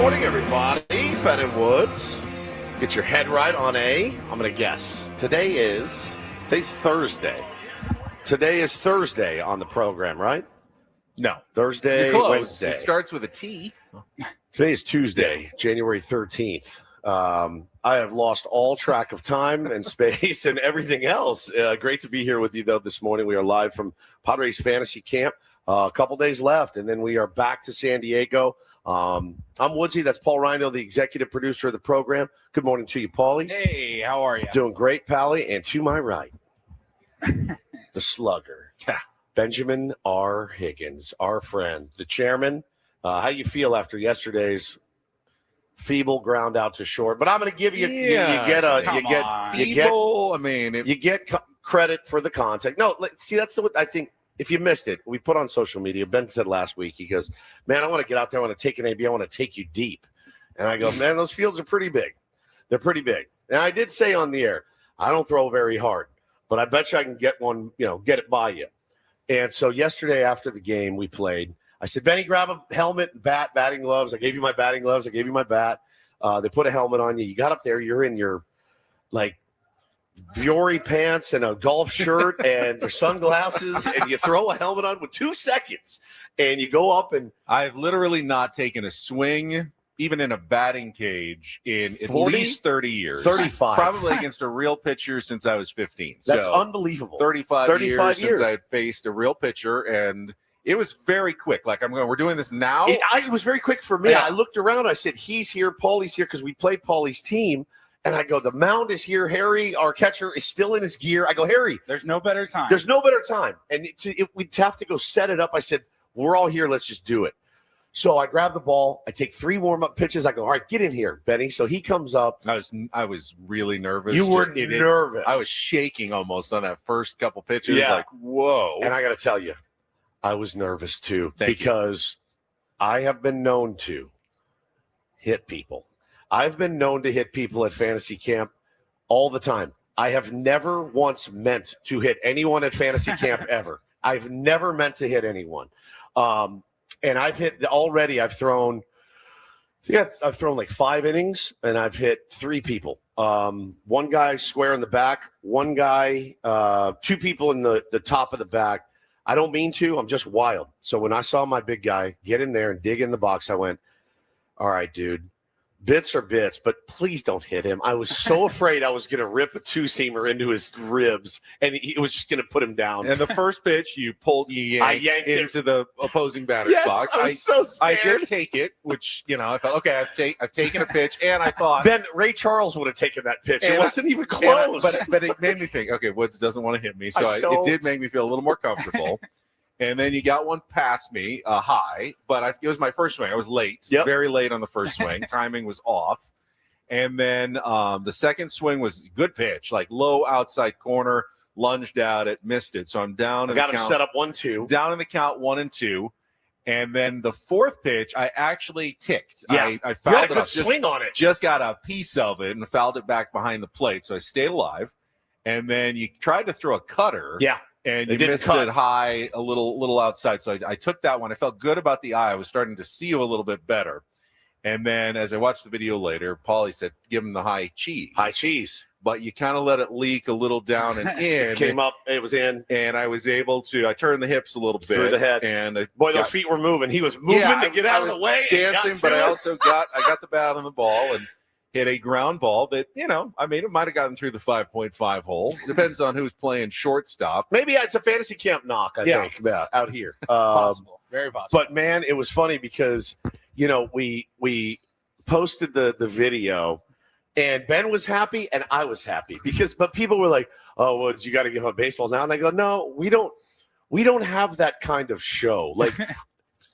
morning, everybody. Ben and Woods. Get your head right on I'm going to guess. Today's Thursday. Today is Thursday on the program, right? No. Thursday, You're close. Wednesday. It starts with a T. Today is Tuesday, January 13th. I have lost all track of time and space and everything else. Great to be here with you, though, this morning. We are live from Padres Fantasy Camp. A couple days left, and then we are back to San Diego. I'm Woodsy. That's Paul Rhino, the executive producer of the program. Good morning to you, Paulie. Hey, how are you? Doing great, Pally. And to my right, the slugger, Benjamin R. Higgins, our friend, the chairman. How you feel after yesterday's feeble ground out to short? But I'm going to give you, you get credit for the contact. No, see, that's what I think. If you missed it, we put on social media. Ben said last week, he goes, man, I want to get out there. I want to take an AB. I want to take you deep. And I go, man, those fields are pretty big. They're pretty big. And I did say on the air, I don't throw very hard, but I bet you I can get one, get it by you. And so yesterday after the game we played, I said, Benny, grab a helmet, bat, batting gloves. I gave you my batting gloves. I gave you my bat. They put a helmet on you. You got up there. You're in your, Viore pants and a golf shirt and your sunglasses, and you throw a helmet on with 2 seconds, and you go up and I've literally not taken a swing, even in a batting cage, in 40? At least 30 years. 35. Probably against a real pitcher since I was 15. That's so unbelievable. 35 years since I had faced a real pitcher, and it was very quick. We're doing this now. It was very quick for me. Yeah. I looked around. I said, he's here. Paulie's here because we played Paulie's team. And I go, the mound is here. Harry, our catcher, is still in his gear. I go, Harry. There's no better time. There's no better time. And we'd have to go set it up. I said, we're all here. Let's just do it. So I grab the ball. I take 3 warm-up pitches. I go, all right, get in here, Benny. So he comes up. I was really nervous. You were nervous. I was shaking almost on that first couple pitches. Yeah. Whoa. And I got to tell you, I was nervous too Thank because I have been known to hit people. I've been known to hit people at fantasy camp all the time. I have never once meant to hit anyone at fantasy camp ever. I've never meant to hit anyone. And I've hit already. I've thrown like 5 innings, and I've hit 3 people. One guy square in the back, one guy, 2 people in the top of the back. I don't mean to. I'm just wild. So when I saw my big guy get in there and dig in the box, I went, all right, dude. Bits are bits, but please don't hit him. I was so afraid I was going to rip a 2-seamer into his ribs, and it was just going to put him down. And the first pitch, you yanked into the opposing batter's box. I was so scared. I did take it, which, I felt, okay, I've taken a pitch, and I thought. Ben, Ray Charles would have taken that pitch. It wasn't even close. But it made me think, okay, Woods doesn't want to hit me, so it did make me feel a little more comfortable. And then you got one past me, high, but it was my first swing. I was late, very late on the first swing. Timing was off. And then the second swing was a good pitch, like low outside corner, lunged out it, missed it. So I'm down. I got him set up 1-2. Down in the count 1-2. And then the fourth pitch, I actually ticked. Yeah. I fouled it. You had a good swing on it. Just got a piece of it and fouled it back behind the plate. So I stayed alive. And then you tried to throw a cutter. Yeah. And you missed it high, a little outside. So I took that one. I felt good about the eye. I was starting to see you a little bit better. And then as I watched the video later, Paulie said, give him the high cheese. High cheese. But you kind of let it leak a little down and in. It came up. It was in. And I was able to – I turned the hips a little bit. Through the head. And those feet were moving. He was moving to get out of the way. Dancing, but I also got the bat on the ball and – hit a ground ball that, it might have gotten through the 5.5 hole. Depends on who's playing shortstop. Maybe it's a fantasy camp knock, I think, out here. Possible. Very possible. But, man, it was funny because, we posted the video, and Ben was happy and I was happy. But people were like, oh, well, you got to give up baseball now. And I go, no, we don't have that kind of show. Like, a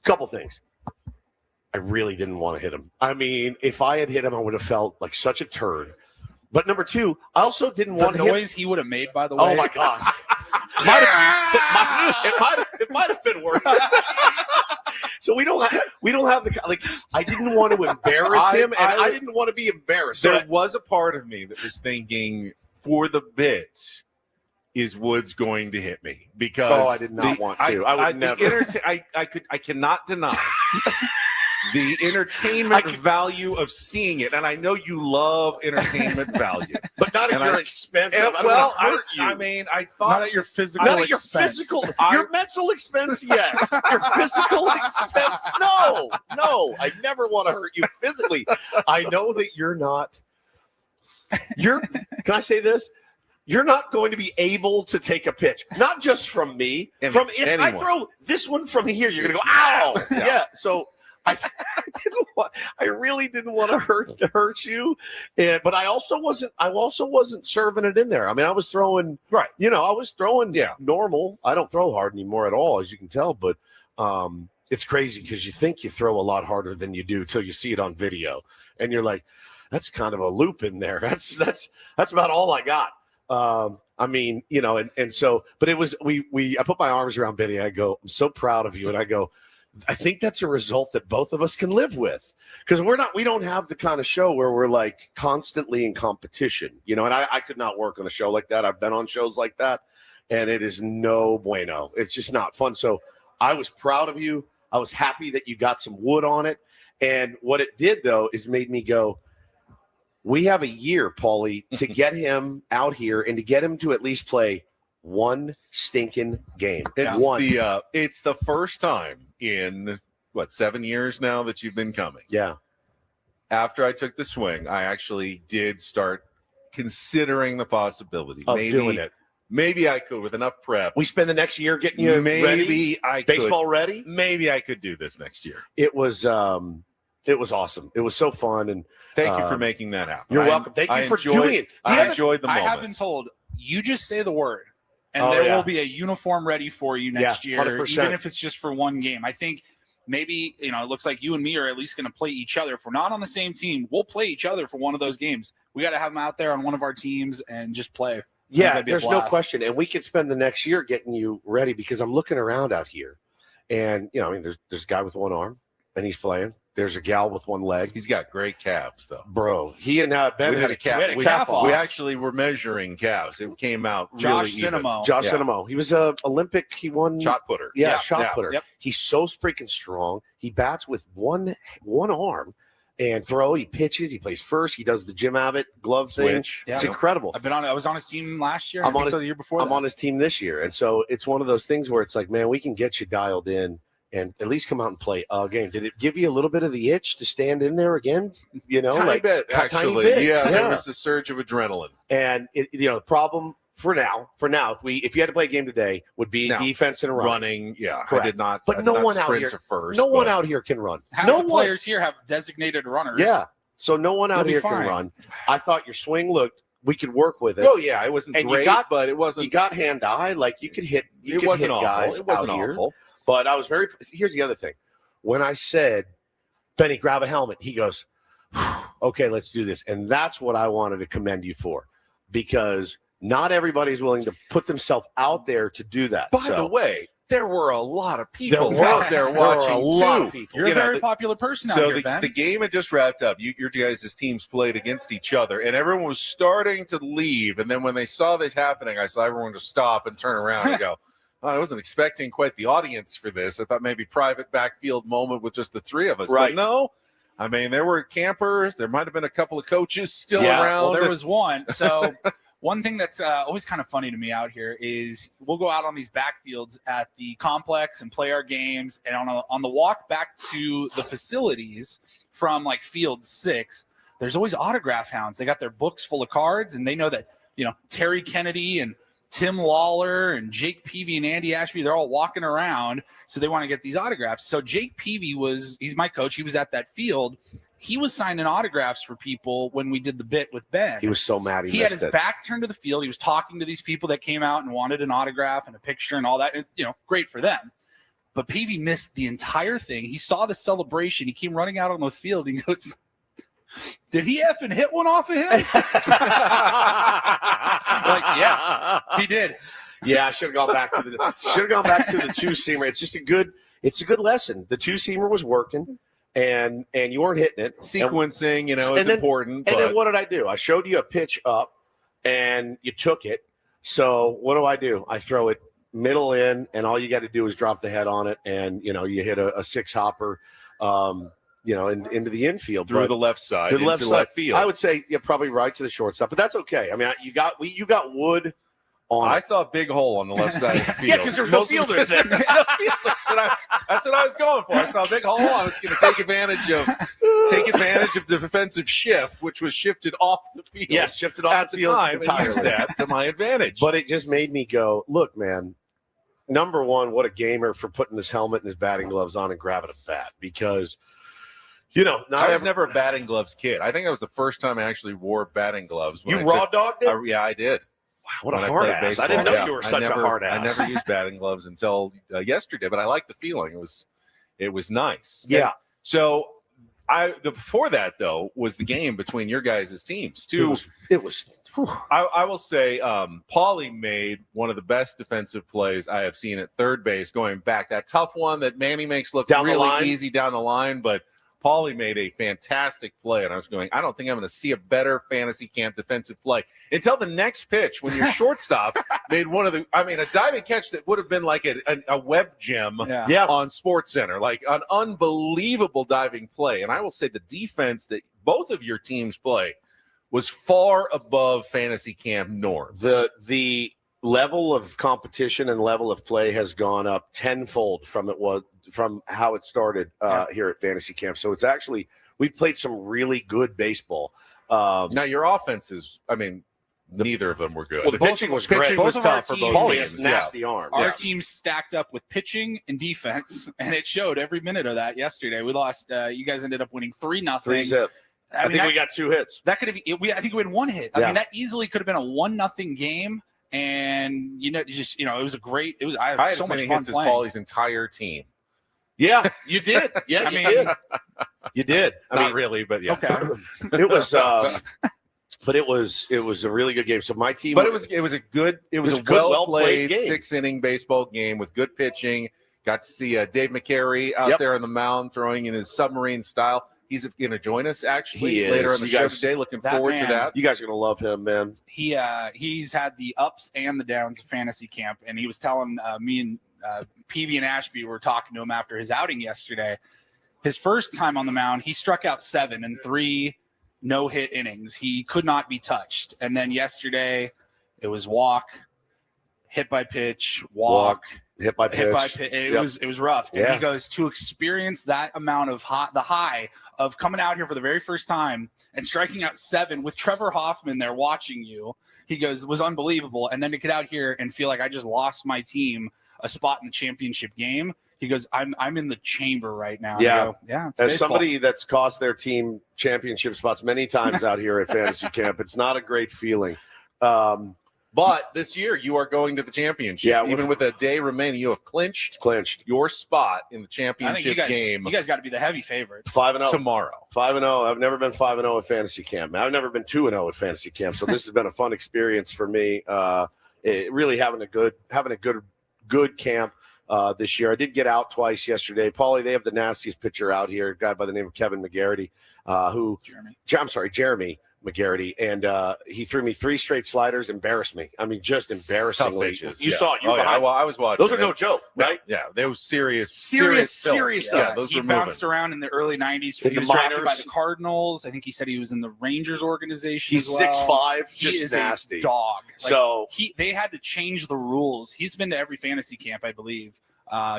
couple things. I really didn't want to hit him. I mean, if I had hit him, I would have felt like such a turd. But number 2, I also didn't want the noise he would have made, by the way. Oh my gosh! It might have been worse. So we don't have the I didn't want to embarrass him, and I didn't want to be embarrassed. There was a part of me that was thinking, for the bit, is Woods going to hit me? Because I did not want to. I would never. I cannot deny. the entertainment value of seeing it, and I know you love entertainment value, but not at your expense. I mean, I thought not at your physical not at your expense. physical, your mental expense, yes. Your physical expense, no. I never want to hurt you physically. I know that you're not. Can I say this? You're not going to be able to take a pitch, not just from me. If I throw this one from here, you're going to go, ow! Yeah. So I really didn't want to hurt you, but I also wasn't serving it in there. I mean, I was throwing right. I was throwing normal. I don't throw hard anymore at all, as you can tell. But it's crazy because you think you throw a lot harder than you do till you see it on video, and you're like, that's kind of a loop in there. That's about all I got. I mean, and so, but it was, I put my arms around Benny. I go, I'm so proud of you. And I go, I think that's a result that both of us can live with, because we don't have the kind of show where we're like constantly in competition, and I could not work on a show like that. I've been on shows like that, and it is no bueno. It's just not fun. So I was proud of you. I was happy that you got some wood on it. And what it did though, is made me go, we have a year, Paulie, to get him out here and to get him to at least play one stinking game. It's the first time in 7 years now that you've been coming. Yeah. After I took the swing, I actually did start considering the possibility of doing it. Maybe I could, with enough prep. We spend the next year getting you ready. Baseball ready. Maybe I could do this next year. It was awesome. It was so fun, and thank you for making that happen. You're welcome. Thank you for doing it. I enjoyed the moment. I have been told, you just say the word, and there will be a uniform ready for you next year, 100%. Even if it's just for one game. I think maybe, it looks like you and me are at least going to play each other. If we're not on the same team, we'll play each other for one of those games. We got to have them out there on one of our teams and just play. Yeah, there's no question. And we could spend the next year getting you ready, because I'm looking around out here, and, there's a guy with one arm, and he's playing. There's a gal with one leg. He's got great calves, though. Bro, he and Ben had a calf off. We actually were measuring calves. It came out Josh really Cinemo. Josh Cinemo. He was a Olympic. He won shot putter. Yeah, shot putter. Yep. He's so freaking strong. He bats with one arm and throw. He pitches. He plays first. He does the Jim Abbott glove thing. It's incredible. I was on his team last year. I'm on the year before. I'm on his team this year, and so it's one of those things where it's like, man, we can get you dialed in and at least come out and play a game. Did it give you a little bit of the itch to stand in there again? Tiny bit, actually. Tiny bit. Yeah, there was a surge of adrenaline. And the problem for now, if you had to play a game today, would be defense and running. Yeah, correct. I did not. But no one out here. No one out here can run. No players here have designated runners. Yeah, so no one out here can run. I thought your swing looked. We could work with it. Oh yeah, it wasn't great, but it wasn't. You got hand-eye, like you could hit. It wasn't awful. Guys it wasn't awful. But I was here's the other thing. When I said, Benny, grab a helmet, he goes, okay, let's do this. And that's what I wanted to commend you for, because not everybody's willing to put themselves out there to do that. By the way, there were a lot of people out there watching, a lot of people. You're a very popular person out here, Ben. The game had just wrapped up. Your guys' teams played against each other, and everyone was starting to leave. And then when they saw this happening, I saw everyone just stop and turn around and go, I wasn't expecting quite the audience for this. I thought maybe private backfield moment with just the three of us. Right. But no, I mean, there were campers. There might have been a couple of coaches still around. Well, there was one. So one thing that's always kind of funny to me out here is we'll go out on these backfields at the complex and play our games. And on the walk back to the facilities from like field 6, there's always autograph hounds. They got their books full of cards, and they know that, Terry Kennedy and Tim Lawler and Jake Peavy and Andy Ashby, they're all walking around, so they want to get these autographs. So Jake Peavy he's my coach. He was at that field. He was signing autographs for people when we did the bit with Ben. He was so mad he had his back turned to the field. He was talking to these people that came out and wanted an autograph and a picture and all that. And, great for them. But Peavy missed the entire thing. He saw the celebration. He came running out on the field. And he goes, did he effing hit one off of him? Yeah, he did. Yeah, I should have gone back to the two-seamer. It's just a good lesson. The two-seamer was working, and you weren't hitting it. Sequencing, is important. And then what did I do? I showed you a pitch up, and you took it. So what do? I throw it middle in, and all you got to do is drop the head on it, and you hit a 6-hopper. into the infield through the left side, to the left into side. left field. I would say probably right to the shortstop, but that's okay. I mean, you got Wood on. I saw a big hole on the left side of the field. Yeah, because there's no fielders there. There's no fielders. That's what I was going for. I saw a big hole. I was going to take advantage of the defensive shift, which was shifted off the field. Yes, shifted off the field time, entirely. and used that to my advantage. But it just made me go, look, man. Number one, what a gamer for putting his helmet and his batting gloves on and grabbing a bat, because I was never a batting gloves kid. I think that was the first time I actually wore batting gloves. You raw dogged it? Yeah, I did. Wow, what a hard ass! I didn't know you were such a hard ass. I never used batting gloves until yesterday, but I liked the feeling. It was nice. Yeah. And so before that though was the game between your guys' teams too. It was. I will say, Paulie made one of the best defensive plays I have seen at third base going back. That tough one that Manny makes look really easy down the line, but Paulie made a fantastic play. And I was going, I don't think I'm going to see a better fantasy camp defensive play until the next pitch when your shortstop made a diving catch that would have been like a web gem on SportsCenter, like an unbelievable diving play. And I will say the defense that both of your teams play was far above fantasy camp norms. The level of competition and level of play has gone up tenfold from how it started here at fantasy camp. So it's actually, we played some really good baseball. Now your offenses, neither of them were good. Well, the pitching was great. Pitching was tough for both teams. Nasty arm. Our team stacked up with pitching and defense, and it showed every minute of that yesterday. We lost. You guys ended up winning 3-0. 3-0. I think we got 2 hits. That could have. I think we had 1 hit. I mean, that easily could have been a 1-0 game. And it was a great. I had so much fun hits playing. As Paulie's entire team. Yeah, you did. Yeah, you did. Not really, but yeah. Okay. It was. But it was a really good game. So my team. But it was a well played 6-inning baseball game with good pitching. Got to see Dave McCary out there on the mound throwing in his submarine style. He's going to join us actually later on the show today. Looking forward to that. You guys are going to love him, man. He's had the ups and the downs of fantasy camp, and he was telling me and Peavy and Ashby were talking to him after his outing yesterday. His first time on the mound, he struck out 7 in 3 no-hit innings. He could not be touched. And then yesterday, it was walk, hit by pitch, walk. Hit by pitch. It was rough. And he goes, to experience that amount of the high of coming out here for the very first time and striking out 7 with Trevor Hoffman there watching you, he goes, it was unbelievable. And then to get out here and feel like I just lost my team a spot in the championship game. He goes, I'm in the chamber right now. Yeah. Go, yeah. As baseball. Somebody that's cost their team championship spots many times out here at fantasy camp, it's not a great feeling. But this year, you are going to the championship. Yeah, even with a day remaining, you have clinched your spot in the championship game. You guys got to be the heavy favorites. 5-0 tomorrow. 5-0. I've never been 5-0 at fantasy camp. I've never been 2-0 at fantasy camp. So this has been a fun experience for me. Really having a good camp this year. I did get out twice yesterday. Paulie, they have the nastiest pitcher out here, a guy by the name of Kevin McGarity, Jeremy McGarity, and he threw me 3 straight sliders, embarrassed me. I mean, just embarrassingly. You saw it. I was watching. Those are no joke, right? Yeah, they were serious stuff. Yeah, those he were bounced around in the early 90s. He was drafted by the Cardinals. I think he said he was in the Rangers organization. He's as well. 6'5", just nasty. A dog. So they had to change the rules. He's been to every fantasy camp, I believe.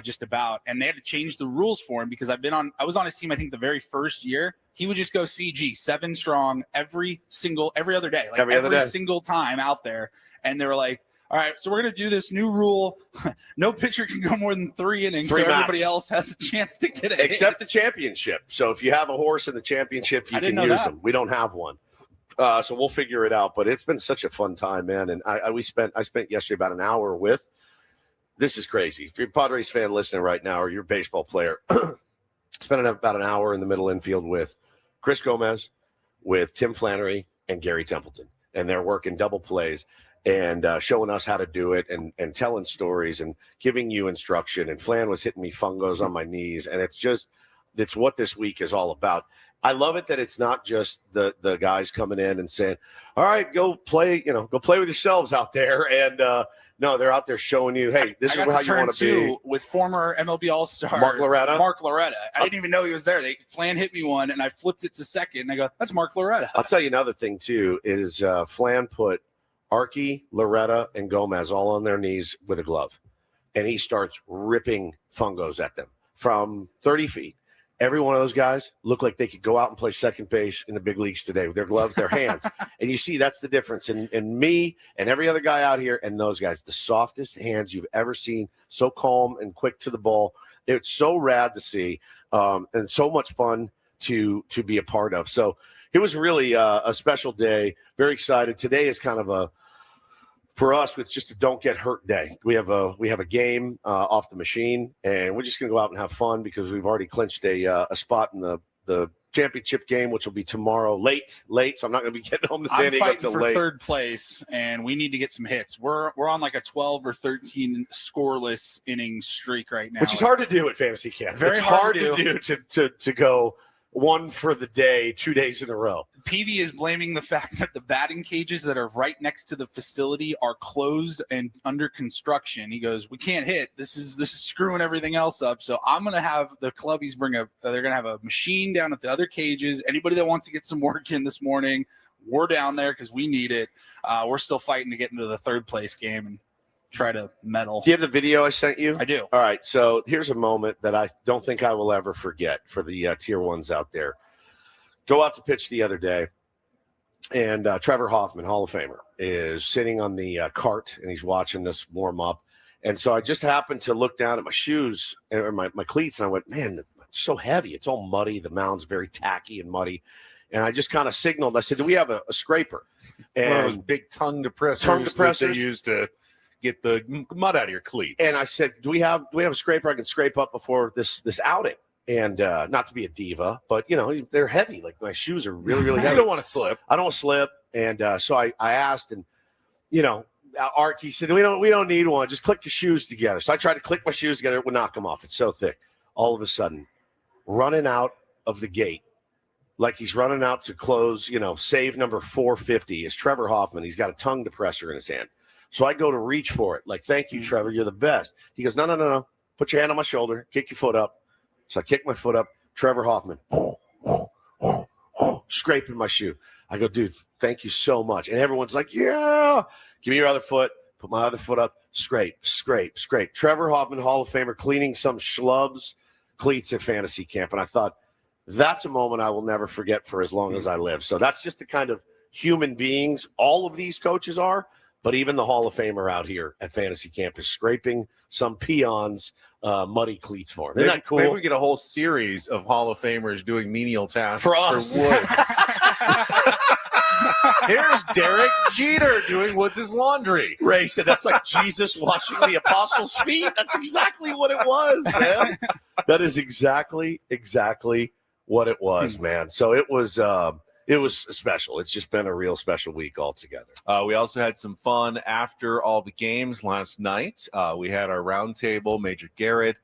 Just about, and they had to change the rules for him because I was on his team. I think the very first year he would just go CG 7 strong every other day, like every single time out there. And they were like, all right, so we're going to do this new rule. No pitcher can go more than 3 innings. So everybody else has a chance to get it. Except the championship. So if you have a horse in the championship, you can use them. We don't have one. So we'll figure it out, but it's been such a fun time, man. And I spent yesterday about an hour with. This is crazy. If you're a Padres fan listening right now or you're a baseball player, spending about an hour in the middle infield with Chris Gomez, with Tim Flannery, and Gary Templeton. And they're working double plays and showing us how to do it and telling stories and giving you instruction. And Flan was hitting me fungos on my knees. And it's what this week is all about. I love it that it's not just the guys coming in and saying, all right, go play with yourselves out there. And no, they're out there showing you, hey, this is how you want to be. With former MLB All-Star Mark Loretta. I didn't even know he was there. Flan hit me one, and I flipped it to second, and I go, that's Mark Loretta. I'll tell you another thing, too, is Flan put Archie, Loretta, and Gomez all on their knees with a glove. And he starts ripping fungos at them from 30 feet. Every one of those guys look like they could go out and play second base in the big leagues today with their gloves, their hands. And you see that's the difference in me and every other guy out here and those guys. The softest hands you've ever seen, so calm and quick to the ball. It's so rad to see and so much fun to be a part of. So it was really a special day. Very excited. Today is kind of for us, it's just a don't get hurt day. We have a game off the machine, and we're just going to go out and have fun because we've already clinched a spot in the championship game, which will be tomorrow late. So I'm not going to be getting home to San Diego fighting for late. Third place, and we need to get some hits. We're on like a 12 or 13 scoreless inning streak right now, which is hard to do at fantasy camp. Very it's hard to do to go one for the day 2 days in a row. PV is blaming the fact that the batting cages that are right next to the facility are closed and under construction. He goes, we can't hit. This is screwing everything else up. So I'm going to have the clubbies they're going to have a machine down at the other cages. Anybody that wants to get some work in this morning, we're down there because we need it. We're still fighting to get into the third place game and try to medal. Do you have the video I sent you? I do. All right. So here's a moment that I don't think I will ever forget for the tier ones out there. Go out to pitch the other day, and Trevor Hoffman, Hall of Famer, is sitting on the cart, and he's watching this warm up. And so I just happened to look down at my shoes or my cleats, and I went, man, it's so heavy. It's all muddy. The mound's very tacky and muddy. And I just kind of signaled. I said, do we have a scraper? And one of those big tongue depressors that they use to get the mud out of your cleats. And I said, do we have a scraper I can scrape up before this outing? And not to be a diva, but, they're heavy. Like, my shoes are really, really heavy. You don't want to slip. I don't want to slip. And so I asked, and, Art, he said, we don't need one. Just click your shoes together. So I tried to click my shoes together. It would knock them off. It's so thick. All of a sudden, running out of the gate, like he's running out to close, save number 450 is Trevor Hoffman. He's got a tongue depressor in his hand. So I go to reach for it. Like, thank you, Trevor. You're the best. He goes, no. Put your hand on my shoulder. Kick your foot up. So I kick my foot up. Trevor Hoffman, scraping my shoe. I go, dude, thank you so much. And everyone's like, yeah. Give me your other foot. Put my other foot up. Scrape. Trevor Hoffman, Hall of Famer, cleaning some schlub's cleats at fantasy camp. And I thought, that's a moment I will never forget for as long as I live. So that's just the kind of human beings all of these coaches are. But even the Hall of Famer out here at fantasy camp is scraping some peons' muddy cleats for him. Isn't that cool? Maybe we get a whole series of Hall of Famers doing menial tasks for us. Woods. Here's Derek Jeter doing Woods' laundry. Ray said that's like Jesus washing the apostles' feet. That's exactly what it was, man. That is exactly what it was, man. So it was special. It's just been a real special week altogether. We also had some fun after all the games last night. We had our roundtable. Major Garrett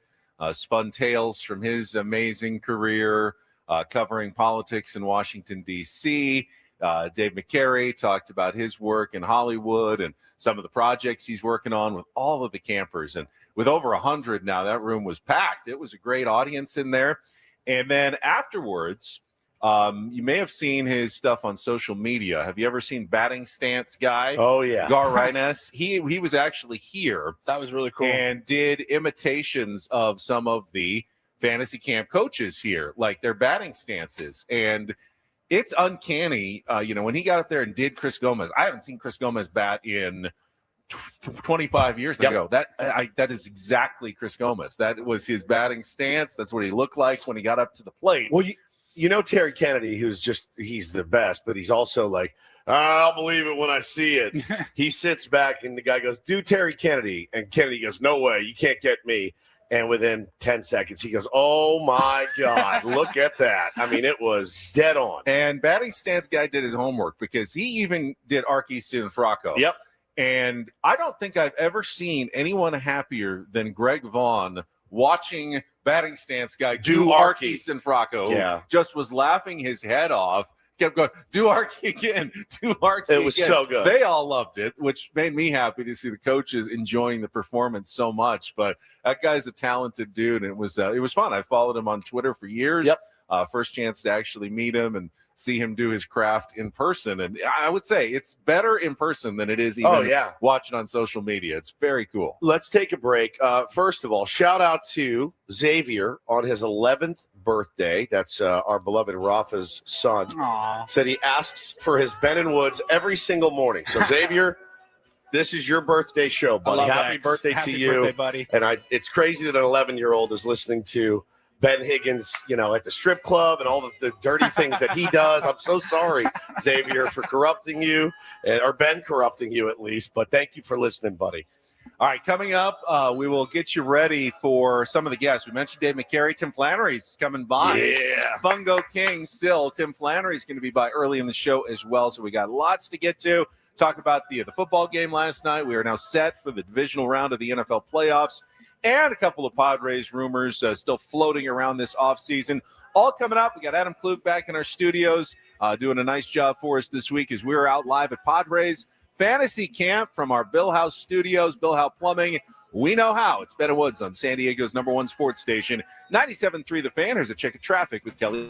spun tales from his amazing career covering politics in Washington, D.C. Dave McCary talked about his work in Hollywood and some of the projects he's working on with all of the campers. And with over 100 now, that room was packed. It was a great audience in there. And then afterwards, you may have seen his stuff on social media. Have you ever seen Batting Stance Guy? Oh, yeah. Gar Rines. He was actually here. That was really cool. And did imitations of some of the fantasy camp coaches here, like their batting stances. And it's uncanny. When he got up there and did Chris Gomez, I haven't seen Chris Gomez bat in 25 years ago. That is exactly Chris Gomez. That was his batting stance. That's what he looked like when he got up to the plate. Well, Terry Kennedy, he's the best, but he's also like, I'll believe it when I see it. He sits back and the guy goes, do Terry Kennedy. And Kennedy goes, no way, you can't get me. And within 10 seconds, he goes, oh, my God, look at that. I mean, it was dead on. And Batting Stance Guy did his homework because he even did Archie Cianfrocco. Yep. And I don't think I've ever seen anyone happier than Greg Vaughn watching batting stance guy do Archie Sinfrocco. Yeah. Just was laughing his head off. Kept going, do Archie again, do Archie It was again. so good. They all loved it, which made me happy to see the coaches enjoying the performance so much. But that guy's a talented dude, and it was fun. I followed him on Twitter for years. Yep. First chance to actually meet him and see him do his craft in person. And I would say it's better in person than it is even watching on social media. It's very cool. Let's take a break. First of all, shout out to Xavier on his 11th birthday. That's our beloved Rafa's son. Aww. Said he asks for his Ben and Woods every single morning. So Xavier, this is your birthday show, buddy. Happy birthday to you. Birthday, buddy. And it's crazy that an 11-year-old is listening to Ben Higgins, at the strip club and all the dirty things that he does. I'm so sorry, Xavier, for corrupting you, or Ben corrupting you at least. But thank you for listening, buddy. All right, coming up, we will get you ready for some of the guests. We mentioned Dave McCary. Tim Flannery's coming by. Yeah. Fungo King still. Tim Flannery's going to be by early in the show as well. So we got lots to get to. Talk about the football game last night. We are now set for the divisional round of the NFL playoffs. And a couple of Padres rumors still floating around this offseason. All coming up. We got Adam Klug back in our studios doing a nice job for us this week as we're out live at Padres Fantasy Camp from our Bill House studios, Bill House Plumbing. We know how. It's Ben and Woods on San Diego's #1 sports station, 97.3 The Fan. Here's a check of traffic with Kelly.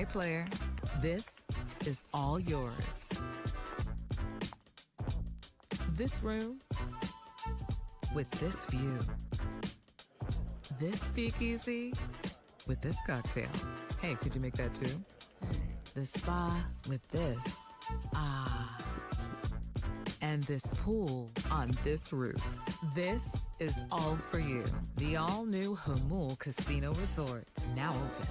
Okay, player, this is all yours. This room with this view. This speakeasy with this cocktail. Hey, could you make that too? The spa with this. Ah. And this pool on this roof. This is all for you. The all-new Hamul Casino Resort, now open.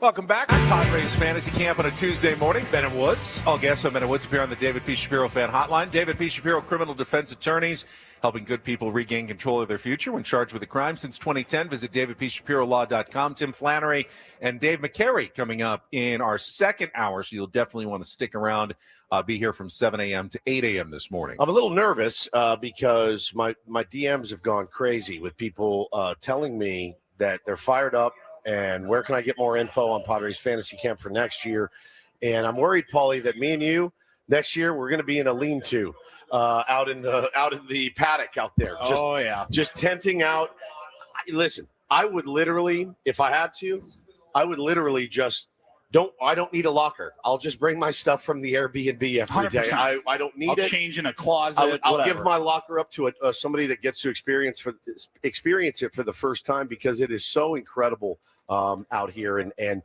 Welcome back to Padres Fantasy Camp on a Tuesday morning. Ben and Woods. All guests on Ben and Woods appear on the David P. Shapiro Fan Hotline. David P. Shapiro, criminal defense attorneys, helping good people regain control of their future when charged with a crime since 2010. Visit davidpshapirolaw.com. Tim Flannery and Dave McCary coming up in our second hour, so you'll definitely want to stick around. Be here from 7 a.m. to 8 a.m. this morning. I'm a little nervous because my DMs have gone crazy with people telling me that they're fired up and where can I get more info on Padres Fantasy Camp for next year. And I'm worried, Paulie, that me and you next year we're going to be in a lean-to out in the paddock out there. Just tenting out. Listen, I would literally, if I had to, I would literally just I don't need a locker. I'll just bring my stuff from the Airbnb every day. 100%. I don't need I'll it. change in a closet. I'll give my locker up to somebody that gets to experience it for the first time, because it is so incredible out here, and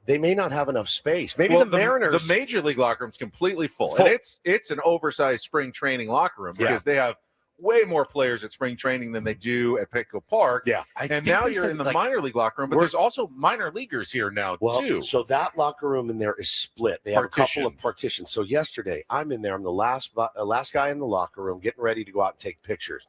they may not have enough space. Maybe the Mariners, the major league locker room's completely full. And it's an oversized spring training locker room because they have way more players at spring training than they do at Petco Park. Yeah. And now you're in the minor league locker room, but there's also minor leaguers here now, too. So that locker room in there is split. They have a couple of partitions. So yesterday, I'm in there. I'm the last guy in the locker room getting ready to go out and take pictures.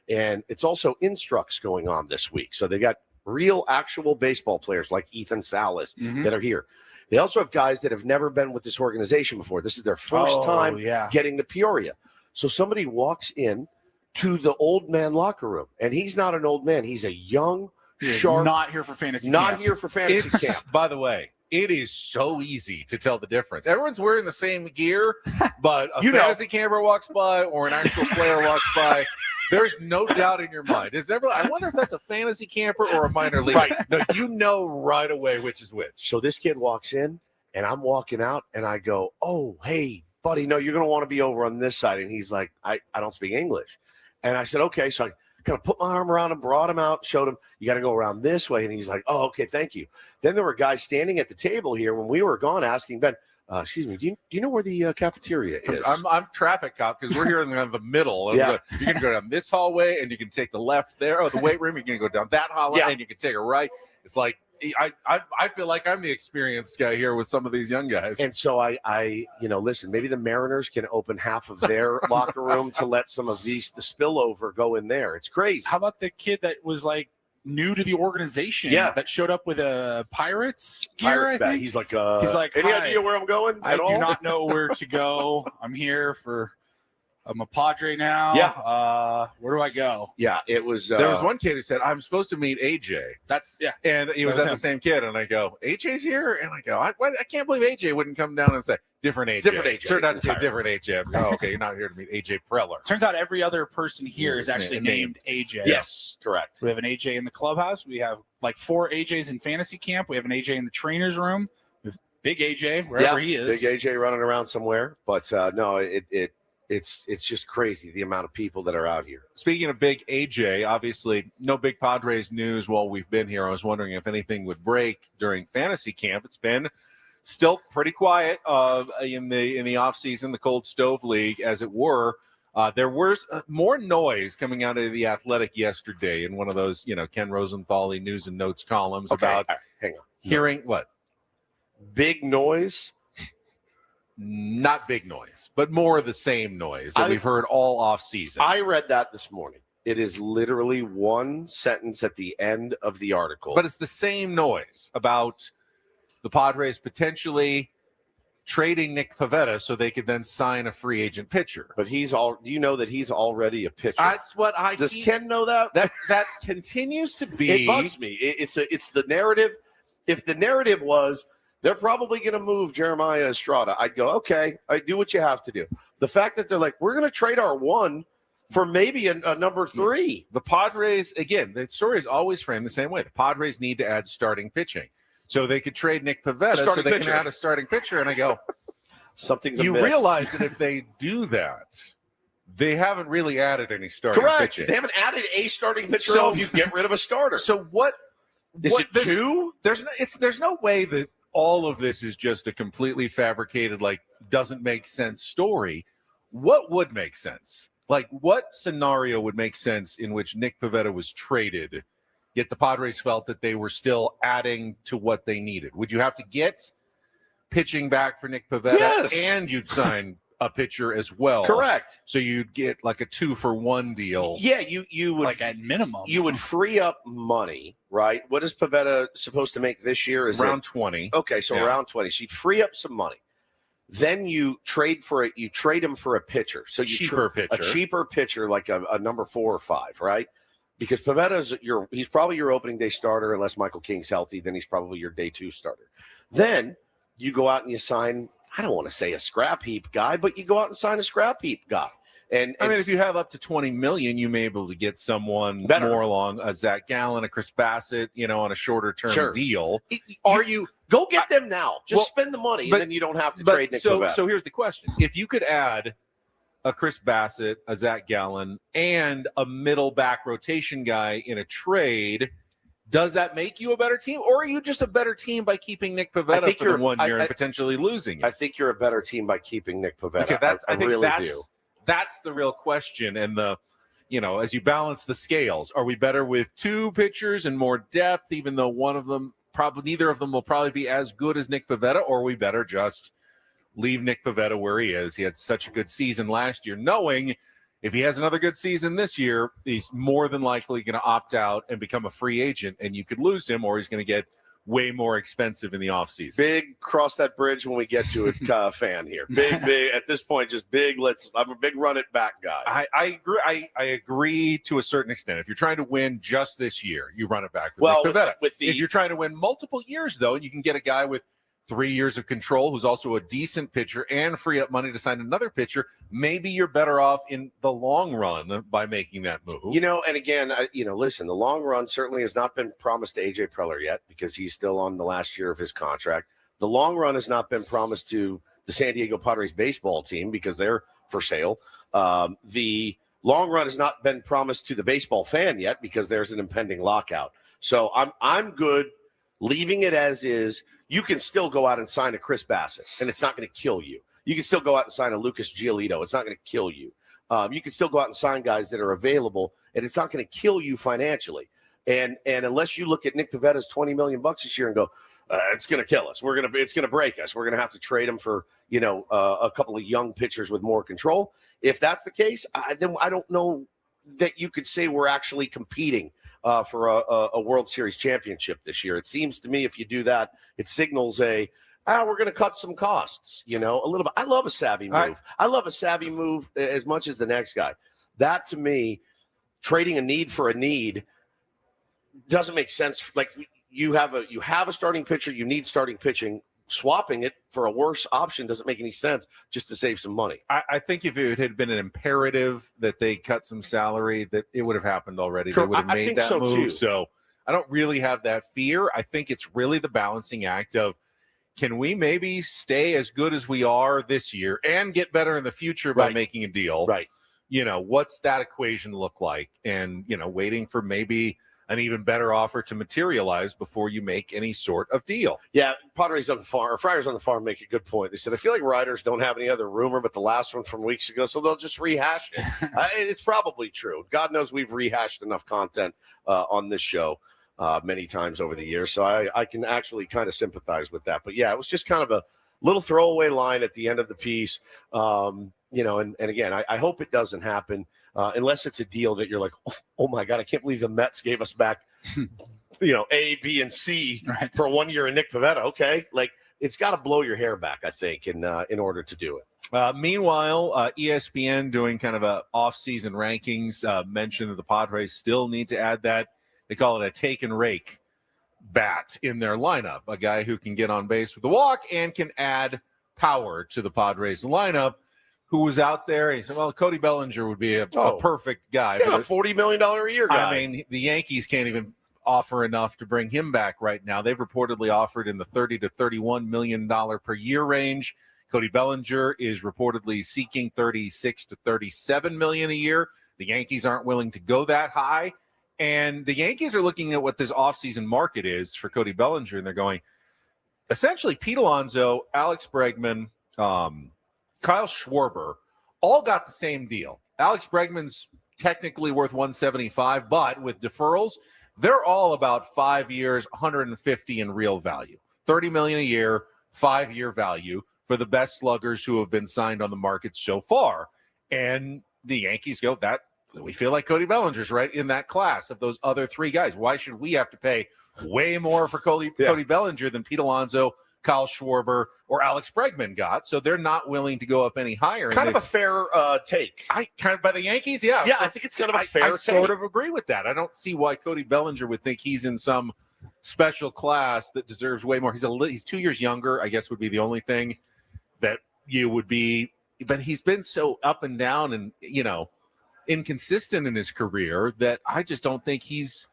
And it's also instructs going on this week. So they got real, actual baseball players like Ethan Salas that are here. They also have guys that have never been with this organization before. This is their first time getting to Peoria. So somebody walks in to the old man locker room, and he's not an old man. He's a young, sharp. Not here for fantasy camp. By the way, it is so easy to tell the difference. Everyone's wearing the same gear, but a fantasy camper walks by or an actual player walks by. There's no doubt in your mind. I wonder if that's a fantasy camper or a minor league. Right. No, you know right away which is which. So this kid walks in, and I'm walking out, and I go, "Oh, hey, buddy, no, you're going to want to be over on this side." And he's like, I don't speak English. And I said, okay. So I kind of put my arm around him, brought him out, showed him, you got to go around this way. And he's like, oh, okay, thank you. Then there were guys standing at the table here when we were gone asking Ben, excuse me, do you know where the cafeteria is? I'm traffic cop because we're here in the middle. You're going to go down this hallway, and you can take the left there. Oh, the weight room, you're going to go down that hallway, and you can take a right. It's like, I feel like I'm the experienced guy here with some of these young guys. And so I listen, maybe the Mariners can open half of their locker room to let some of the spillover go in there. It's crazy. How about the kid that was like new to the organization that showed up with a Pirates gear? I think? He's like, any idea where I'm going I do not know where to go. I'm here I'm a Padre now. Yeah. Where do I go? Yeah, it was. There was one kid who said, I'm supposed to meet AJ. And he was at the same kid. And I go, AJ's here? And I go, I can't believe AJ wouldn't come down and say, different AJ. Different AJ. Turned out to say different AJ. Oh, okay, you're not here to meet AJ Preller. Turns out every other person here is actually named AJ. Yes, correct. We have an AJ in the clubhouse. We have like 4 AJs in fantasy camp. We have an AJ in the trainer's room. We have big AJ, wherever he is. Big AJ running around somewhere. But no, it's just crazy the amount of people that are out here. Speaking of big AJ, obviously no big Padres news while we've been here. I was wondering if anything would break during fantasy camp. It's been still pretty quiet in the offseason, the Cold Stove League, as it were. There was more noise coming out of the Athletic yesterday in one of those, Ken Rosenthal news and notes columns about hang on. hearing what? Big noise. Not big noise, but more of the same noise that we've heard all off season. I read that this morning. It is literally one sentence at the end of the article. But it's the same noise about the Padres potentially trading Nick Pivetta so they could then sign a free agent pitcher. But do you know that he's already a pitcher? That's what Does Ken know that? That continues to be. It bugs me. It's the narrative. If the narrative was, they're probably going to move Jeremiah Estrada, I'd go, okay, I do what you have to do. The fact that they're like, we're going to trade our 1 for maybe a number 3. The Padres, again, the story is always framed the same way. The Padres need to add starting pitching. So they could trade Nick Pivetta so they can add a starting pitcher. And I go, something's you amiss. realize that if they do that, they haven't really added any starting pitching. They haven't added a starting pitcher. So if you get rid of a starter. So what is it 2? There's no way that all of this is just a completely fabricated, doesn't make sense story. What would make sense? What scenario would make sense in which Nick Pivetta was traded, yet the Padres felt that they were still adding to what they needed? Would you have to get pitching back for Nick Pivetta? Yes. And you'd sign a pitcher as well? Correct. So you'd get a 2-for-1 deal. Yeah, you would, at minimum. You would free up money, right? What is Pivetta supposed to make this year? Is around 20. Okay, so around 20. So you'd free up some money. Then you trade him for a pitcher. So a cheaper pitcher, like a number 4 or 5, right? Because Pivetta's he's probably your opening day starter unless Michael King's healthy. Then he's probably your day 2 starter. Then you go out and you sign, I don't want to say a scrap heap guy, but you go out and sign a scrap heap guy. And I mean, if you have up to $20 million, you may be able to get someone more along, a Zach Gallen, a Chris Bassett, on a shorter term deal. Go get them now. Just spend the money, and then you don't have to trade Nick Pivetta. So here's the question. If you could add a Chris Bassett, a Zach Gallen, and a middle back rotation guy in a trade, does that make you a better team? Or are you just a better team by keeping Nick Pivetta for the 1 year and potentially losing it? I think you're a better team by keeping Nick Pivetta. Okay, I really do. That's the real question. And as you balance the scales, are we better with 2 pitchers and more depth, even though neither of them will probably be as good as Nick Pivetta, or are we better just leave Nick Pivetta where he is? He had such a good season last year, knowing if he has another good season this year, he's more than likely going to opt out and become a free agent, and you could lose him, or he's going to get way more expensive in the offseason. Big cross that bridge when we get to it fan here. Big at this point, just big. I'm a big run it back guy. I agree. I agree to a certain extent. If you're trying to win just this year, you run it back with Nick Pivetta. If you're trying to win multiple years, though, and you can get a guy with 3 years of control who's also a decent pitcher and free up money to sign another pitcher, maybe you're better off in the long run by making that move. And again, listen, the long run certainly has not been promised to A.J. Preller yet because he's still on the last year of his contract. The long run has not been promised to the San Diego Padres baseball team because they're for sale. The long run has not been promised to the baseball fan yet because there's an impending lockout. So I'm good leaving it as is. You can still go out and sign a Chris Bassett, and it's not going to kill you. You can still go out and sign a Lucas Giolito. It's not going to kill you. You can still go out and sign guys that are available, and it's not going to kill you financially. And unless you look at Nick Pivetta's $20 million this year and go, it's going to kill us. It's going to break us. We're going to have to trade him for a couple of young pitchers with more control. If that's the case, then I don't know that you could say we're actually competing for a World Series championship this year. It seems to me if you do that, it signals we're going to cut some costs, a little bit. I love a savvy move. I love a savvy move as much as the next guy. That to me, trading a need for a need doesn't make sense. Like you have a starting pitcher, you need starting pitching. Swapping it for a worse option doesn't make any sense just to save some money. I think if it had been an imperative that they cut some salary, that it would have happened already. They would have made that move. Too. So I don't really have that fear. I think it's really the balancing act of, can we maybe stay as good as we are this year and get better in the future by making a deal? Right. What's that equation look like? And, waiting for maybe an even better offer to materialize before you make any sort of deal. Yeah, Padres on the farm, or Friars on the Farm make a good point. They said, I feel like writers don't have any other rumor but the last one from weeks ago, so they'll just rehash it. It's probably true. God knows we've rehashed enough content on this show many times over the years, so I can actually kind of sympathize with that. But, yeah, it was just kind of a little throwaway line at the end of the piece. And again, I hope it doesn't happen. Unless it's a deal that you're like, oh my God, I can't believe the Mets gave us back, A, B, and C for 1 year in Nick Pivetta. Okay. Like it's got to blow your hair back, I think, in order to do it. Meanwhile, ESPN doing kind of a off-season rankings mentioned that the Padres still need to add that. They call it a take and rake bat in their lineup, a guy who can get on base with the walk and can add power to the Padres lineup. Who was out there? He said, well, Cody Bellinger would be a perfect guy. Yeah, a $40 million a year guy. I mean, the Yankees can't even offer enough to bring him back right now. They've reportedly offered in the $30 to $31 million per year range. Cody Bellinger is reportedly seeking $36 to $37 million a year. The Yankees aren't willing to go that high. And the Yankees are looking at what this offseason market is for Cody Bellinger, and they're going, essentially, Pete Alonso, Alex Bregman, Kyle Schwarber all got the same deal. Alex Bregman's technically worth $175, but with deferrals, they're all about 5 years, $150 in real value. $30 million a year, 5-year value for the best sluggers who have been signed on the market so far. And the Yankees go, that we feel like Cody Bellinger's right in that class of those other 3 guys. Why should we have to pay way more for Cody Bellinger than Pete Alonso, Kyle Schwarber, or Alex Bregman got? So they're not willing to go up any higher. Kind of a fair take. By the Yankees, yeah. Yeah, I think it's kind of a fair take. I sort of agree with that. I don't see why Cody Bellinger would think he's in some special class that deserves way more. He's 2 years younger, I guess would be the only thing that you would be. But he's been so up and down and, inconsistent in his career that I just don't think he's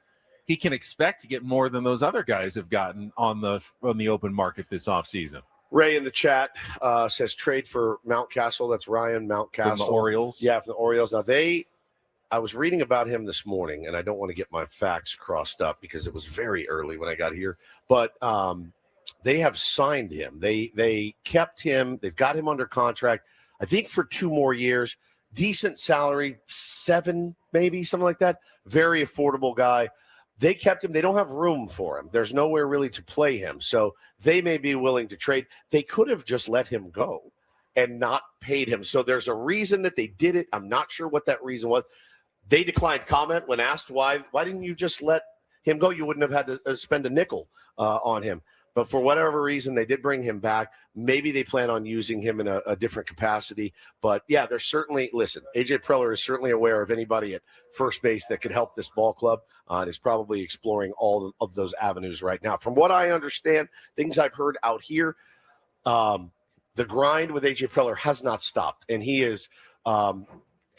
he can expect to get more than those other guys have gotten on the open market this offseason. Ray in the chat says trade for Mountcastle. That's Ryan Mountcastle. From the Orioles? Yeah, from the Orioles. Now, I was reading about him this morning, and I don't want to get my facts crossed up because it was very early when I got here. But they have signed him. They kept him. They've got him under contract, I think, for 2 more years. Decent salary, 7 maybe, something like that. Very affordable guy. They kept him. They don't have room for him. There's nowhere really to play him. So they may be willing to trade. They could have just let him go and not paid him. So there's a reason that they did it. I'm not sure what that reason was. They declined comment when asked why didn't you just let him go? You wouldn't have had to spend a nickel on him. But for whatever reason, they did bring him back. Maybe they plan on using him in a different capacity. But, yeah, they're certainly – listen, A.J. Preller is certainly aware of anybody at first base that could help this ball club and is probably exploring all of those avenues right now. From what I understand, things I've heard out here, the grind with A.J. Preller has not stopped, and he is kind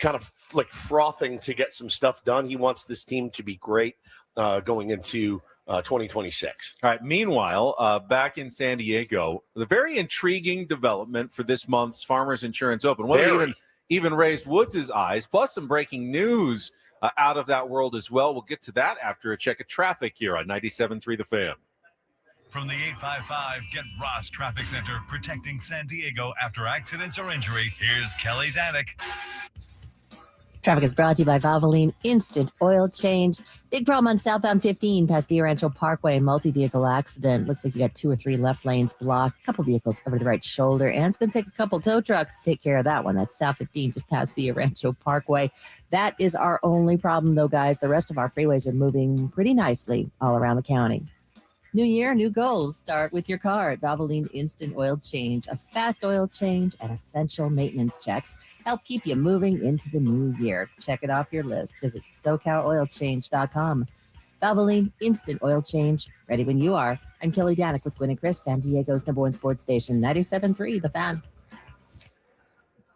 of like frothing to get some stuff done. He wants this team to be great going into 2026. All right. Meanwhile, back in San Diego, the very intriguing development for this month's Farmers Insurance Open. One that even raised Woods' eyes, plus some breaking news out of that world as well. We'll get to that after a check of traffic here on 97.3 The Fan. From the 855 Get Ross Traffic Center, protecting San Diego after accidents or injury, here's Kelly Danick. Traffic is brought to you by Valvoline Instant Oil Change. Big problem on southbound 15 past Via Rancho Parkway. Multi-vehicle accident. Looks like you got 2 or 3 left lanes blocked. A couple vehicles over the right shoulder. And it's going to take a couple tow trucks to take care of that one. That's South 15 just past Via Rancho Parkway. That is our only problem, though, guys. The rest of our freeways are moving pretty nicely all around the county. New year, new goals. Start with your car at Valvoline Instant Oil Change. A fast oil change and essential maintenance checks help keep you moving into the new year. Check it off your list. Visit SoCalOilChange.com. Valvoline Instant Oil Change. Ready when you are. I'm Kelly Danick with Gwynn and Chris, San Diego's #1 sports station, 97.3 The Fan.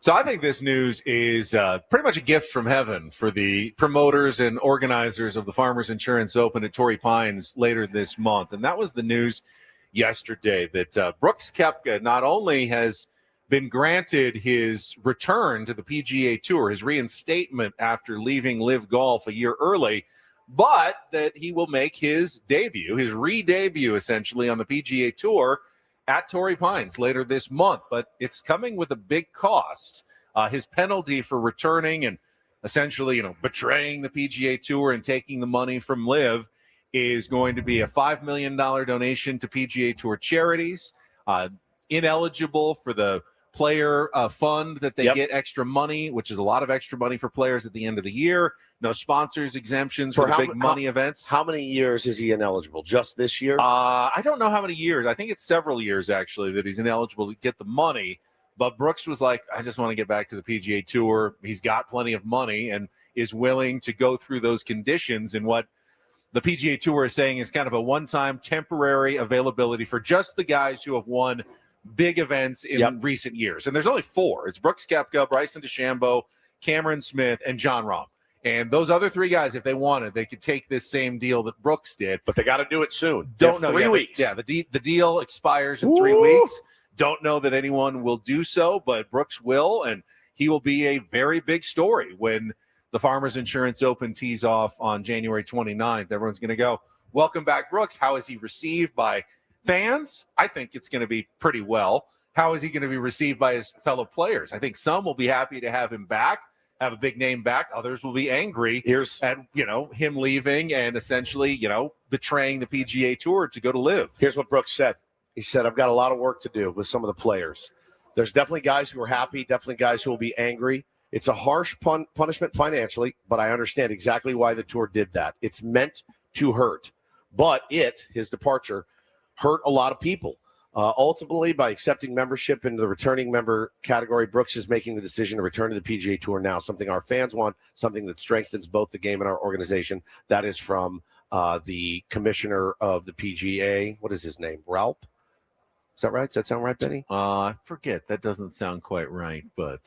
So I think this news is pretty much a gift from heaven for the promoters and organizers of the Farmers Insurance Open at Torrey Pines later this month. And that was the news yesterday that Brooks Koepka not only has been granted his return to the PGA Tour, his reinstatement after leaving Live Golf a year early, but that he will make his debut, his re-debut essentially on the PGA Tour at Torrey Pines later this month, but it's coming with a big cost. His penalty for returning and essentially, betraying the PGA Tour and taking the money from Live is going to be a $5 million donation to PGA Tour charities, ineligible for the player fund that they get extra money, which is a lot of extra money for players at the end of the year. No sponsors exemptions for the big money events. How many years is he ineligible? Just this year? I don't know how many years. I think it's several years, actually, that he's ineligible to get the money. But Brooks was like, I just want to get back to the PGA Tour. He's got plenty of money and is willing to go through those conditions in what the PGA Tour is saying is kind of a one-time temporary availability for just the guys who have won big events in recent years. And there's only 4. It's Brooks Koepka, Bryson DeChambeau, Cameron Smith, and John Rahm. And those other 3 guys, if they wanted, they could take this same deal that Brooks did. But they got to do it soon. Don't know. 3 weeks. Yeah, the deal expires in 3 weeks. Don't know that anyone will do so, but Brooks will, and he will be a very big story when the Farmers Insurance Open tees off on January 29th. Everyone's going to go, welcome back, Brooks. How is he received by fans? I think it's going to be pretty well. How is he going to be received by his fellow players? I think some will be happy to have him back, have a big name back. Others will be angry at him leaving and essentially betraying the PGA Tour to go to Live. Here's what Brooks said. He said, I've got a lot of work to do with some of the players. There's definitely guys who are happy, definitely guys who will be angry. It's a harsh punishment financially, but I understand exactly why the tour did that. It's meant to hurt. But his departure, hurt a lot of people. Ultimately, by accepting membership into the returning member category, Brooks is making the decision to return to the PGA Tour now, something our fans want, something that strengthens both the game and our organization. That is from the commissioner of the PGA. What is his name? Ralph? Is that right? Does that sound right, Benny? I forget. That doesn't sound quite right, but...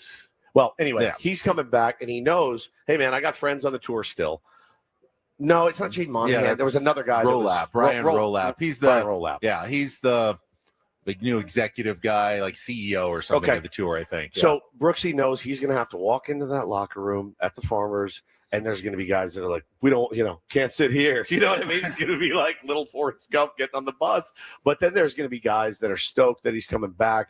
Well, anyway, he's coming back, and he knows, hey, man, I got friends on the tour still. No, it's not Gene Monahan. Yeah, there was another guy. Rolap, Brian Rolap. He's the Brian Rolap. Yeah, he's the new executive guy, like CEO or something of the tour, I think. Yeah. So Brooksy knows he's going to have to walk into that locker room at the Farmers, and there's going to be guys that are like, we don't, can't sit here. You know what I mean? It's going to be like little Forrest Gump getting on the bus. But then there's going to be guys that are stoked that he's coming back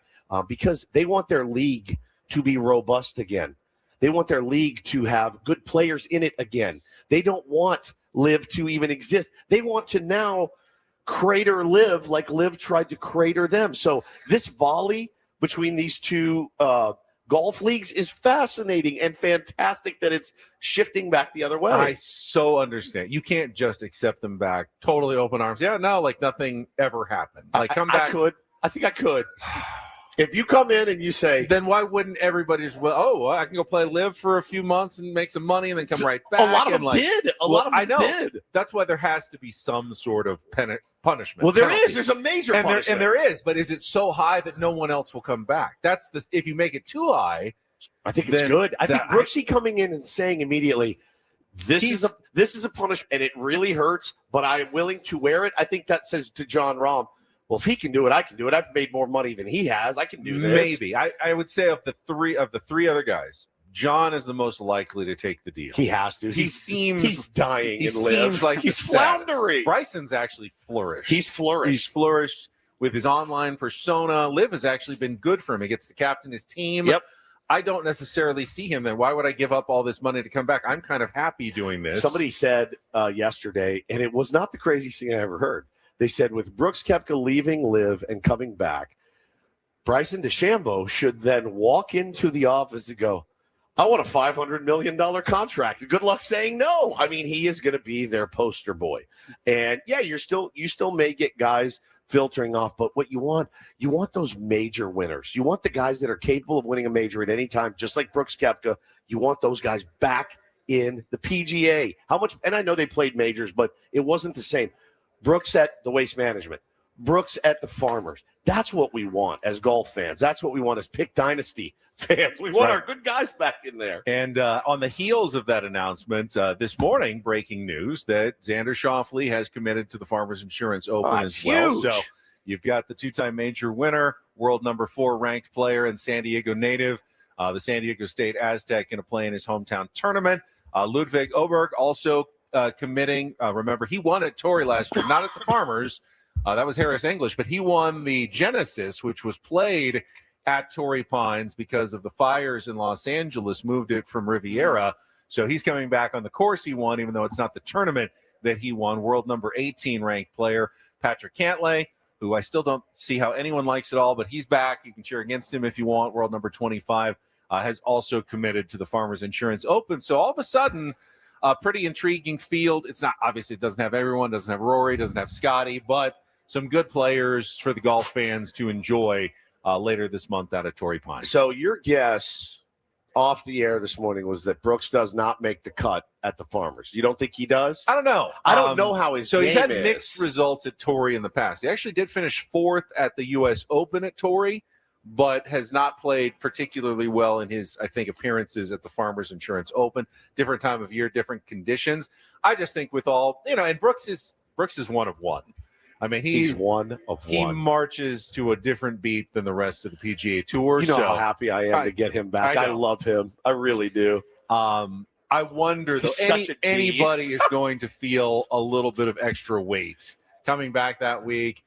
because they want their league to be robust again. They want their league to have good players in it again. They don't want Liv to even exist. They want to now crater Liv like Liv tried to crater them. So this volley between these two golf leagues is fascinating and fantastic that it's shifting back the other way. I so understand. You can't just accept them back totally open arms. Yeah, no, like nothing ever happened. Like come back. I think I could. If you come in and you say, then why wouldn't everybody just? Well, I can go play Live for a few months and make some money, and then come right back. A lot of them did. A lot of them did. That's why there has to be some sort of punishment. Well, there is. There's a major punishment, and there is. But is it so high that no one else will come back? That's the. If you make it too high, I think it's good. I think Brooksy coming in and saying immediately, this is a punishment, and it really hurts, but I am willing to wear it. I think that says to John Rahm, well, if he can do it, I can do it. I've made more money than he has. I can do this. Maybe. I would say of the three other guys, John is the most likely to take the deal. He has to. He's dying. He seems like he's floundering. Bryson's actually flourished. He's flourished with his online persona. Liv has actually been good for him. He gets to captain his team. Yep. I don't necessarily see him then. Why would I give up all this money to come back? I'm kind of happy doing this. Somebody said yesterday, and it was not the craziest thing I ever heard. They said with Brooks Koepka leaving Liv and coming back, Bryson DeChambeau should then walk into the office and go, I want a $500 million contract. Good luck saying no. I mean, he is going to be their poster boy. And, yeah, you still may get guys filtering off, but what you want those major winners. You want the guys that are capable of winning a major at any time, just like Brooks Koepka. You want those guys back in the PGA. How much – and I know they played majors, but it wasn't the same. Brooks at the Waste Management. Brooks at the Farmers. That's what we want as golf fans. That's what we want as Pick Dynasty fans. We want our good guys back in there. And on the heels of that announcement, this morning, breaking news that Xander Schauffele has committed to the Farmers Insurance Open as well. Huge. So you've got the two-time major winner, world number 4 ranked player and San Diego native, the San Diego State Aztec, going to play in his hometown tournament. Ludwig Oberg also committing. Remember, he won at Torrey last year, not at the Farmers. That was Harris English, but he won the Genesis, which was played at Torrey Pines because of the fires in Los Angeles, moved it from Riviera. So he's coming back on the course he won, even though it's not the tournament that he won. World number 18 ranked player, Patrick Cantlay, who I still don't see how anyone likes at all, but he's back. You can cheer against him if you want. World number 25 has also committed to the Farmers Insurance Open. So all of a sudden, a pretty intriguing field. It's not, obviously, it doesn't have everyone, doesn't have Rory, doesn't have Scotty, but some good players for the golf fans to enjoy later this month out at Torrey Pines. So your guess off the air this morning was that Brooks does not make the cut at the Farmers. You don't think he does? I don't know. I don't know how his game he's had is. mixed results at Torrey in the past. He actually did finish 4th at the U.S. Open at Torrey, but has not played particularly well in his, I think, appearances at the Farmers Insurance Open. Different time of year, different conditions. I just think with all, and Brooks is one of one. I mean, he's one of he one. He marches to a different beat than the rest of the PGA Tour. You know how happy I am to get him back. I love him. I really do. I wonder, though, anybody is going to feel a little bit of extra weight coming back that week.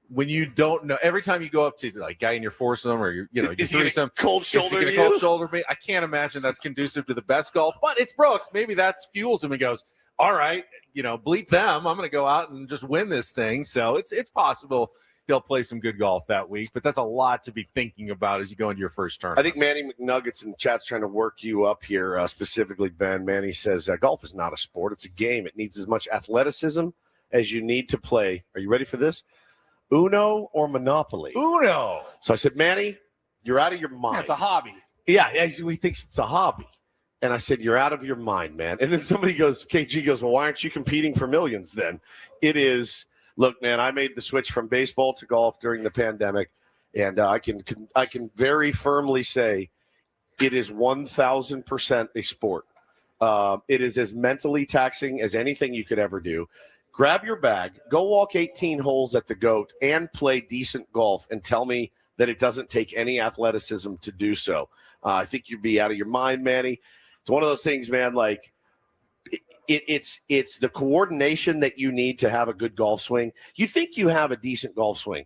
When you don't know, every time you go up to like guy in your foursome or your threesome, cold shoulder is he gonna cold shoulder me? I can't imagine that's conducive to the best golf, but it's Brooks. Maybe that fuels him and goes, all right, bleep them. I'm going to go out and just win this thing. So it's possible he'll play some good golf that week, but that's a lot to be thinking about as you go into your first tournament. I think Manny McNuggets in the chat's trying to work you up here, specifically, Ben. Manny says golf is not a sport. It's a game. It needs as much athleticism as you need to play. Are you ready for this? Uno or Monopoly? Uno. So I said, Manny, you're out of your mind. Yeah, it's a hobby. Yeah, he thinks it's a hobby. And I said, you're out of your mind, man. And then somebody goes, KG goes, well, why aren't you competing for millions then? It is, look, man, I made the switch from baseball to golf during the pandemic. And I can very firmly say it is 1,000% a sport. It is as mentally taxing as anything you could ever do. Grab your bag, go walk 18 holes at the GOAT, and play decent golf, and tell me that it doesn't take any athleticism to do so. I think you'd be out of your mind, Manny. It's one of those things, man, like it's the coordination that you need to have a good golf swing. You think you have a decent golf swing.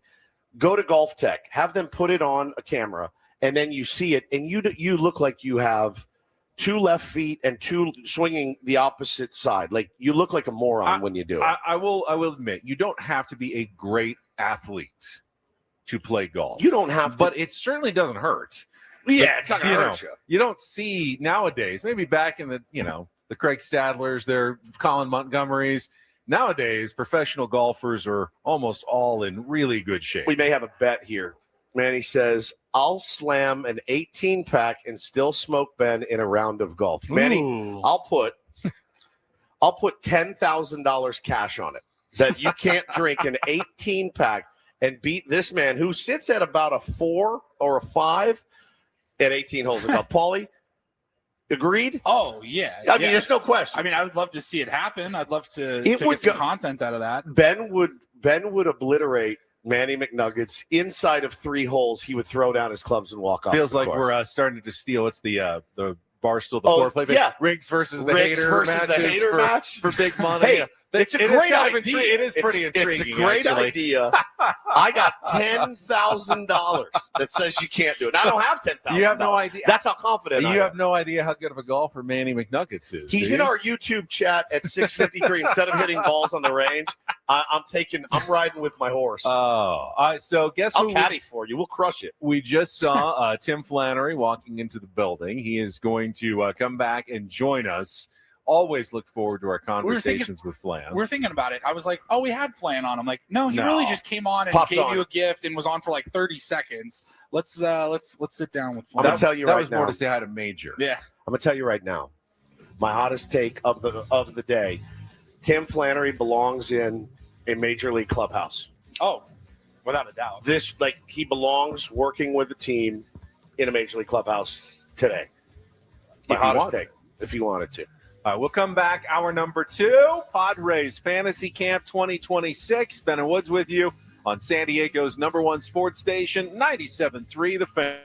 Go to Golf Tech, have them put it on a camera, and then you see it, and you look like you have two left feet and two swinging the opposite side. Like you look like a moron when you do it. I will admit, you don't have to be a great athlete to play golf. You don't have to, but it certainly doesn't hurt. Yeah, it's not going to hurt you. You don't see nowadays, maybe back in the, the Craig Stadlers, their Colin Montgomerys. Nowadays, professional golfers are almost all in really good shape. We may have a bet here. Manny says, I'll slam an 18-pack and still smoke Ben in a round of golf. Manny, I'll put $10,000 cash on it that you can't drink an 18-pack and beat this man who sits at about a 4 or a 5 at 18 holes of golf. Paulie, agreed? Oh, yeah. I mean, there's no question. I mean, I would love to see it happen. I'd love to get some content out of that. Ben would obliterate Manny McNuggets inside of 3 holes. He would throw down his clubs and walk off. Feels like course. We're starting to steal. It's the Barstool, the foreplay. Yeah. Riggs versus the Riggs hater versus the hater match for big money. Hey, it's a great idea. It is pretty intriguing. It's a great idea. I got $10,000 that says you can't do it. I don't have $10,000. You have no idea. That's how confident I am. You have no idea how good of a golfer Manny McNuggets is. He's in our YouTube chat at 6:53. Instead of hitting balls on the range, I'm riding with my horse. So guess I'll caddy for you. We'll crush it. We just saw Tim Flannery walking into the building. He is going to come back and join us. Always look forward to our conversations with Flan. We're thinking about it. I was like, oh, we had Flan on. I'm like, no, he really just came on and gave you a gift and was on for like 30 seconds. Let's sit down with Flan. I'm gonna tell you that right was now. More to say hi to Major. Yeah. I'm gonna tell you right now. My hottest take of the day. Tim Flannery belongs in a major league clubhouse. Oh, without a doubt. He belongs working with a team in a major league clubhouse today. My hottest take, if you wanted to. We'll come back. Hour number 2, Padres Fantasy Camp 2026. Ben and Woods with you on San Diego's #1 sports station, 97.3 The Fan.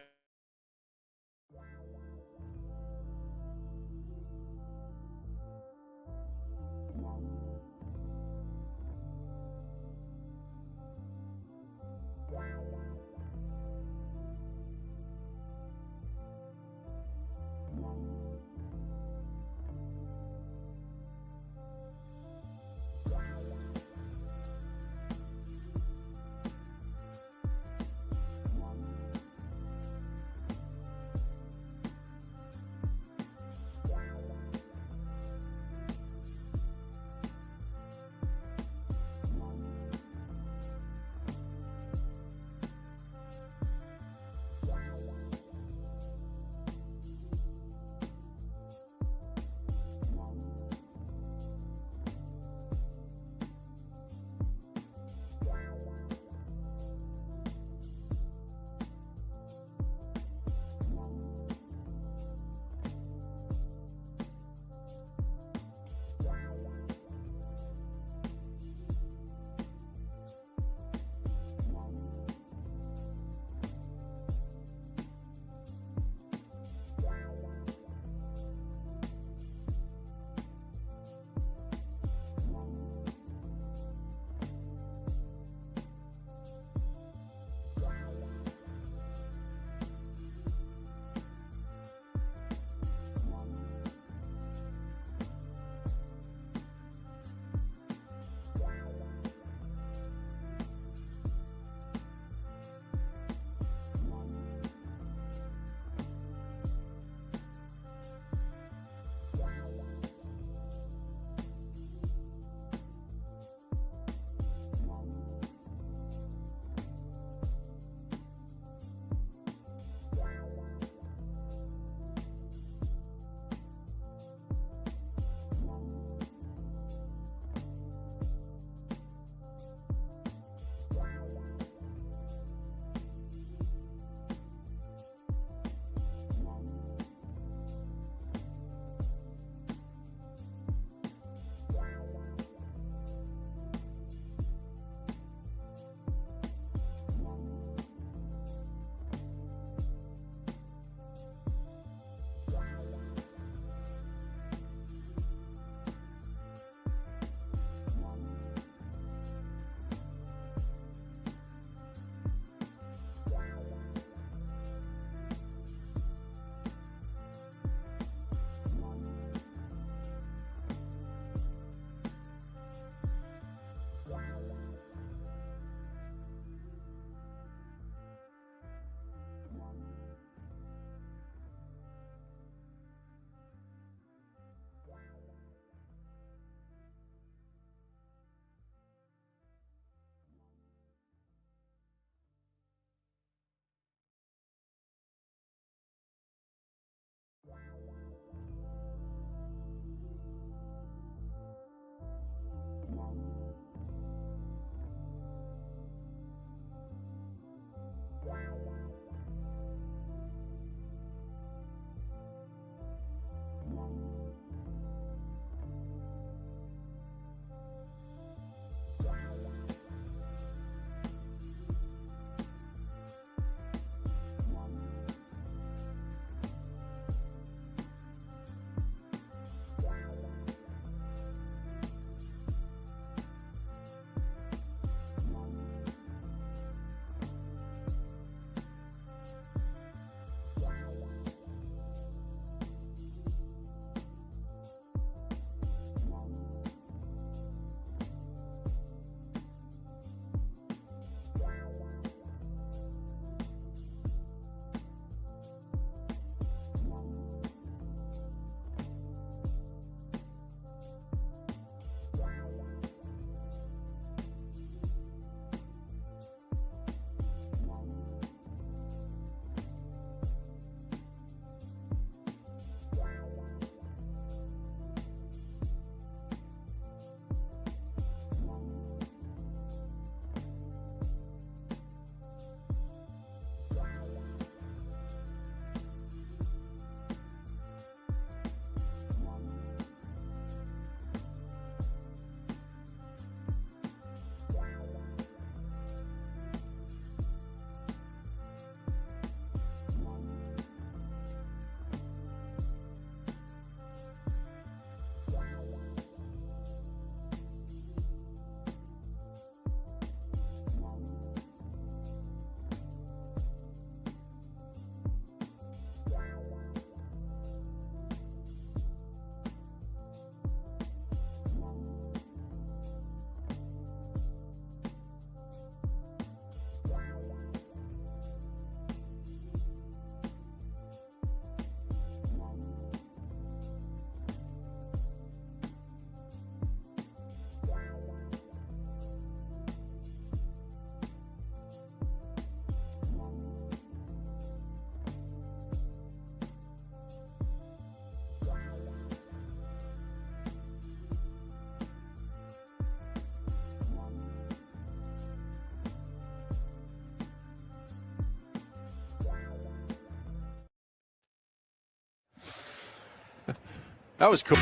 That was cool.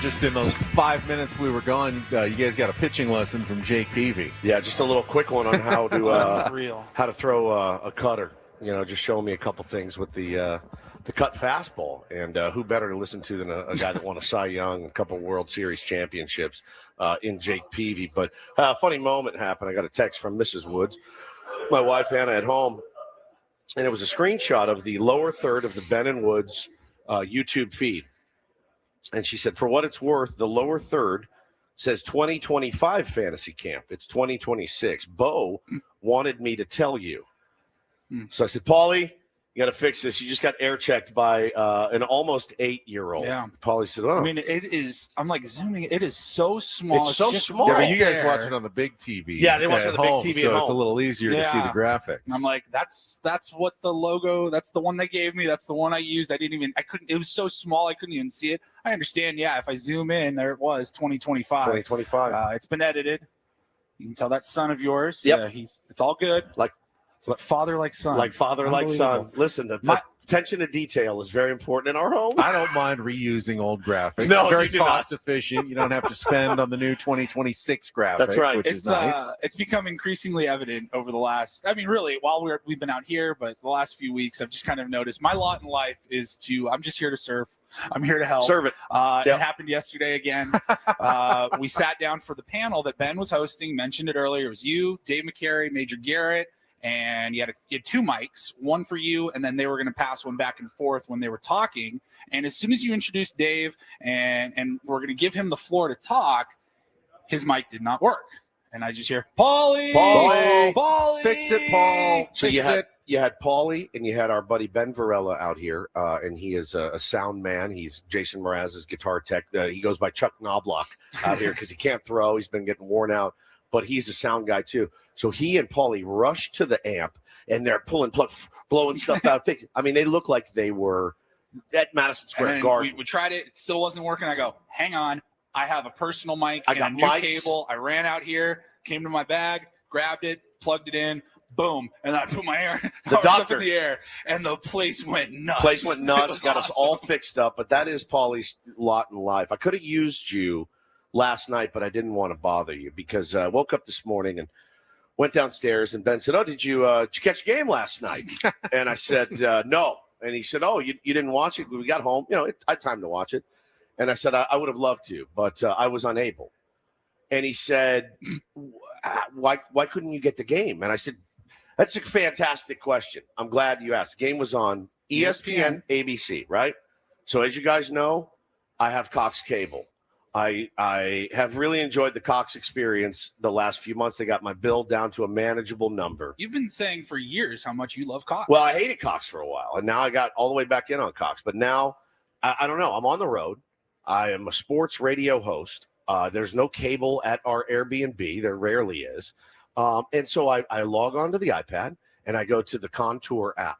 Just in those 5 minutes we were gone, you guys got a pitching lesson from Jake Peavy. Yeah, just a little quick one on how to throw a cutter. Just showing me a couple things with the cut fastball. And who better to listen to than a guy that won a Cy Young, a couple World Series championships in Jake Peavy. But a funny moment happened. I got a text from Mrs. Woods, my wife Anna, at home, and it was a screenshot of the lower third of the Ben and Woods YouTube feed. And she said, for what it's worth, the lower third says 2025 fantasy camp. It's 2026. Bo wanted me to tell you. So I said, Paulie, you got to fix this. You just got air checked by an almost 8-year-old. Yeah. Paulie said, oh. I mean, it is. I'm like zooming. It is so small. It's so small. Yeah, but you guys watch it on the big TV. Yeah, they watch it on the home, big TV so at it's a home. little easier to see the graphics. And I'm like, that's what the logo. That's the one they gave me. That's the one I used. I couldn't. It was so small. I couldn't even see it. I understand. Yeah, if I zoom in, there it was 2025. 2025. It's been edited. You can tell that son of yours. Yep. It's all good. Like father, like son. Like father, like son. Listen, attention to detail is very important in our home. I don't mind reusing old graphics. No, very you do cost efficient. You don't have to spend on the new 2026 graphic. That's right. Which is nice. It's become increasingly evident over the last. I mean, really, while we've been out here, but the last few weeks, I've just kind of noticed my lot in life is I'm just here to serve. I'm here to help. Serve it. It happened yesterday again. We sat down for the panel that Ben was hosting. Mentioned it earlier. It was you, Dave McCary, Major Garrett. And you had 2 mics, one for you, and then they were going to pass one back and forth when they were talking. And as soon as you introduced Dave and we're going to give him the floor to talk, his mic did not work. And I just hear, Paulie, fix it, Paul. So you had Paulie and you had our buddy Ben Varela out here, and he is a sound man. He's Jason Mraz's guitar tech. He goes by Chuck Knobloch out here because he can't throw. He's been getting worn out, but he's a sound guy too. So he and Paulie rushed to the amp, and they're blowing stuff out. I mean, they look like they were at Madison Square Garden. We tried it. It still wasn't working. I go, hang on. I have a personal mic and a new cable. I ran out here, came to my bag, grabbed it, plugged it in, boom, and I put my hair up in the air, and the place went nuts. Got us all fixed up, but that is Paulie's lot in life. I could have used you last night, but I didn't want to bother you because I woke up this morning and went downstairs, and Ben said, oh, did you catch a game last night? And I said, no. And he said, oh, you didn't watch it? We got home. I had time to watch it. And I said, I would have loved to, but I was unable. And he said, why couldn't you get the game? And I said, that's a fantastic question. I'm glad you asked. The game was on ESPN, ABC, right? So as you guys know, I have Cox Cable. I have really enjoyed the Cox experience the last few months. They got my bill down to a manageable number. You've been saying for years how much you love Cox. Well, I hated Cox for a while, and now I got all the way back in on Cox. But now, I don't know. I'm on the road. I am a sports radio host. There's no cable at our Airbnb. There rarely is. And so I log onto the iPad, and I go to the Contour app.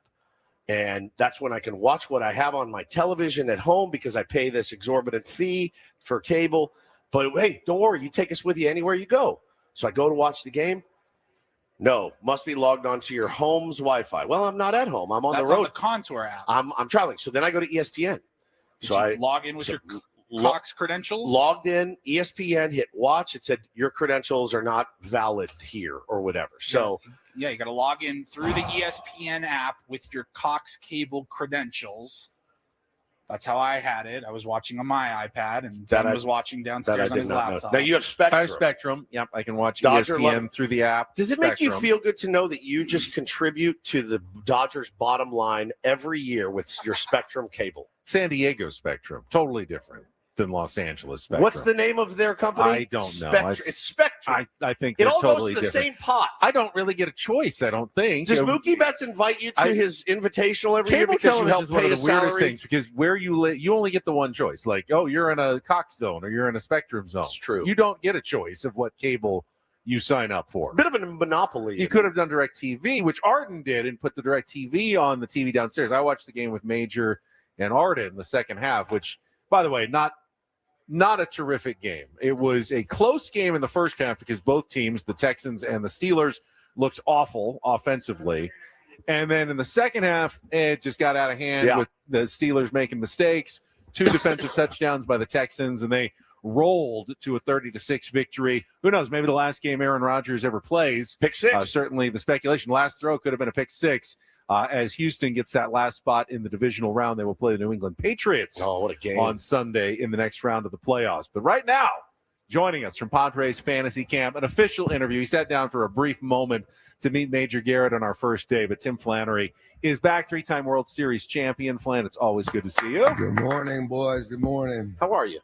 And that's when I can watch what I have on my television at home because I pay this exorbitant fee for cable. But, hey, don't worry. You take us with you anywhere you go. So I go to watch the game. No, must be logged onto your home's Wi-Fi. Well, I'm not at home. I'm on the road. That's on the Contour app. I'm traveling. So then I go to ESPN. So I log in with your Cox credentials? Logged in, ESPN, hit watch. It said your credentials are not valid here or whatever. So yeah, you got to log in through the ESPN app with your Cox cable credentials. That's how I had it. I was watching on my iPad, and Ben was watching downstairs on his laptop. Now you have Spectrum. I have Spectrum. Yep, I can watch ESPN through the app. Does it make you feel good to know that you just contribute to the Dodgers' bottom line every year with your Spectrum cable? San Diego Spectrum, totally different than Los Angeles Spectrum. What's the name of their company? I don't know. It's Spectrum. I think it they're all totally goes to the different. same pot. I don't really get a choice. I don't think. Does Mookie Betts invite you to his invitational every year because you help pay his salary? Weirdest things because where you live, you only get the one choice. Like, oh, you're in a Cox zone or you're in a Spectrum zone. It's true. You don't get a choice of what cable you sign up for. Bit of a monopoly. You could have done DirecTV, which Arden did, and put the DirecTV on the TV downstairs. I watched the game with Major and Arden in the second half, which, by the way, not a terrific game. It was a close game in the first half because both teams, the Texans and the Steelers, looked awful offensively. And then in the second half, it just got out of hand with the Steelers making mistakes. 2 defensive touchdowns by the Texans, and they rolled to a 30-6 victory. Who knows? Maybe the last game Aaron Rodgers ever plays. Pick 6. Certainly the speculation. Last throw could have been a pick 6. As Houston gets that last spot in the divisional round, they will play the New England Patriots what a game. on Sunday in the next round of the playoffs. But right now, joining us from Padres Fantasy Camp, an official interview. He sat down for a brief moment to meet Major Garrett on our first day, but Tim Flannery is back, 3-time World Series champion. Flan, it's always good to see you. Good morning, boys. Good morning. How are you?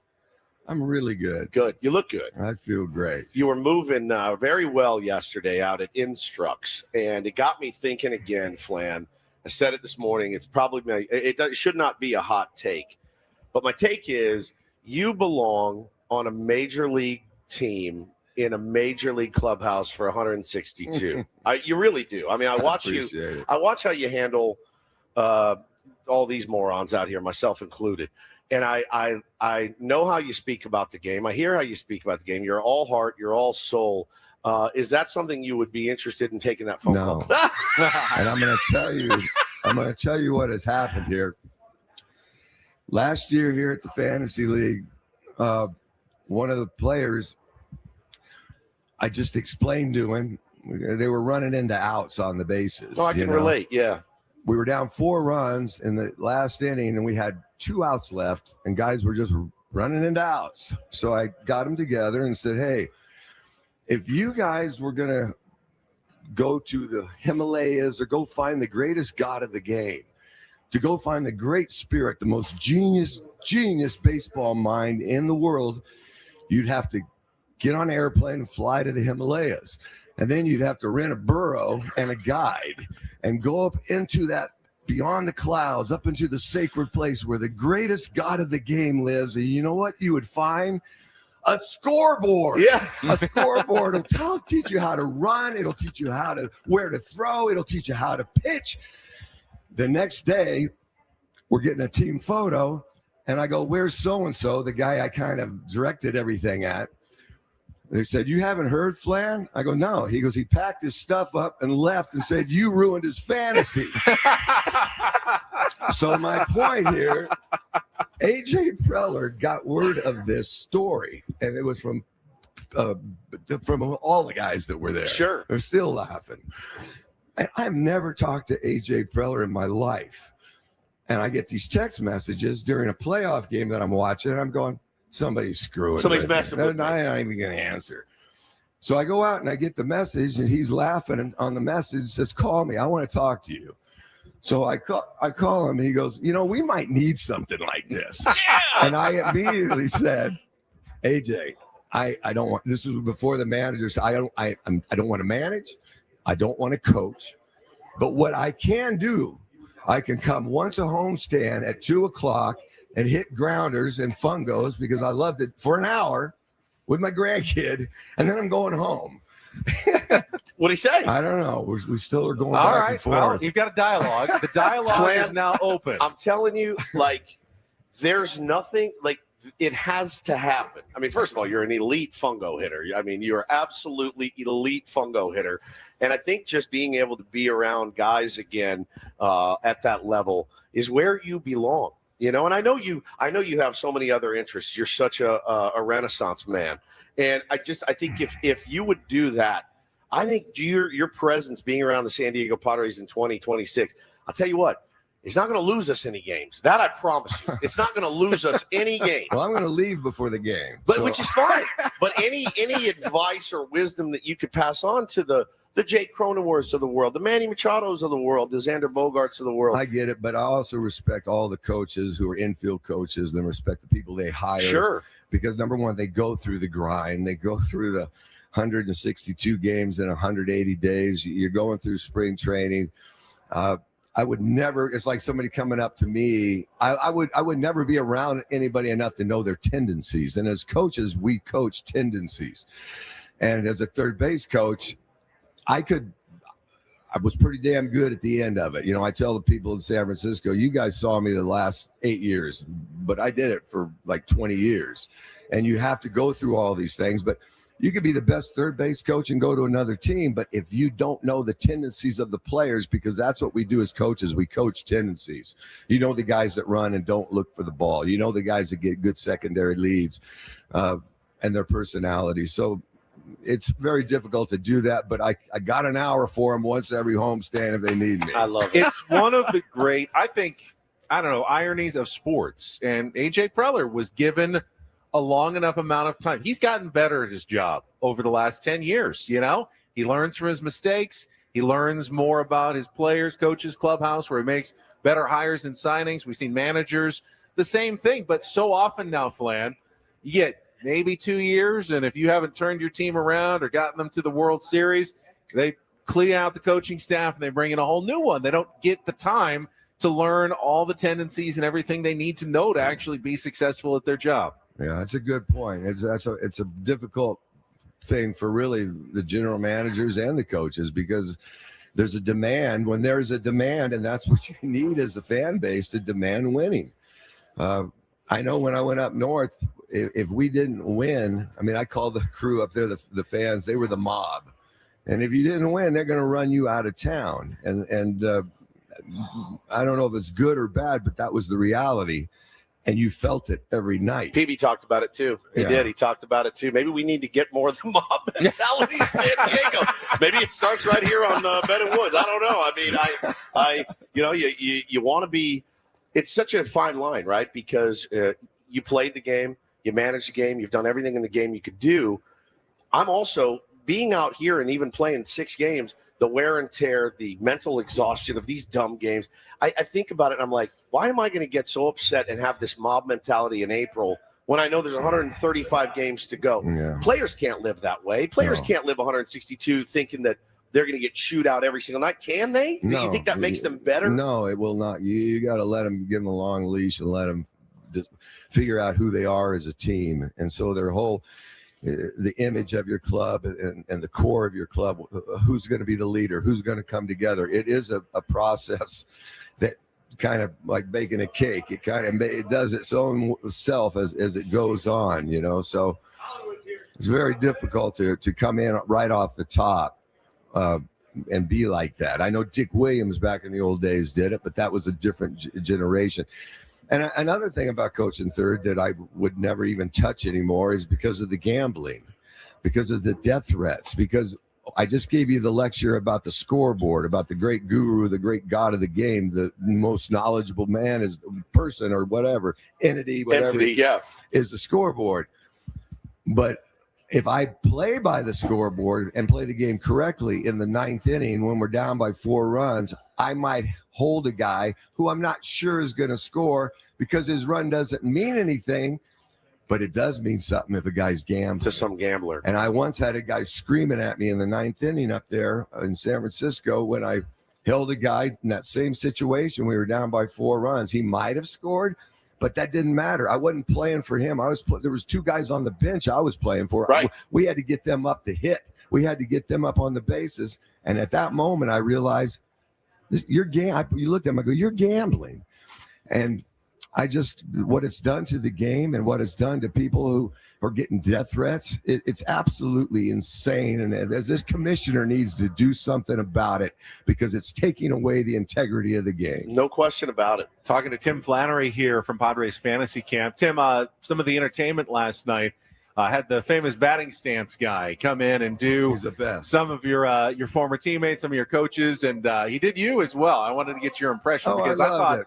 I'm really good. Good. You look good. I feel great. You were moving very well yesterday out at Instructs, and it got me thinking again, Flan. I said it this morning. It's probably it should not be a hot take, but my take is you belong on a major league team in a major league clubhouse for 162. You really do. I mean, I watch you. I watch how you handle all these morons out here, myself included. And I know how you speak about the game. I hear how you speak about the game. You're all heart. You're all soul. Is that something you would be interested in taking that phone call? And I'm going to tell you what has happened here. Last year here at the Fantasy League, one of the players, I just explained to him, they were running into outs on the bases. Oh, I can relate. Yeah. We were down 4 runs in the last inning, and we had 2 outs left, and guys were just running into outs. So I got them together and said, hey, if you guys were going to go to the Himalayas or go find the greatest god of the game, to go find the great spirit, the most genius baseball mind in the world, you'd have to get on an airplane and fly to the Himalayas. And then you'd have to rent a burro and a guide and go up into that, beyond the clouds, up into the sacred place where the greatest god of the game lives. And you know what you would find? A scoreboard. Yeah. A scoreboard will teach you how to run. It'll teach you where to throw. It'll teach you how to pitch. The next day, we're getting a team photo, and I go, where's so-and-so, the guy I kind of directed everything at? They said, you haven't heard Flan? I go, no. He goes, he packed his stuff up and left and said, you ruined his fantasy. So my point here, A.J. Preller got word of this story, and it was from all the guys that were there. Sure. They're still laughing. I've never talked to A.J. Preller in my life. And I get these text messages during a playoff game that I'm watching, and I'm going, somebody's screwing. Somebody's messing with me. I'm not even going to answer. So I go out and I get the message, and he's laughing on the message. It says, call me. I want to talk to you. So I call him, and he goes, we might need something like this. Yeah! And I immediately said, AJ, I don't want, this was before the manager said, I don't want to manage. I don't want to coach. But what I can do, I can come once a homestand at 2:00 and hit grounders and fungos because I loved it for an hour with my grandkid, and then I'm going home. What'd he say? I don't know. We still are going All back right. and forth. Well, you've got a dialogue. The dialogue is now open. I'm telling you, there's nothing it has to happen. I mean, first of all, you're an elite fungo hitter. I mean, you're absolutely elite fungo hitter. And I think just being able to be around guys again at that level is where you belong. And I know you have so many other interests. You're such a Renaissance man. And I think if you would do that, I think your presence being around the San Diego Padres in 2026, I'll tell you what, it's not going to lose us any games. That I promise you. It's not going to lose us any games. Well, I'm going to leave before the game. Which is fine. But any advice or wisdom that you could pass on to the Jake Cronenworths of the world, the Manny Machados of the world, the Xander Bogarts of the world. I get it, but I also respect all the coaches who are infield coaches and respect the people they hire. Sure. Because number one, they go through the grind. They go through the 162 games in 180 days. You're going through spring training. I would never, it's like somebody coming up to me. I would never be around anybody enough to know their tendencies. And as coaches, we coach tendencies. And as a third base coach, I was pretty damn good at the end of it. I tell the people in San Francisco, you guys saw me the last 8 years, but I did it for like 20 years. And you have to go through all these things. But You could be the best third base coach and go to another team, but if you don't know the tendencies of the players, because that's what we do as coaches, we coach tendencies. You know the guys that run and don't look for the ball. You know the guys that get good secondary leads and their personalities. So it's very difficult to do that, but I got an hour for them once every homestand if they need me. I love it. It's one of the great, I don't know, ironies of sports. And A.J. Preller was given a long enough amount of time. He's gotten better at his job over the last 10 years. You know, he learns from his mistakes. He learns more about his players, coaches, clubhouse, where he makes better hires and signings. We've seen managers, the same thing. But so often now, Flan, you get maybe 2 years, and if you haven't turned your team around or gotten them to the World Series, they clean out the coaching staff and they bring in a whole new one. They don't get the time to learn all the tendencies and everything they need to know to actually be successful at their job. Yeah, that's a good point. It's a difficult thing for really the general managers and the coaches, because there's a demand. When there's a demand, and that's what you need as a fan base, to demand winning. I know when I went up north, if we didn't win, I mean, I called the crew up there, the fans, they were the mob. And if you didn't win, they're going to run you out of town. And I don't know if it's good or bad, but that was the reality. And you felt it every night. PB talked about it too. He did. He talked about it too. Maybe we need to get more of the mob mentality in San Diego. Maybe it starts right here on Bed and Woods. I don't know. I mean, I you want to be. It's such a fine line, right? Because you played the game, you managed the game, you've done everything in the game you could do. I'm also being out here and even playing 6 games. The wear and tear, the mental exhaustion of these dumb games. I think about it and I'm like, why am I going to get so upset and have this mob mentality in April when I know there's 135 games to go? Yeah. Players can't live that way. Players can't live 162 thinking that they're going to get chewed out every single night. Can they? Do you think that makes them better? No, it will not. You got to let them, give them a long leash and let them just figure out who they are as a team. And so their whole the image of your club and the core of your club, who's going to be the leader, who's going to come together. It is a process that kind of like baking a cake. It does its own self as it goes on, you know. So it's very difficult to come in right off the top and be like that. I know Dick Williams back in the old days did it, but that was a different generation. And another thing about coaching third that I would never even touch anymore is because of the gambling, because of the death threats, because I just gave you the lecture about the scoreboard, about the great guru, the great god of the game, the most knowledgeable man is the person or whatever, entity, is the scoreboard. But if I play by the scoreboard and play the game correctly in the 9th inning when we're down by 4 runs, I might hold a guy who I'm not sure is going to score because his run doesn't mean anything, but it does mean something if a guy's gambling. To some gambler. And I once had a guy screaming at me in the 9th inning up there in San Francisco when I held a guy in that same situation. We were down by 4 runs. He might have scored, but that didn't matter. I wasn't playing for him. There was 2 guys on the bench I was playing for. Right. We had to get them up to hit. We had to get them up on the bases. And at that moment, I realized, you looked at him, I go, you're gambling. And what it's done to the game and what it's done to people who are getting death threats, it's absolutely insane. And this commissioner needs to do something about it because it's taking away the integrity of the game. No question about it. Talking to Tim Flannery here from Padres Fantasy Camp. Tim, some of the entertainment last night had the famous batting stance guy come in and do some of your former teammates, some of your coaches, and he did you as well. I wanted to get your impression because I thought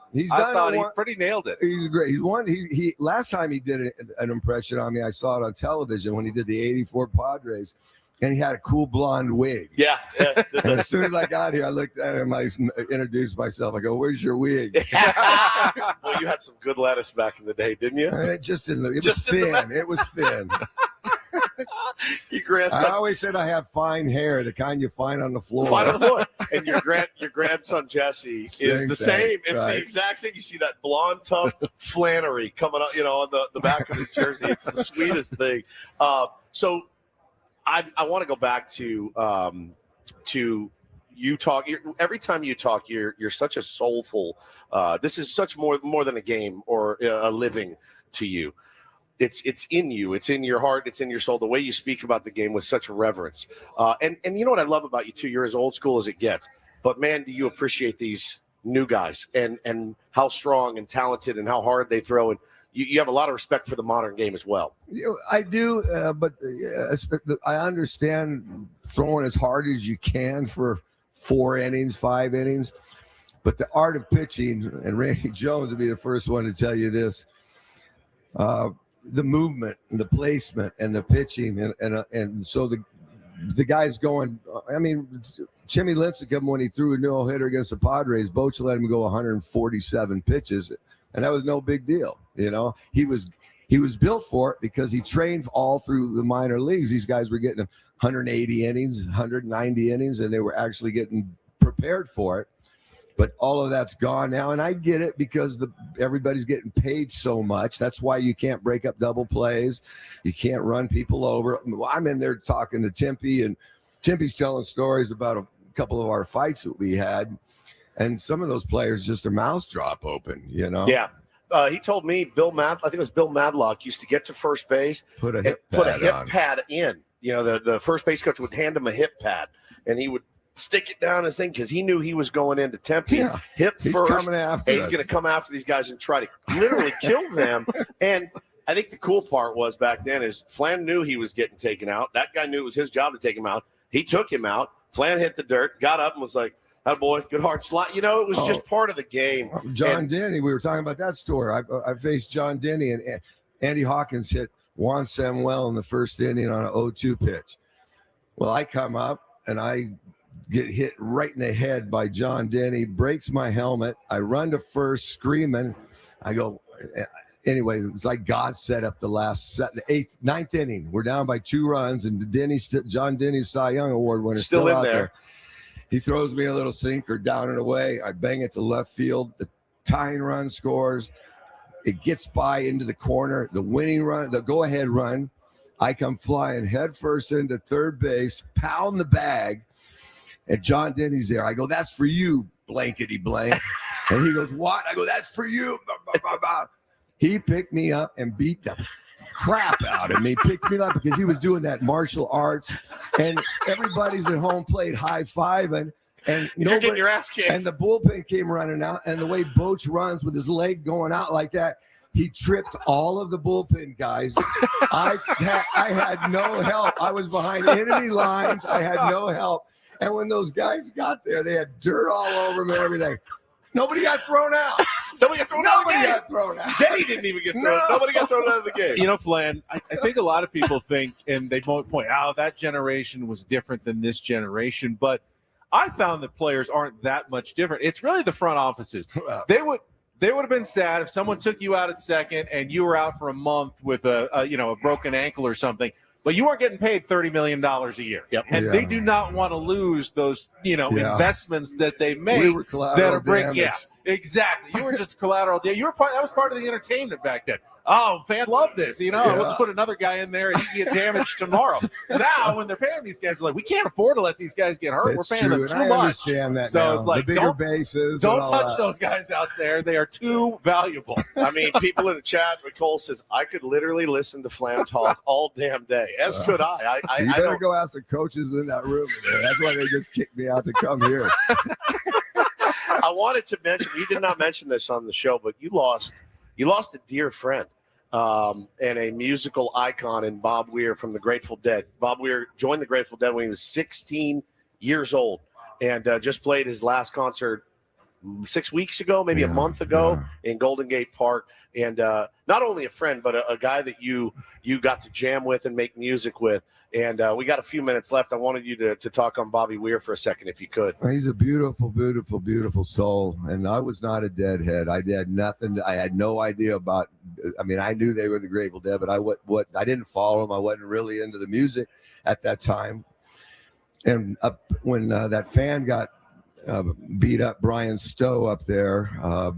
he pretty nailed it. He's great. He last time he did an impression on me, I saw it on television when he did the '84 Padres. And he had a cool blonde wig. Yeah. And as soon as I got here, I looked at him. I introduced myself. I go, "Where's your wig?" Well, you had some good lettuce back in the day, didn't you? It was thin. It was thin. Your grandson. I always said I have fine hair, the kind you find on the floor. Fine on the floor. And your grandson Jesse is the same. It's the exact same. You see that blonde, tough Flannery coming up, on the back of his jersey. It's the sweetest thing. So. I want to go back to you talk. Every time you talk, you're such a soulful. This is such more than a game or a living to you. It's in you. It's in your heart. It's in your soul. The way you speak about the game with such reverence. And you know what I love about you too? You're as old school as it gets. But man, do you appreciate these new guys and how strong and talented and how hard they throw. And you have a lot of respect for the modern game as well. I do, but I understand throwing as hard as you can for 4 innings, 5 innings. But the art of pitching, and Randy Jones would be the first one to tell you this, the movement and the placement and the pitching. And so the guy's going, I mean, Jimmy Lincecum, when he threw a no-hitter against the Padres, Boch let him go 147 pitches, and that was no big deal. You know, he was built for it because he trained all through the minor leagues. These guys were getting 180 innings, 190 innings, and they were actually getting prepared for it. But all of that's gone now, and I get it because everybody's getting paid so much. That's why you can't break up double plays. You can't run people over. I'm in there talking to Timpy, and Timpy's telling stories about a couple of our fights that we had, and some of those players just their mouths drop open, you know? Yeah. He told me I think it was Bill Madlock used to get to first base, put a hip pad in. You know, the first base coach would hand him a hip pad, and he would stick it down his thing because he knew he was going into Tempe. Yeah. He's first, coming after he's going to come after these guys and try to literally kill them. And I think the cool part was back then is Flan knew he was getting taken out. That guy knew it was his job to take him out. He took him out. Flan hit the dirt, got up, and was like, "Oh boy, good hard slot." You know, it was just part of the game. John Denny, we were talking about that story. I faced John Denny, and Andy Hawkins hit Juan Samuel in the first inning on an 0-2 pitch. Well, I come up and I get hit right in the head by John Denny, breaks my helmet. I run to first screaming. I go, anyway, it's like God set up the last the ninth inning. We're down by 2 runs, and John Denny's Cy Young Award winner still out there. He throws me a little sinker down and away. I bang it to left field. The tying run scores. It gets by into the corner. The winning run, the go-ahead run. I come flying head first into third base, pound the bag, and John Denny's there. I go, "That's for you, blankety blank." And he goes, "What?" I go, "That's for you." He picked me up and beat the crap out of me. Picked me up because he was doing that martial arts, and everybody's at home plate high-fiving. And you're getting your ass kicked. And the bullpen came running out, and the way Boch runs with his leg going out like that, he tripped all of the bullpen guys. I had no help. I was behind enemy lines. I had no help. And when those guys got there, they had dirt all over them and everything. Nobody got thrown out. Nobody got thrown out. Denny didn't even get thrown out. Nobody got thrown out of the game. You know, Flan, I think a lot of people think, and they point out, that generation was different than this generation. But I found that players aren't that much different. It's really the front offices. They would have been sad if someone took you out at second and you were out for a month with a broken ankle or something. But you weren't getting paid $30 million a year. Yep. And they do not want to lose those, investments that they make. We were collateral damage. Yeah, exactly. You were just collateral. You were that was part of the entertainment back then. Oh, fans love this. Let's put another guy in there and he can get damaged tomorrow. Now, when they're paying these guys, like, we can't afford to let these guys get hurt. It's we're paying true, them too and I much. understand that so now. it's like, the bigger bases. Don't touch those guys out there. They are too valuable. I mean, people in the chat, Nicole says, I could literally listen to Flan talk all damn day, as could I. You better go ask the coaches in that room. That's why they just kicked me out to come here. I wanted to mention, you did not mention this on the show, but you lost a dear friend and a musical icon in Bob Weir from the Grateful Dead. Bob Weir joined the Grateful Dead when he was 16 years old and just played his last concert 6 weeks ago, maybe a month ago in Golden Gate Park. And not only a friend, but a guy that you got to jam with and make music with. And we got a few minutes left. I wanted you to talk on Bobby Weir for a second, if you could. He's a beautiful, beautiful, beautiful soul. And I was not a deadhead. I did nothing. I had no idea about. I mean, I knew they were the Grateful Dead, but I didn't follow them. I wasn't really into the music at that time. And when that fan got beat up, Brian Stowe up there.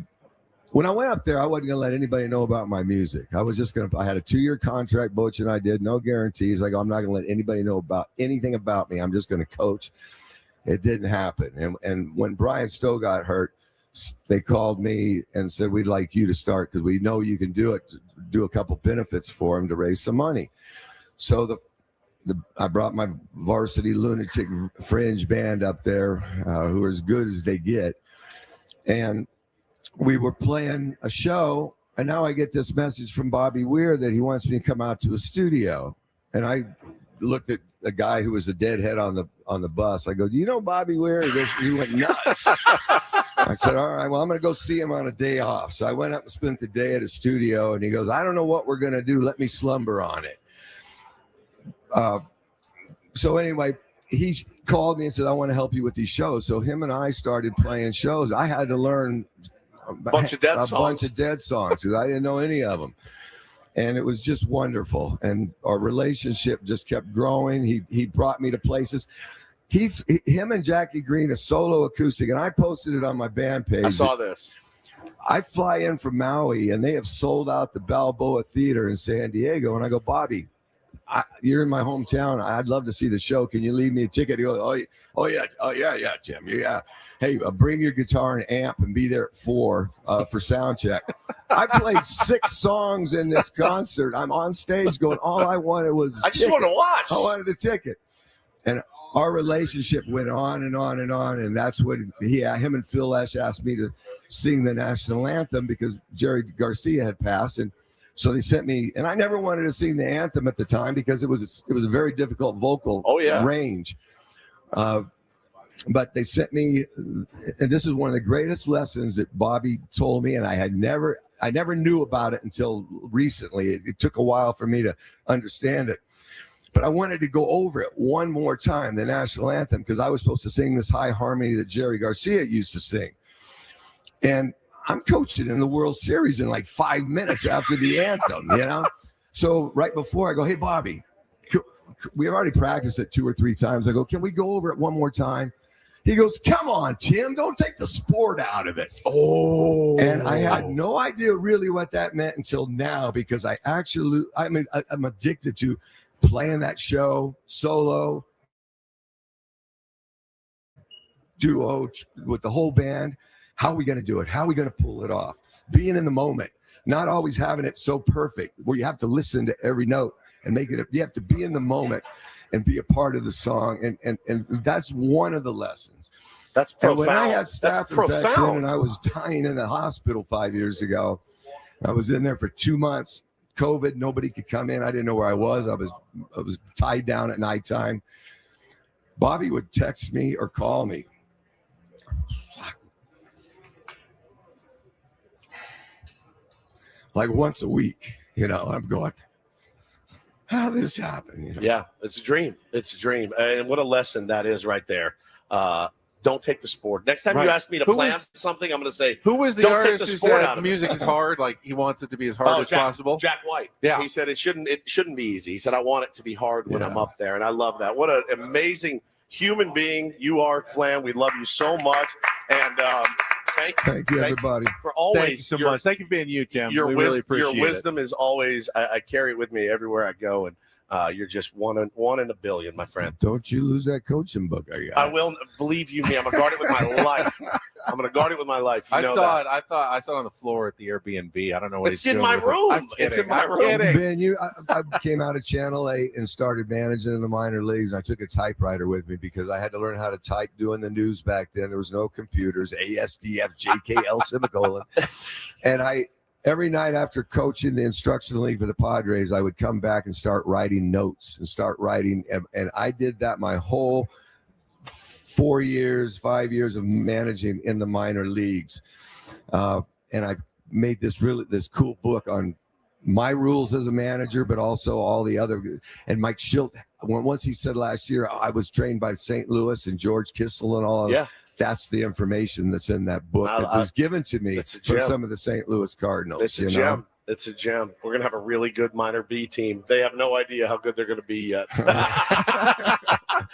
When I went up there, I wasn't going to let anybody know about my music. I was just going to – I had a 2-year contract, Boch and I did, no guarantees. I go, I'm not going to let anybody know about anything about me. I'm just going to coach. It didn't happen. And when Brian Stowe got hurt, they called me and said, we'd like you to start because we know you can do it, do a couple benefits for them to raise some money. So I brought my varsity lunatic fringe band up there, who are as good as they get. And we were playing a show, and now I get this message from Bobby Weir that he wants me to come out to a studio. And I looked at a guy who was a deadhead on the bus. I go, do you know Bobby Weir? He went nuts. I said, all right, well, I'm going to go see him on a day off. So I went up and spent the day at his studio, and he goes, I don't know what we're going to do. Let me slumber on it. So anyway, he called me and said, I want to help you with these shows. So him and I started playing shows. I had to learn a bunch of dead songs because I didn't know any of them. And it was just wonderful. And our relationship just kept growing. He brought me to places. Him and Jackie Green, a solo acoustic, and I posted it on my band page. I saw this. I fly in from Maui, and they have sold out the Balboa Theater in San Diego. And I go, Bobby, you're in my hometown. I'd love to see the show. Can you leave me a ticket? He goes, oh yeah, Tim, yeah. Hey, bring your guitar and amp and be there at 4 for sound check. I played 6 songs in this concert. I'm on stage going, all I wanted was I just want to watch. I wanted a ticket. And our relationship went on and on and on. And that's when him and Phil Lesh asked me to sing the national anthem because Jerry Garcia had passed. And so they sent me, and I never wanted to sing the anthem at the time because it was a very difficult vocal range. But they sent me, and this is one of the greatest lessons that Bobby told me, and I never knew about it until recently. It took a while for me to understand it. But I wanted to go over it one more time, the national anthem, because I was supposed to sing this high harmony that Jerry Garcia used to sing. And I'm coaching in the World Series in like 5 minutes after the anthem, you know? So right before I go, hey, Bobby, we've already practiced it 2 or 3 times. I go, can we go over it one more time? He goes, come on, Tim, don't take the sport out of it. Oh. And I had no idea really what that meant until now because I'm addicted to playing that show solo, duo with the whole band. How are we going to do it? How are we going to pull it off? Being in the moment, not always having it so perfect where you have to listen to every note and make it. You have to be in the moment and be a part of the song. And that's one of the lessons. That's profound. And when I had staph infection and I was dying in the hospital 5 years ago, I was in there for 2 months. COVID, nobody could come in. I didn't know where I was. I was tied down at nighttime. Bobby would text me or call me. Like once a week, you know, I'm going, how did this happen? You know? Yeah, it's a dream. It's a dream. And what a lesson that is right there. Don't take the sport. Next time you ask me to plan something, I'm going to say, who was the artist who said music is hard? Like he wants it to be as hard as possible? Jack White. Yeah. He said it shouldn't be easy. He said, I want it to be hard when I'm up there. And I love that. What an amazing human being you are, Flan. We love you so much. And Thank you, everybody. For always. Thank you so much. Thank you for being you, Tim. We really appreciate your wisdom is always, I carry it with me everywhere I go. And you're just one in a billion, my friend. Don't you lose that coaching book I got. I will. Believe you me. I'm going to guard it with my life. I'm going to guard it with my life. I saw it. I saw it on the floor at the Airbnb. I don't know what it's in my room. It's in my room. Ben, I came out of Channel 8 and started managing in the minor leagues. I took a typewriter with me because I had to learn how to type doing the news back then. There was no computers, ASDF, JKL, semicolon. And every night after coaching the instructional league for the Padres, I would come back and start writing notes and start writing. And I did that my whole 5 years of managing in the minor leagues. And I made this cool book on my rules as a manager, but also all the other. And Mike Schilt, once he said last year, I was trained by St. Louis and George Kissel and all of that. That's the information that's in that book. It was given to me from some of the St. Louis Cardinals. It's a gem. It's a gem. We're going to have a really good minor B team. They have no idea how good they're going to be yet.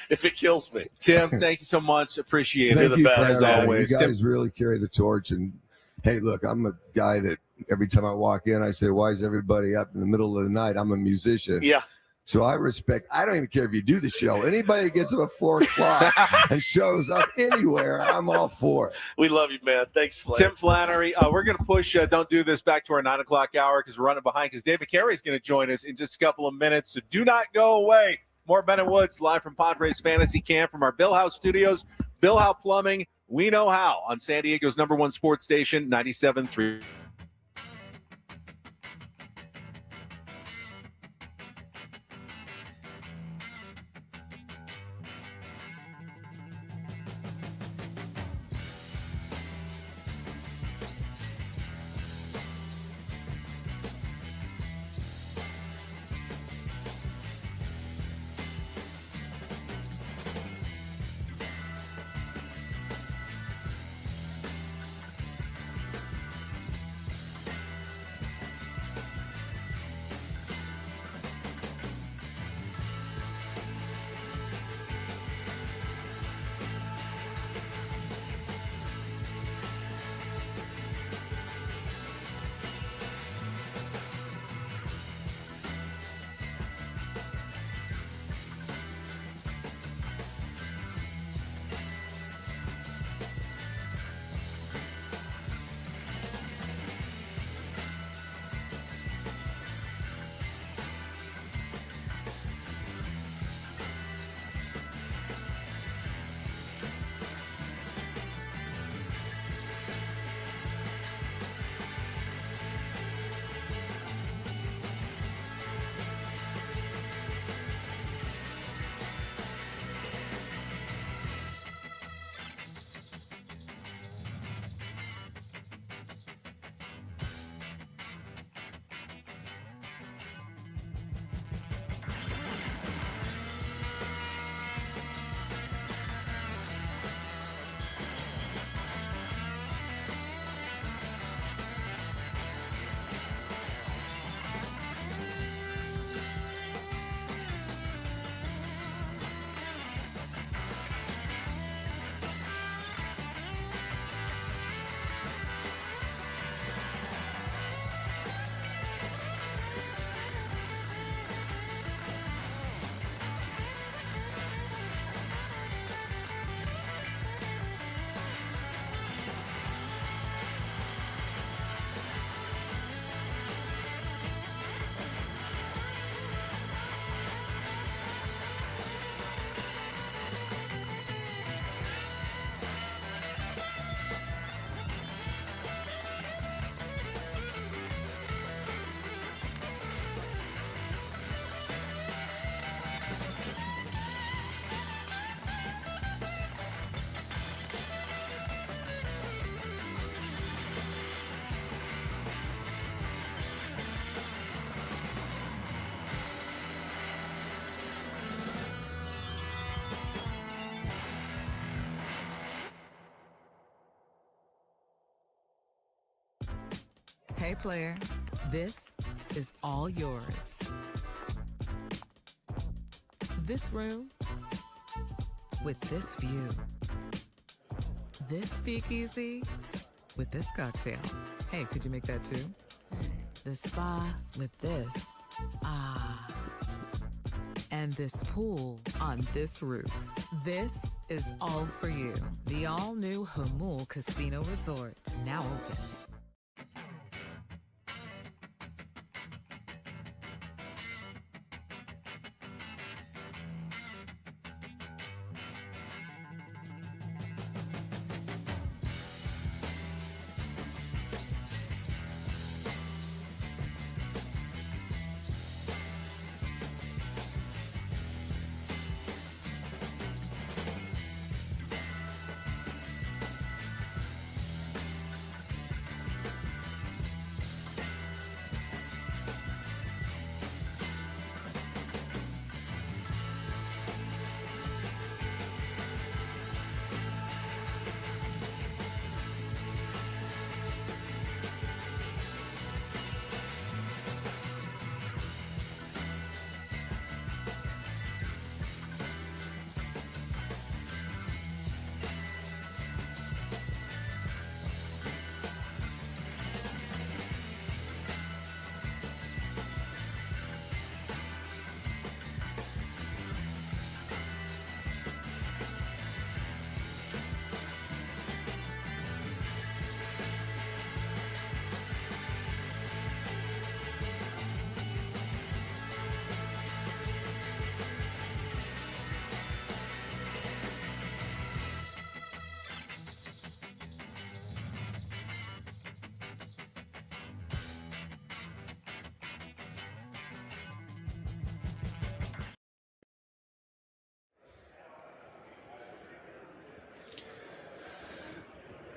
If it kills me. Tim, thank you so much. Appreciate it. You're the best as always. You guys really carry the torch. And, hey, look, I'm a guy that every time I walk in, I say, why is everybody up in the middle of the night? I'm a musician. Yeah. So I don't even care if you do the show. Anybody that gets up at 4 o'clock and shows up anywhere, I'm all for it. We love you, man. Thanks, Flair. Tim Flannery. We're going to push Don't Do This back to our 9 o'clock hour because we're running behind because David Carey is going to join us in just a couple of minutes. So do not go away. More Bennett Woods live from Padres Fantasy Camp from our Bill House Studios. Bill House Plumbing, we know how, on San Diego's #1 sports station, 97.3. Hey, player, this is all yours. This room with this view. This speakeasy with this cocktail. Hey, could you make that too? The spa with this. Ah. And this pool on this roof. This is all for you. The all-new Hamul Casino Resort, now open.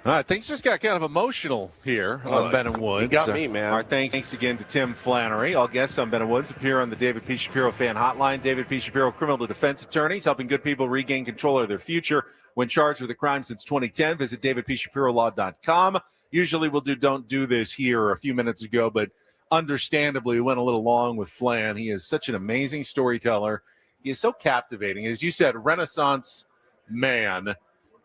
All right, things just got kind of emotional here on Ben and Woods. You got me, man. Our thanks again to Tim Flannery. All guests on Ben and Woods appear on the David P. Shapiro Fan Hotline. David P. Shapiro, criminal defense attorneys, helping good people regain control of their future when charged with a crime since 2010. Visit davidpshapirolaw.com. Usually we'll don't do this here a few minutes ago, but understandably we went a little long with Flan. He is such an amazing storyteller. He is so captivating. As you said, Renaissance man.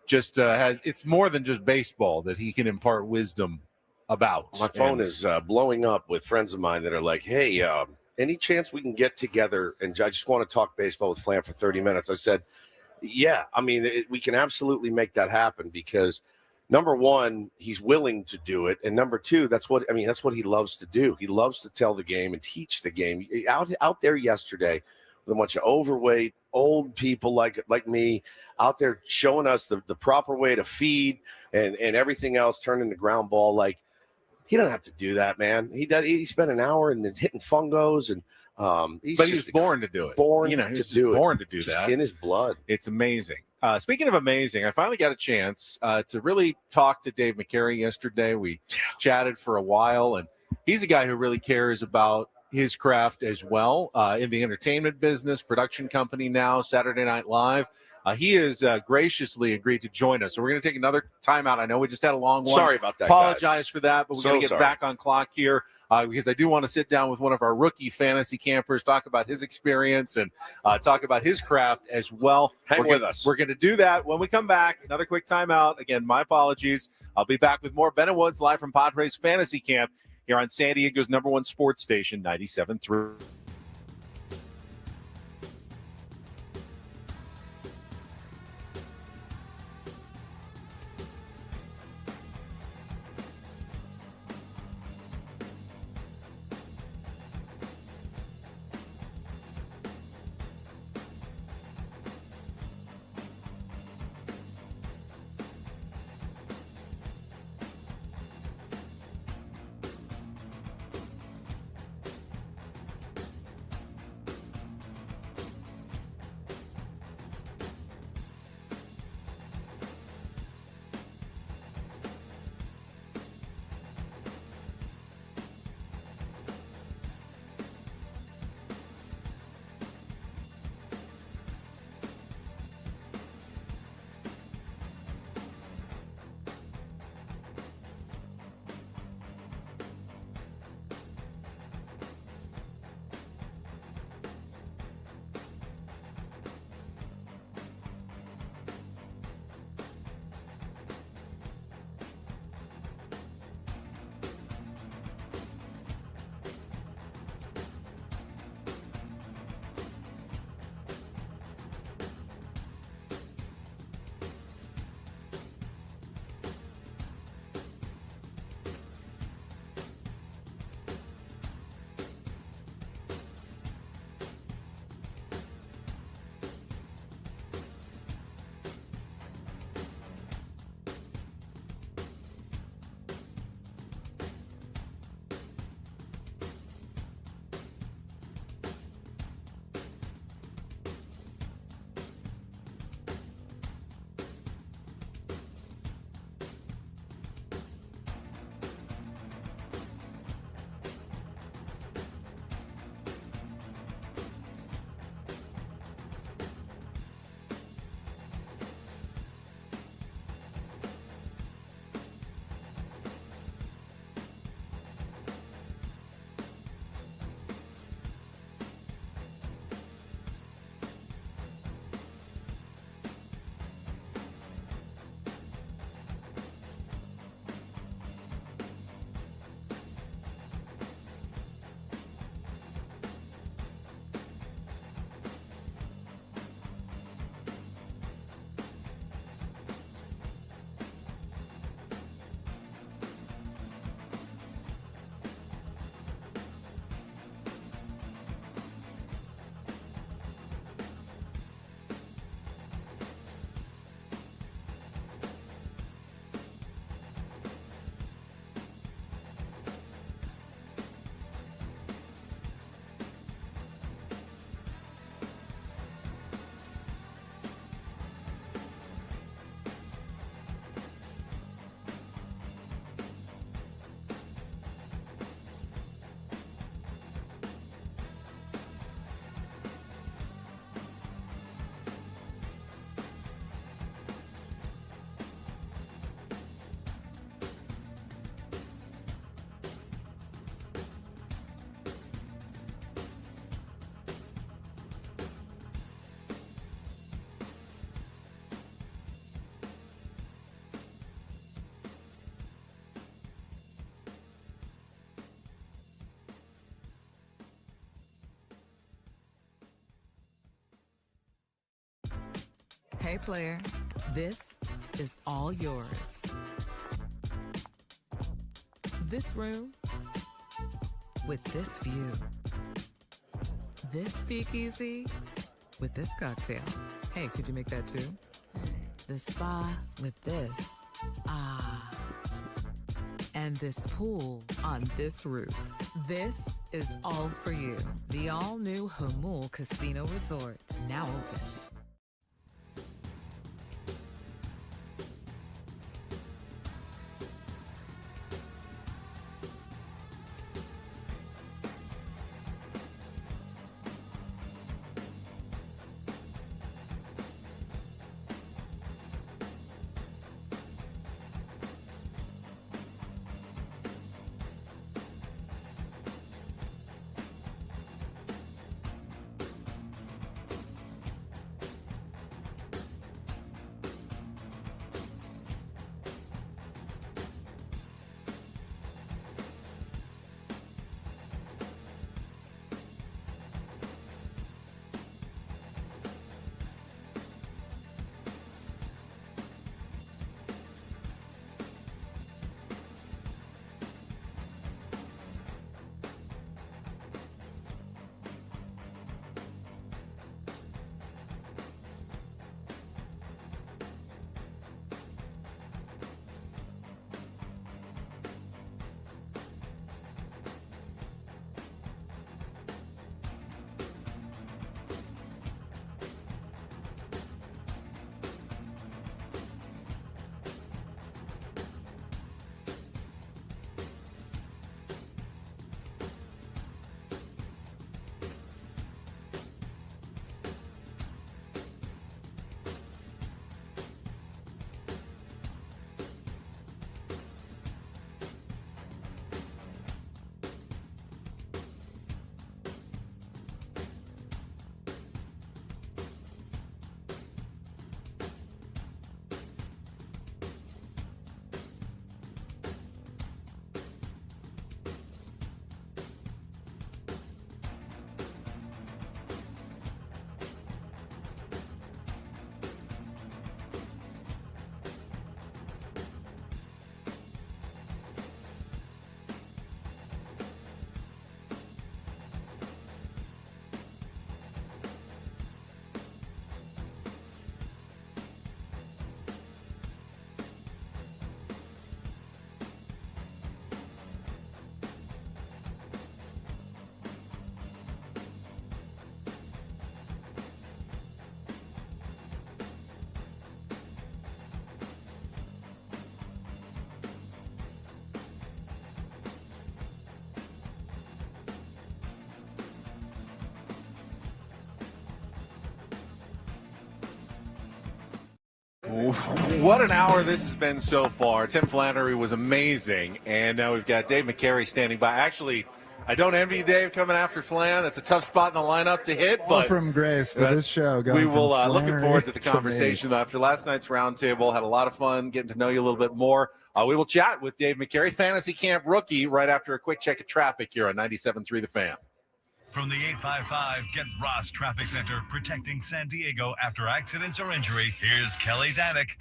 Just has, it's more than just baseball that he can impart wisdom about. My phone is blowing up with friends of mine that are like, hey, any chance we can get together and I just want to talk baseball with Flan for 30 minutes? I said, yeah, I mean, we can absolutely make that happen because number one, he's willing to do it. And number two, that's what he loves to do. He loves to tell the game and teach the game. Out there yesterday with a bunch of overweight, old people like me out there showing us the proper way to feed and everything else, turning the ground ball. Like, he doesn't have to do that, man. He spent an hour and then hitting fungos and he was born to do it. Born to do that in his blood. It's amazing. Speaking of amazing, I finally got a chance to really talk to Dave McCary yesterday. We chatted for a while, and he's a guy who really cares about his craft as well in the entertainment business, production company now, Saturday Night Live. He has graciously agreed to join us. So we're going to take another timeout. I know we just had a long one. Sorry about that. Apologize for that, but we're going to get sorry. back on clock here because I do want to sit down with one of our rookie fantasy campers, talk about his experience and talk about his craft as well. Hang with us. We're going to do that when we come back. Another quick timeout. Again, my apologies. I'll be back with more Ben and Woods live from Padres Fantasy Camp here on San Diego's #1 sports station, 97.3. Hey, player, this is all yours. This room with this view. This speakeasy with this cocktail. Hey, could you make that too? The spa with this. Ah. And this pool on this roof. This is all for you. The all-new Hamul Casino Resort, now open. What an hour this has been so far. Tim Flannery was amazing, and now we've got Dave McCary standing by. Actually, I don't envy Dave coming after Flan. That's a tough spot in the lineup to hit, All but from grace for this show. We will looking Flannery forward to the to conversation after last night's roundtable. Had a lot of fun getting to know you a little bit more. We will chat with Dave McCary, Fantasy Camp rookie, right after a quick check of traffic here on 97.3 The Fan. From the 855 Get Ross Traffic Center, protecting San Diego after accidents or injury, here's Kelly Danick.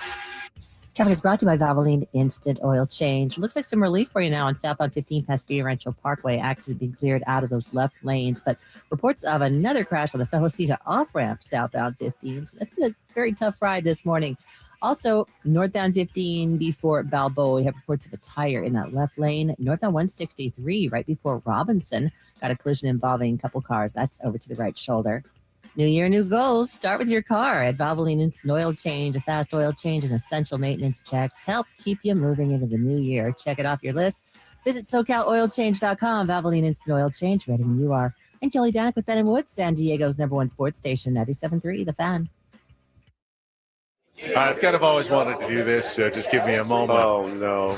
Traffic is brought to you by Valvoline Instant Oil Change. Looks like some relief for you now on southbound 15 past Via Rancho Parkway. Access has been cleared out of those left lanes, but reports of another crash on the Felicita off-ramp southbound 15. So that's been a very tough ride this morning. Also, northbound 15 before Balboa, we have reports of a tire in that left lane. Northbound 163 right before Robinson got a collision involving a couple cars. That's over to the right shoulder. New year, new goals. Start with your car at Valvoline Instant Oil Change. A fast oil change and essential maintenance checks help keep you moving into the new year. Check it off your list. Visit SoCalOilChange.com. Valvoline Instant Oil Change, ready when you are. I'm Kelly Danick with Ben and Woods, San Diego's #1 sports station, 97.3 The Fan. I've kind of always wanted to do this, so just give me a moment. Oh, no.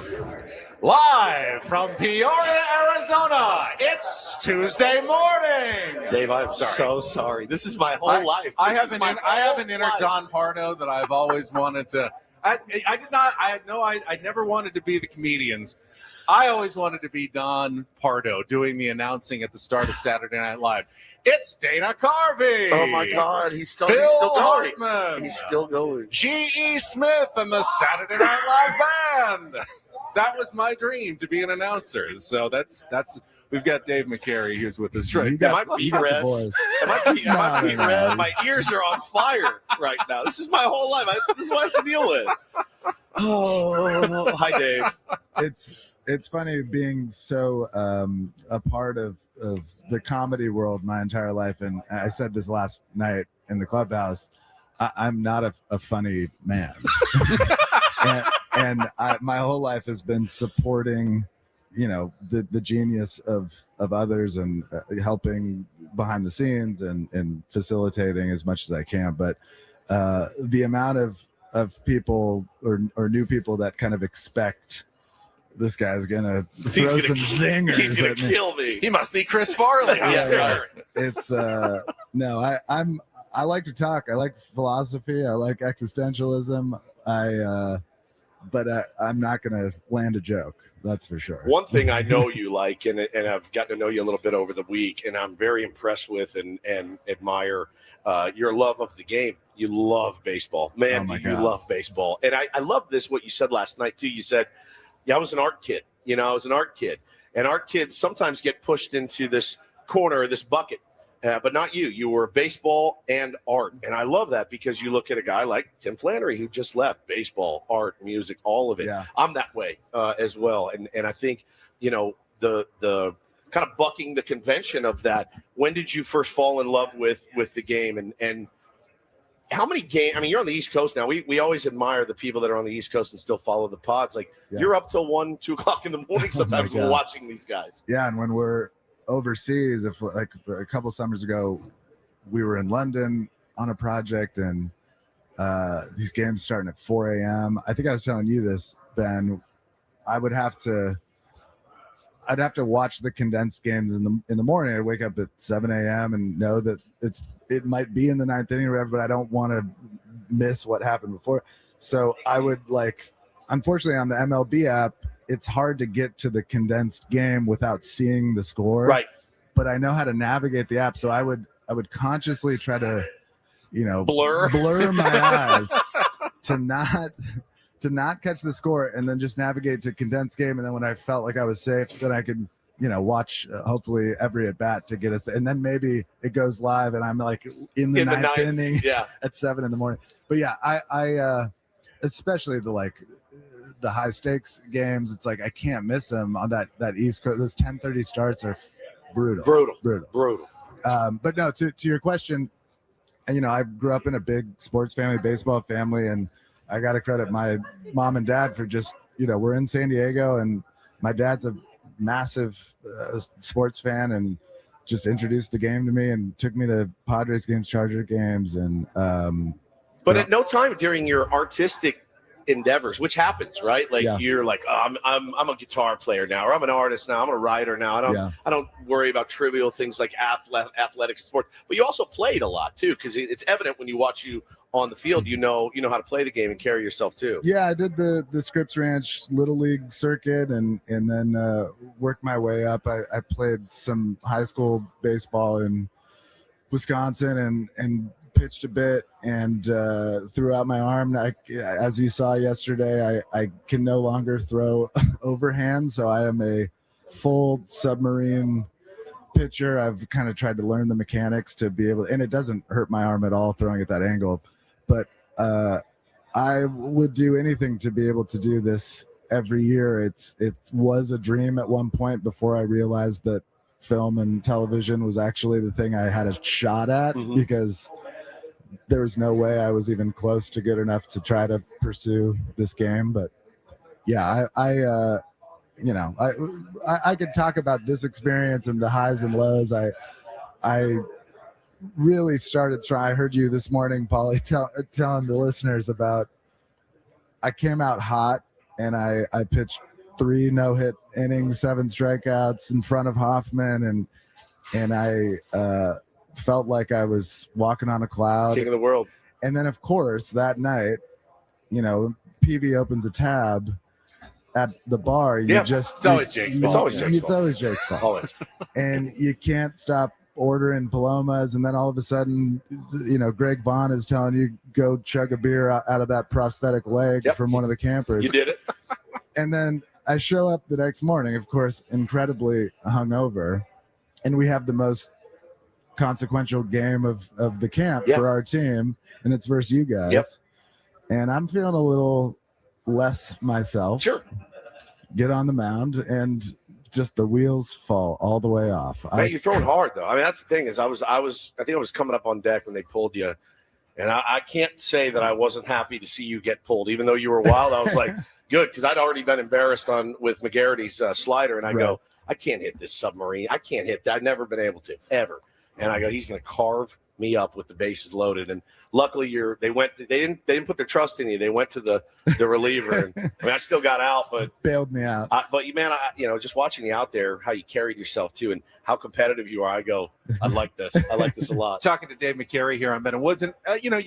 Live from Peoria, Arizona, it's Tuesday morning. Dave, I'm so sorry. This is my whole life. I have an inner Don Pardo that I've always wanted to. I never wanted to be the comedians. I always wanted to be Don Pardo doing the announcing at the start of Saturday Night Live. It's Dana Carvey. Oh my God, he's still Phil going. Hartman. He's still going. G.E. Smith and the Saturday Night Live Band. That was my dream, to be an announcer. So that's. We've got Dave McCary who's with us right now. Am I Pete Red? Am I Pete Red? My ears are on fire right now. This is my whole life. This is what I have to deal with. Oh, hi, Dave. It's funny being so a part of the comedy world my entire life, and I said this last night in the clubhouse. I'm not a funny man, and my whole life has been supporting, the genius of others and helping behind the scenes and facilitating as much as I can. But the amount of people or new people that kind of expect this guy's gonna throw some zingers. He's gonna kill me. He must be Chris Farley. Yeah. It's no, I like to talk. I like philosophy. I like existentialism. But I'm not gonna land a joke. That's for sure. One thing I know you like, and I've gotten to know you a little bit over the week, and I'm very impressed with and admire your love of the game. You love baseball. Man, you love baseball. And I love this, what you said last night, too. You said, I was an art kid. I was an art kid. And art kids sometimes get pushed into this corner, this bucket. But not you. You were baseball and art. And I love that because you look at a guy like Tim Flannery who just left baseball, art, music, all of it. Yeah. I'm that way as well. And I think, the kind of bucking the convention of that. When did you first fall in love with the game? And how many games? I mean, you're on the East Coast now. We always admire the people that are on the East Coast and still follow the pods. Like you're up till 1, 2 o'clock in the morning sometimes watching these guys. Yeah. And when we're overseas, if like a couple summers ago we were in London on a project and these games starting at 4 a.m. I think I was telling you this, Ben. I'd have to watch the condensed games in the morning. I'd wake up at 7 a.m. and know that it might be in the 9th inning or whatever, but I don't want to miss what happened before. So I would unfortunately on the MLB app, it's hard to get to the condensed game without seeing the score. Right. But I know how to navigate the app. So I would consciously try to, blur my eyes to not catch the score and then just navigate to condensed game. And then when I felt like I was safe, then I could, watch hopefully every at bat to get us there. And then maybe it goes live and I'm like in the ninth inning at 7 a.m. But yeah, I especially the high stakes games, it's like I can't miss them on that East Coast. Those 10:30 starts are brutal. But no, to your question, and I grew up in a big sports family, baseball family, and I got to credit my mom and dad for just we're in San Diego, and my dad's a massive sports fan, and just introduced the game to me and took me to Padres games, Charger games, and but at no time during your artistic endeavors, which happens, right? You're like, oh, I'm a guitar player now, or I'm an artist now, I'm a writer now. I don't worry about trivial things like athletics and sports. But you also played a lot too, because it's evident when you watch you on the field, you know how to play the game and carry yourself too. Yeah, I did the Scripps Ranch Little League circuit and then worked my way up. I played some high school baseball in Wisconsin and pitched a bit and threw out my arm. As you saw yesterday, I can no longer throw overhand, so I am a full submarine pitcher. I've kind of tried to learn the mechanics to be able, and it doesn't hurt my arm at all throwing at that angle. But I would do anything to be able to do this every year. It was a dream at one point before I realized that film and television was actually the thing I had a shot at, because there was no way I was even close to good enough to try to pursue this game. But yeah, I could talk about this experience and the highs and lows. I really started trying. I heard you this morning, Paulie, telling the listeners about, I came out hot and I pitched 3 no-hit innings, 7 strikeouts in front of Hoffman, and I felt like I was walking on a cloud. King of the world. And then, of course, that night, PV opens a tab at the bar, it's always Jake's fault. It's always Jake's It's always Jake's fault. Always. And you can't stop ordering Palomas, and then all of a sudden, Greg Vaughn is telling you go chug a beer out of that prosthetic leg from one of the campers. You did it. And then I show up the next morning, of course, incredibly hungover, and we have the most consequential game of the camp for our team, and it's versus you guys. Yep. And I'm feeling a little less myself. Sure. Get on the mound, and just the wheels fall all the way off. Man, you're throwing hard though. I mean, that's the thing is I think I was coming up on deck when they pulled you, and I can't say that I wasn't happy to see you get pulled, even though you were wild. I was like, good, because I'd already been embarrassed with McGarrity's slider, and I go, I can't hit this submarine. I can't hit that. I've never been able to ever. And I go, he's going to carve me up with the bases loaded. And luckily, they didn't put their trust in you. They went to the reliever. And I mean, I still got out, but bailed me out. But just watching you out there, how you carried yourself too, and how competitive you are. I go, I like this. I like this a lot. Talking to Dave McCary here on Ben and Woods, and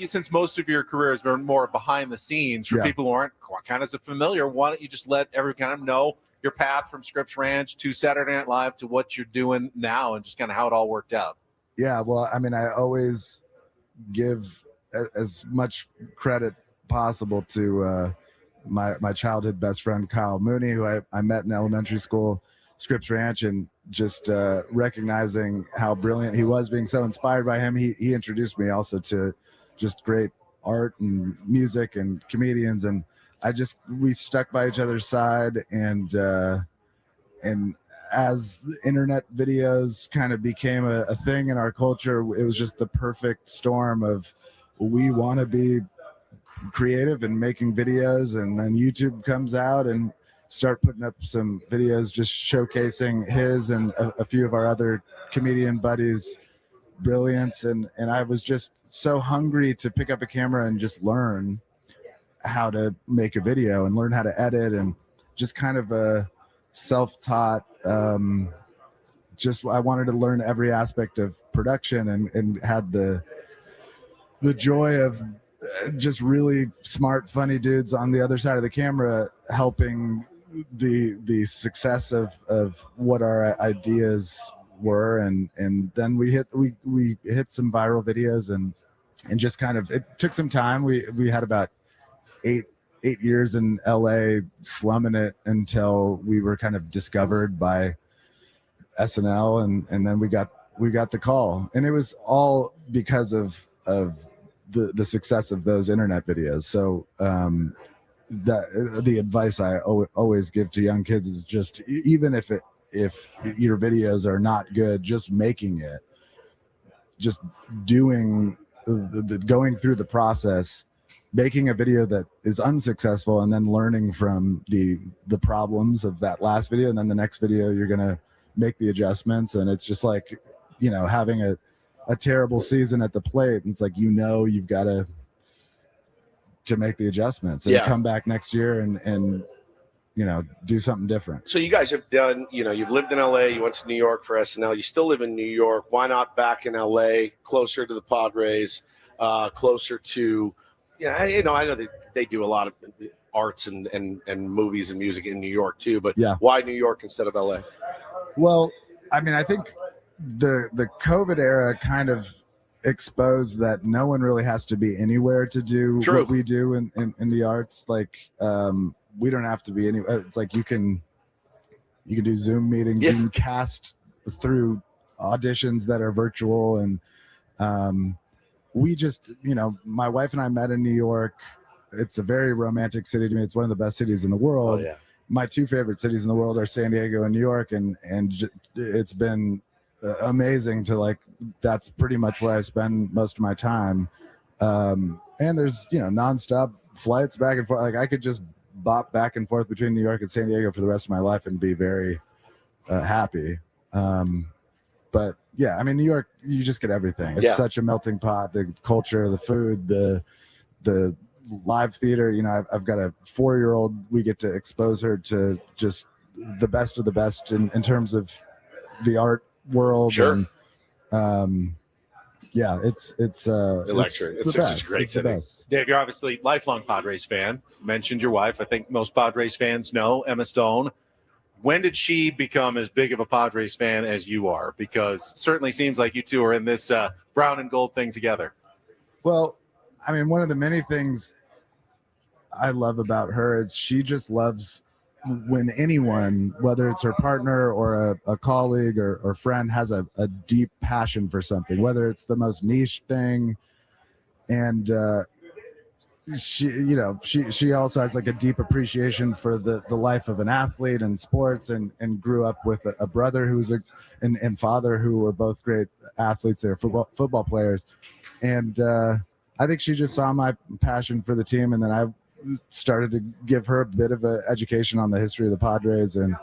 since most of your career has been more behind the scenes, for people who aren't kind of so familiar, why don't you just let everyone kind of know your path from Scripps Ranch to Saturday Night Live to what you're doing now, and just kind of how it all worked out. Yeah, well, I mean, I always give as much credit possible to my childhood best friend, Kyle Mooney, who I met in elementary school, Scripps Ranch, and just recognizing how brilliant he was, being so inspired by him. He introduced me also to just great art and music and comedians, and we stuck by each other's side, and as the internet videos kind of became a thing in our culture, it was just the perfect storm of, we want to be creative and making videos, and then YouTube comes out and start putting up some videos just showcasing his and a few of our other comedian buddies' brilliance, and I was just so hungry to pick up a camera and just learn how to make a video and learn how to edit, and just kind of a self-taught, I wanted to learn every aspect of production, and had the joy of just really smart, funny dudes on the other side of the camera helping the success of what our ideas were, and then we hit some viral videos, and just kind of, it took some time. We had about eight years in LA slumming it until we were kind of discovered by SNL, and then we got the call, and it was all because of the success of those internet videos. So the advice I always give to young kids is just, even if your videos are not good, just making it, just doing going through the process, making a video that is unsuccessful, and then learning from the problems of that last video, and then the next video you're gonna make the adjustments. And it's just like, having a terrible season at the plate, and it's like, you've got to make the adjustments and come back next year and do something different. So you guys have done, you've lived in LA, you went to New York for SNL, you still live in New York. Why not back in LA, closer to the Padres, closer to, I know they do a lot of arts and movies and music in New York too, but why New York instead of LA? Well, I mean, I think the COVID era kind of exposed that no one really has to be anywhere to do what we do in the arts. Like, we don't have to be anywhere. It's like you can do Zoom meetings, you can cast through auditions that are virtual, and we just, my wife and I met in New York. It's a very romantic city to me. It's one of the best cities in the world. Oh, yeah. My two favorite cities in the world are San Diego and New York, and it's been amazing to, that's pretty much where I spend most of my time. And there's, nonstop flights back and forth. Like, I could just bop back and forth between New York and San Diego for the rest of my life and be very happy. But yeah, I mean, New York, you just get everything. It's such a melting pot. The culture, the food, the live theater. I've got a 4-year-old. We get to expose her to just the best of the best in terms of the art world. Sure. And Yeah, it's electric. It's just great. It's the best. Dave, you're obviously lifelong Padres fan. You mentioned your wife. I think most Padres fans know Emma Stone. When did she become as big of a Padres fan as you are? Because it certainly seems like you two are in this brown and gold thing together. Well, I mean, one of the many things I love about her is she just loves when anyone, whether it's her partner or a colleague or friend, has a deep passion for something, whether it's the most niche thing. And she also has like a deep appreciation for the life of an athlete and sports, and grew up with a brother who's and father who were both great athletes. They're football players. And I think she just saw my passion for the team, and then I started to give her a bit of an education on the history of the Padres and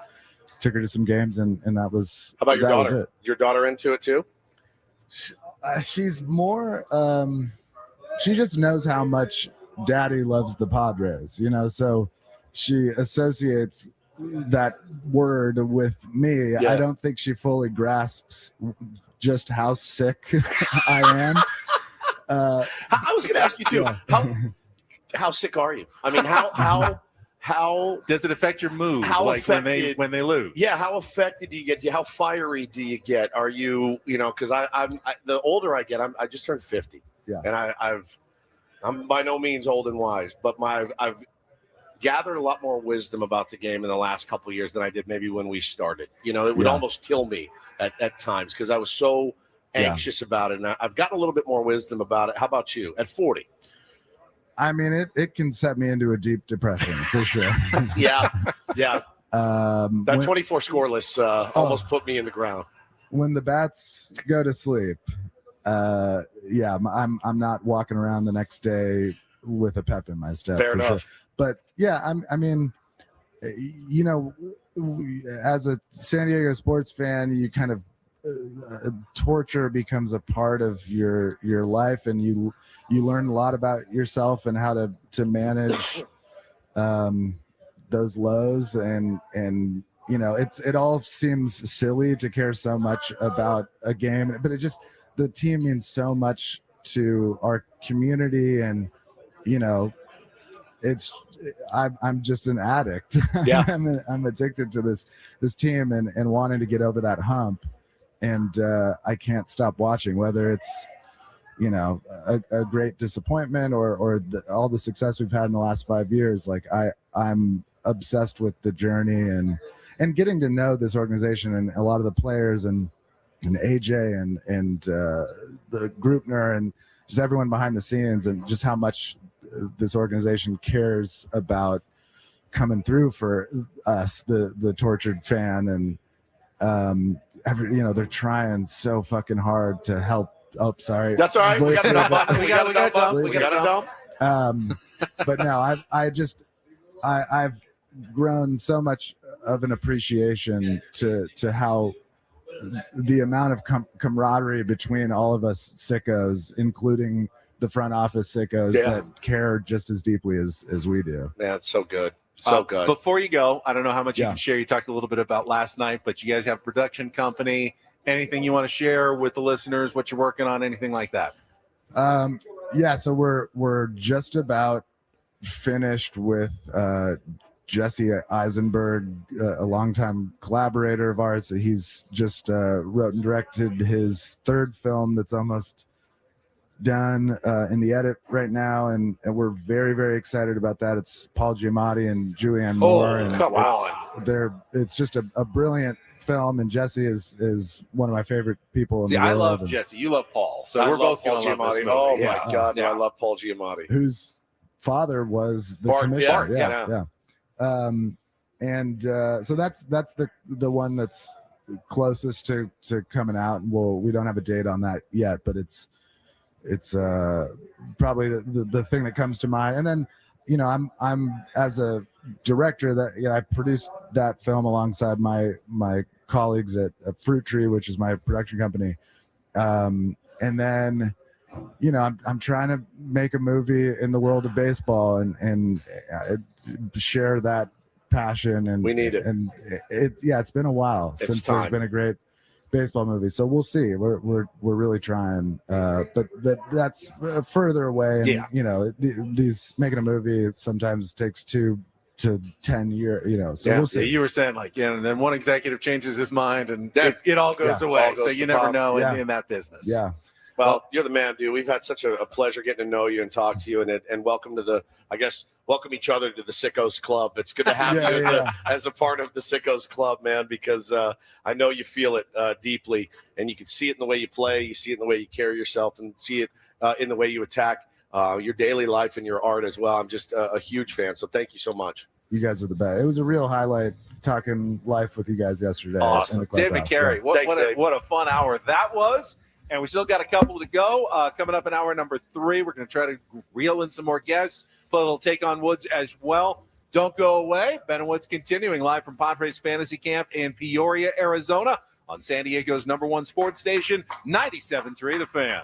took her to some games, and that was. How about your daughter? Your daughter into it too? She's more. She just knows how much Daddy loves the Padres, so she associates that word with me. Yeah. I don't think she fully grasps just how sick I am. I was going to ask you too. Yeah. How sick are you? I mean, how does it affect your mood? How like affected, when they lose? Yeah, how affected do you get? How fiery do you get? Are you because I'm the older I get, I just turned 50. Yeah, and I'm by no means old and wise, but I've gathered a lot more wisdom about the game in the last couple of years than I did maybe when we started. It would almost kill me at times because I was so anxious about it, and I've gotten a little bit more wisdom about it. How about you at 40? I mean, it can set me into a deep depression for sure. Yeah. That 24 scoreless almost put me in the ground. When the bats go to sleep, I'm not walking around the next day with a pep in my step. Fair enough. Sure. But yeah, I mean, as a San Diego sports fan, you kind of torture becomes a part of your life, and you learn a lot about yourself and how to manage those lows, and it all seems silly to care so much about a game, but the team means so much to our community, and I'm just an addict. Yeah. I'm addicted to this team and wanting to get over that hump. And I can't stop watching, whether it's, a great disappointment or all the success we've had in the last 5 years. Like I'm obsessed with the journey and getting to know this organization and a lot of the players and AJ and the Grupner and just everyone behind the scenes, and just how much this organization cares about coming through for us, the tortured fan, and they're trying so fucking hard to help. Oh, sorry. That's all right. We got it done. But no, I've grown so much of an appreciation to how the amount of camaraderie between all of us sickos, including the front office sickos that care just as deeply as we do. Yeah, it's so good. So good. Before you go, I don't know how much you can share. You talked a little bit about last night, but you guys have a production company. Anything you want to share with the listeners, what you're working on, anything like that? So we're just about finished with Jesse Eisenberg, a longtime collaborator of ours. He's just wrote and directed his third film that's almost done in the edit right now, and we're very, very excited about that. It's Paul Giamatti and Julianne Moore, and come on. It's just a brilliant film, and Jesse is one of my favorite people in the world. I love Jesse. You love Paul, so we're both Paul going to love this movie. Oh my God, I love Paul Giamatti, whose father was the Bart, commissioner. So that's the one that's closest to coming out, and we don't have a date on that yet, but it's probably the thing that comes to mind. And then I'm as a director that I produced that film alongside my colleagues at Fruit Tree, which is my production company, and then I'm trying to make a movie in the world of baseball and share that passion, and we need it. And it's been a while since there's been a great baseball movie. So we'll see. We're really trying, but that's further away. And Yeah. you know, these making a movie sometimes takes 2 to 10 years. So we'll see. You were saying and then one executive changes his mind, and it all goes away. All goes So to you never pop. know in that business. Yeah. Well, you're the man, dude. We've had such a pleasure getting to know you and talk to you, and welcome to welcome each other to the Sickos Club. It's good to have you as a part of the Sickos Club, man, because I know you feel it deeply, and you can see it in the way you play, you see it in the way you carry yourself, and see it in the way you attack your daily life and your art as well. I'm just a huge fan, so thank you so much. You guys are the best. It was a real highlight talking life with you guys yesterday. Awesome. David Carey, what a fun hour that was. And we still got a couple to go. Coming up in hour number 3, we're going to try to reel in some more guests. Put a little take on Woods as well. Don't go away. Ben and Woods continuing live from Padres Fantasy Camp in Peoria, Arizona on San Diego's #1 sports station, 97.3 The Fan.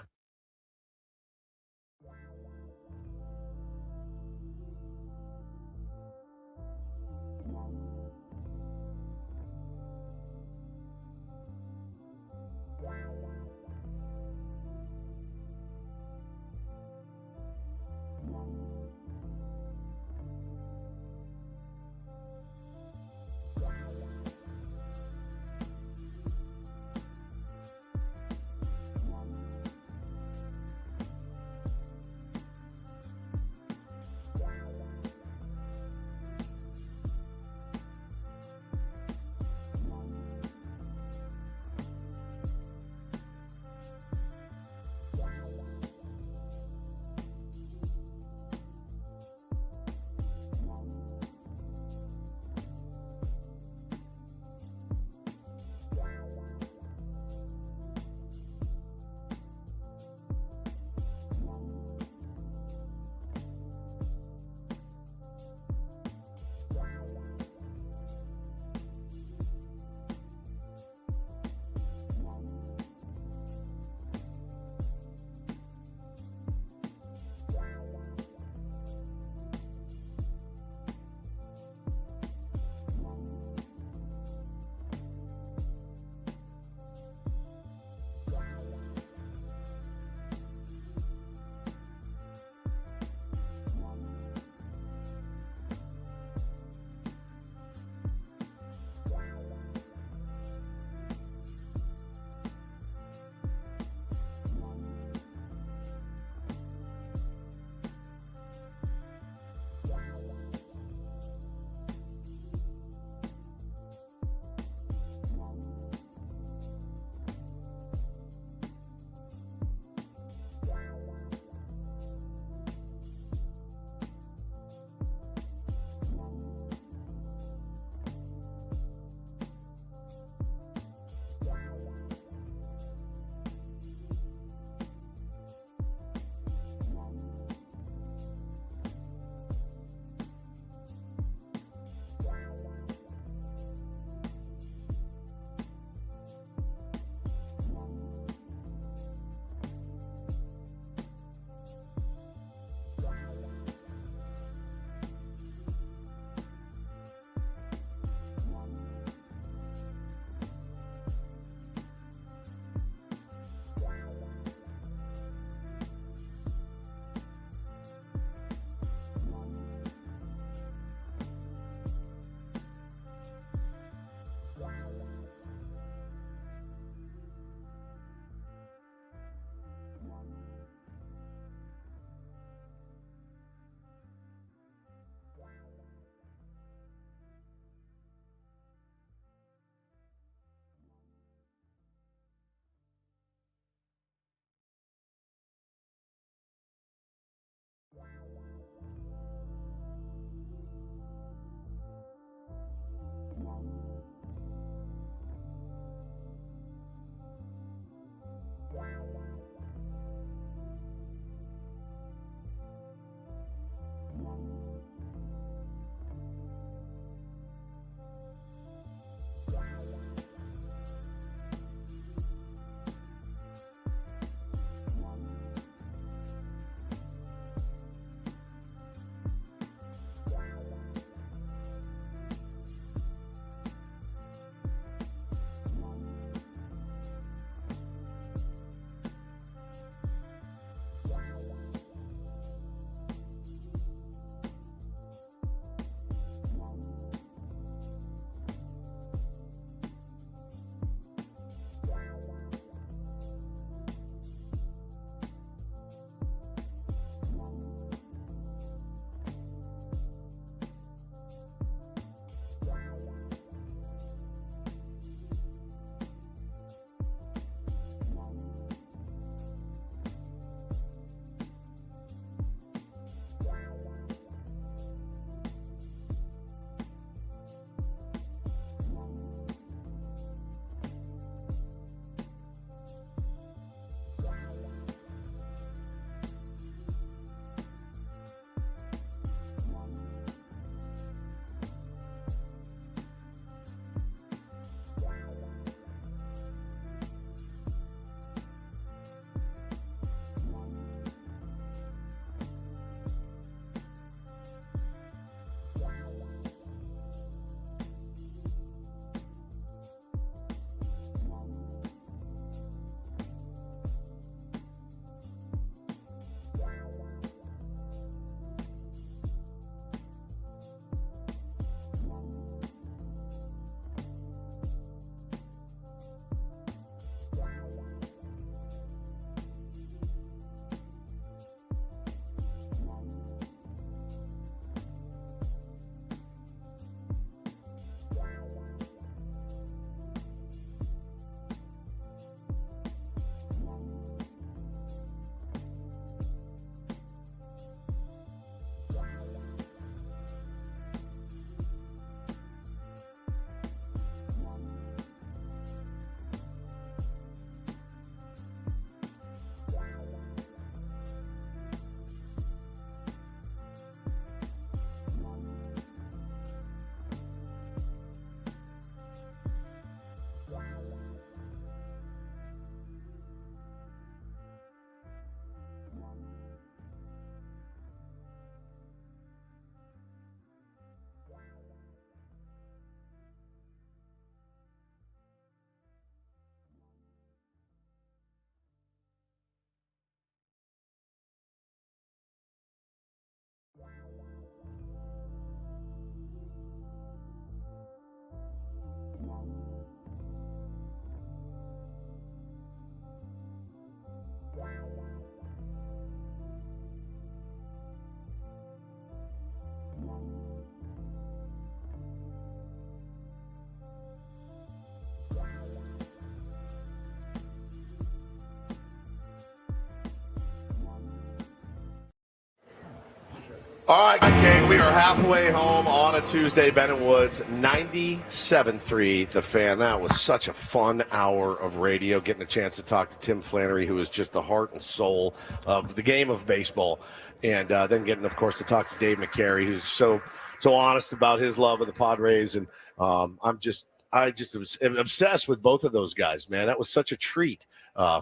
All right, gang, we are halfway home on a Tuesday. Ben and Woods, 97.3, The Fan. That was such a fun hour of radio, getting a chance to talk to Tim Flannery, who is just the heart and soul of the game of baseball. And then getting, of course, to talk to Dave McCary, who's so honest about his love of the Padres. And I just was obsessed with both of those guys, man. That was such a treat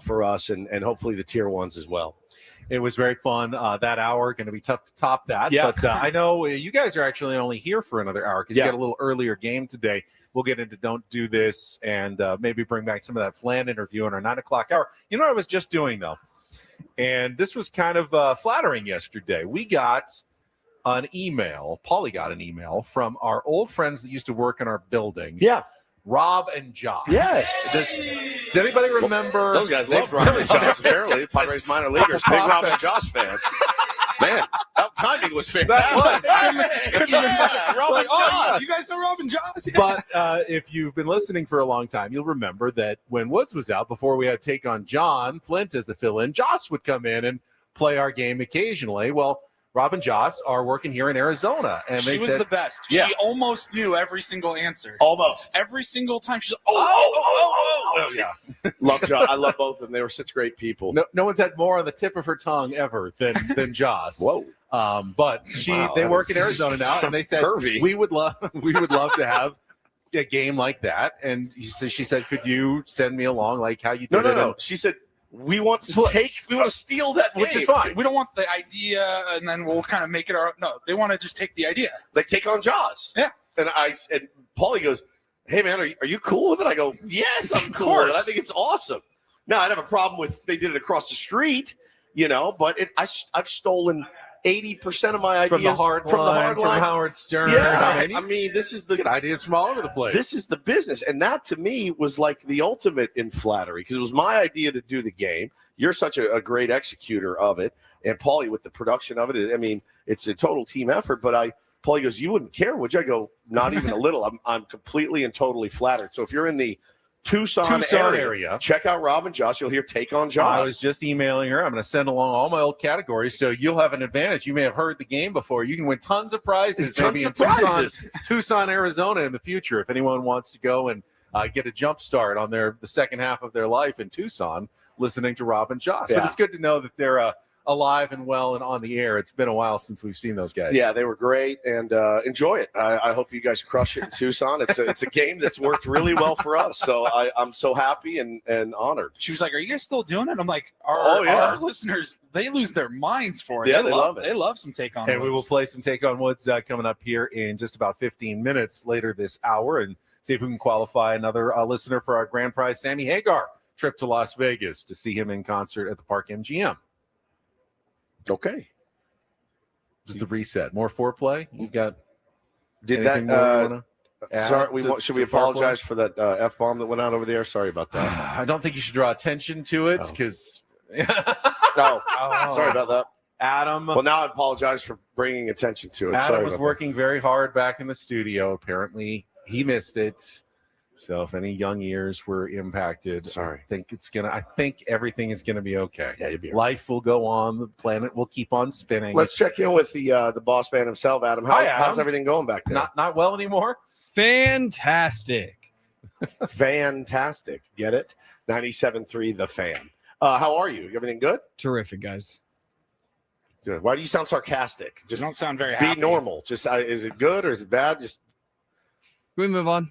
for us and hopefully the tier ones as well. It was very fun. That hour going to be tough to top that. Yeah. But I know you guys are actually only here for another hour because you got a little earlier game today. We'll get into Don't Do This and maybe bring back some of that Flan interview in our 9 o'clock hour. You know what I was just doing, though? And this was kind of flattering yesterday. We got an email. Paulie got an email from our old friends that used to work in our building. Yeah. Rob and Josh. Yes. Does anybody remember? Those guys love Rob and Josh, apparently. Padres minor leaguers. Big Rob and Josh fans. Man, that timing was fantastic. Rob and Josh. You guys know Rob and Josh? But if you've been listening for a long time, you'll remember that when Woods was out, before we had to take on John Flint as the fill-in, Josh would come in and play our game occasionally. Well, Rob and Josh are working here in Arizona. And she was the best. Yeah. She almost knew every single answer. Almost. Every single time. She's like, yeah. Love Josh. I love both of them. They were such great people. No one's had more on the tip of her tongue ever than Josh. Whoa. But they work in Arizona now, and they said we would love to have a game like that. And she said, could you send me along like how you did it? No. She said, we want to steal that game. Which is fine. we don't want the idea and then we'll kind of make it our. No, they want to just take the idea. They take on Jaws. Yeah. And Paulie goes, hey, man, are you cool with it? I go, yes, I'm cool with it. I think it's awesome. Now, I'd have a problem with they did it across the street, but I've stolen 80% of my ideas from the hard line, from Howard Stern. Yeah, I mean, this is the get ideas from all over the place. This is the business, and that to me was like the ultimate in flattery because it was my idea to do the game. You're such a great executor of it, and Paulie with the production of it. I mean, it's a total team effort. But Paulie goes, "You wouldn't care, would you?" I go, "Not even a little. I'm completely and totally flattered." So if you're in the Tucson area, check out Rob and Josh. You'll hear Take on Josh. I was just emailing her. I'm going to send along all my old categories, so you'll have an advantage. You may have heard the game before. You can win tons of prizes. Tucson, Arizona in the future. If anyone wants to go and get a jump start on the second half of their life in Tucson, listening to Rob and Josh. Yeah. But it's good to know that they're alive and well and on the air. It's been a while since we've seen those guys. Yeah, they were great, and enjoy it. I hope you guys crush it in Tucson. It's a game that's worked really well for us, so I'm so happy and honored. She was like, are you guys still doing it? I'm like, our listeners, they lose their minds for it. Yeah, they love it. They love some Take on Woods. And we will play some Take on Woods coming up here in just about 15 minutes later this hour and see if we can qualify another listener for our grand prize, Sammy Hagar, trip to Las Vegas to see him in concert at the Park MGM. Okay. Just the reset. More foreplay? You got should we apologize for that F-bomb that went out over there? Sorry about that. I don't think you should draw attention to it because sorry about that. Adam. Well, now I apologize for bringing attention to it. Adam was working very hard back in the studio. Apparently, he missed it. So if any young ears were impacted, sorry. I think everything is gonna be okay. Yeah, you'll be right. Life will go on. The planet will keep on spinning. Let's check in with the boss man himself, Adam. How's everything going back there? Not well anymore. Fantastic. Fantastic. Get it? 97.3 The Fan. How are you? Everything good? Terrific, guys. Good. Why do you sound sarcastic? Just don't sound very happy. Be normal. Just is it good or is it bad? Just can we move on?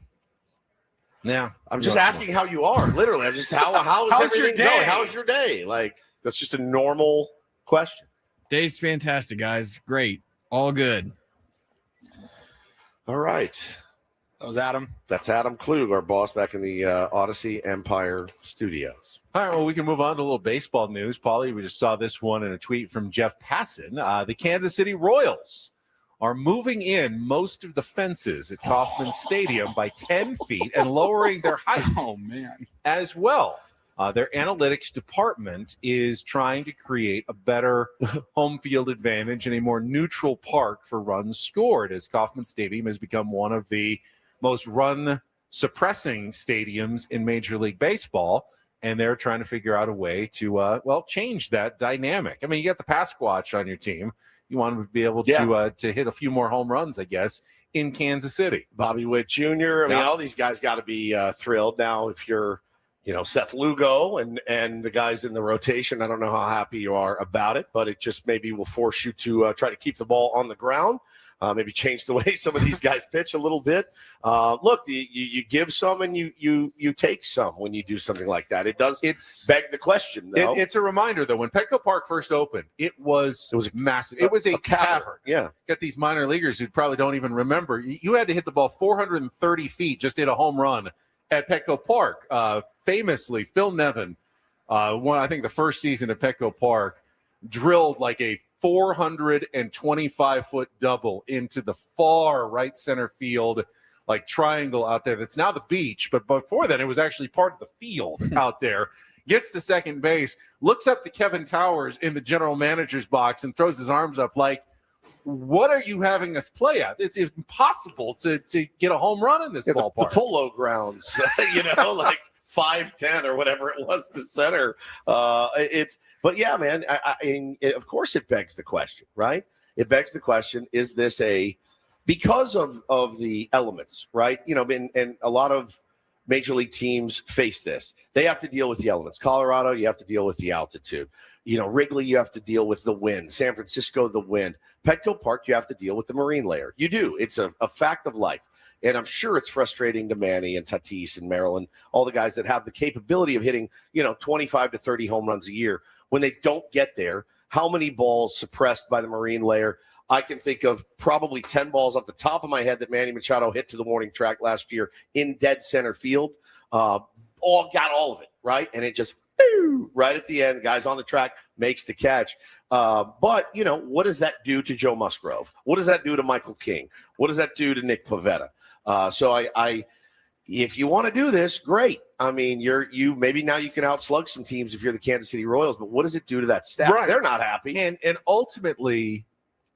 Yeah, I'm just asking how you are. Literally, I'm just how is everything going? How's your day? Like that's just a normal question. Day's fantastic, guys. Great, all good. All right, that was Adam. That's Adam Klug, our boss back in the Odyssey Empire Studios. All right, well, we can move on to a little baseball news. Paulie, we just saw this one in a tweet from Jeff Passan. The Kansas City Royals are moving in most of the fences at Kauffman Stadium by 10 feet and lowering their height as well. Their analytics department is trying to create a better home field advantage and a more neutral park for runs scored, as Kauffman Stadium has become one of the most run-suppressing stadiums in Major League Baseball, and they're trying to figure out a way to, change that dynamic. I mean, you got the Pasquatch on your team. you want him to be able to hit a few more home runs, I guess, in Kansas City. Bobby Witt Jr. I mean, all these guys got to be thrilled. Now, if you're, Seth Lugo and the guys in the rotation, I don't know how happy you are about it, but it just maybe will force you to try to keep the ball on the ground. Maybe change the way some of these guys pitch a little bit. Look, you give some and you take some when you do something like that. It's beg the question, though. It's a reminder, though. When Petco Park first opened, it was massive. It was a cavern. Yeah. Got these minor leaguers who probably don't even remember. You had to hit the ball 430 feet just hit a home run at Petco Park. Famously, Phil Nevin, I think the first season at Petco Park, drilled like a 425-foot double into the far right center field, like triangle out there. That's now the beach, but before then it was actually part of the field out there. Gets to second base, looks up to Kevin Towers in the general manager's box and throws his arms up like, what are you having us play at? It's impossible to get a home run in this ballpark. The Polo Grounds, like 5'10" or whatever it was to center. But yeah, man, of course it begs the question, right? It begs the question, is this because of the elements, right? And a lot of major league teams face this. They have to deal with the elements. Colorado, you have to deal with the altitude. Wrigley, you have to deal with the wind. San Francisco, the wind. Petco Park, you have to deal with the marine layer. You do. It's a fact of life. And I'm sure it's frustrating to Manny and Tatis and Merrill and all the guys that have the capability of hitting, 25 to 30 home runs a year. When they don't get there, how many balls suppressed by the marine layer? I can think of probably 10 balls off the top of my head that Manny Machado hit to the warning track last year in dead center field. Got all of it, right? And it just, right at the end, guys on the track, makes the catch. But, what does that do to Joe Musgrove? What does that do to Michael King? What does that do to Nick Pivetta? So if you want to do this, great. I mean, maybe now you can outslug some teams if you're the Kansas City Royals, but what does it do to that staff? Right. They're not happy. And ultimately,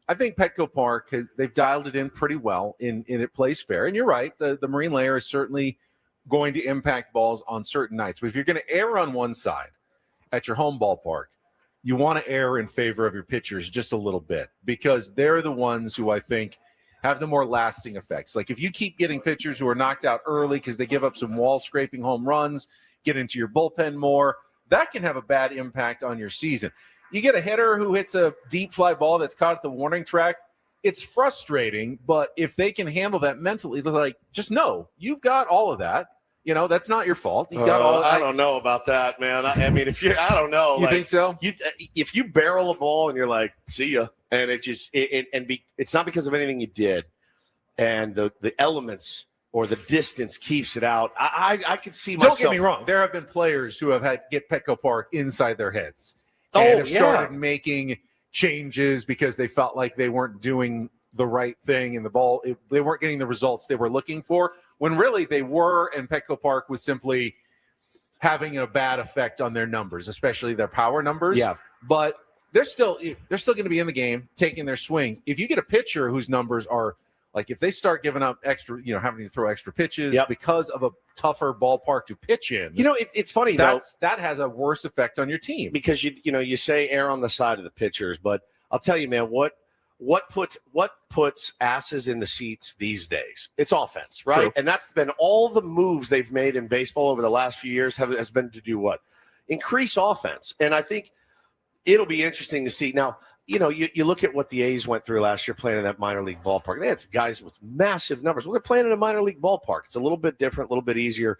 I think Petco Park, they've dialed it in pretty well and it plays fair. And you're right, the marine layer is certainly going to impact balls on certain nights. But if you're going to err on one side at your home ballpark, you want to err in favor of your pitchers just a little bit because they're the ones who I think have the more lasting effects. Like if you keep getting pitchers who are knocked out early because they give up some wall scraping home runs, get into your bullpen more, that can have a bad impact on your season. You get a hitter who hits a deep fly ball that's caught at the warning track, it's frustrating, but if they can handle that mentally, they're like, just know you've got all of that. That's not your fault. You got all. I don't know about that, man. I mean, I don't know. You think so? If you barrel a ball and you're like, see ya, and it's not because of anything you did, and the elements or the distance keeps it out. I could see myself. Don't get me wrong. There have been players who have had to get Petco Park inside their heads and have started making changes because they felt like they weren't doing the right thing and they weren't getting the results they were looking for when really they were, and Petco Park was simply having a bad effect on their numbers, especially their power numbers. Yeah. But they're still going to be in the game, taking their swings. If you get a pitcher whose numbers are like, if they start giving up extra, having to throw extra pitches because of a tougher ballpark to pitch in, it's funny that has a worse effect on your team because you say err on the side of the pitchers, but I'll tell you, man, what puts asses in the seats these days? It's offense, right? True. And that's been all the moves they've made in baseball over the last few years has been to do what? Increase offense. And I think it'll be interesting to see. Now, you look at what the A's went through last year playing in that minor league ballpark. They had some guys with massive numbers. Well, they're playing in a minor league ballpark. It's a little bit different, a little bit easier.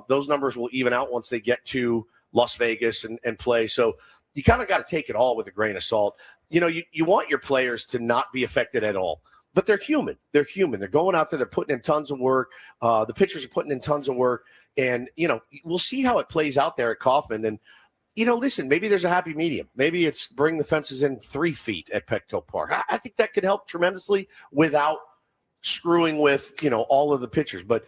Those numbers will even out once they get to Las Vegas and play. So you kind of got to take it all with a grain of salt. You want your players to not be affected at all, but they're human. They're human. They're going out there. They're putting in tons of work. The pitchers are putting in tons of work. And, we'll see how it plays out there at Kauffman. And, listen, maybe there's a happy medium. Maybe it's bring the fences in 3 feet at Petco Park. I think that could help tremendously without screwing with, all of the pitchers. But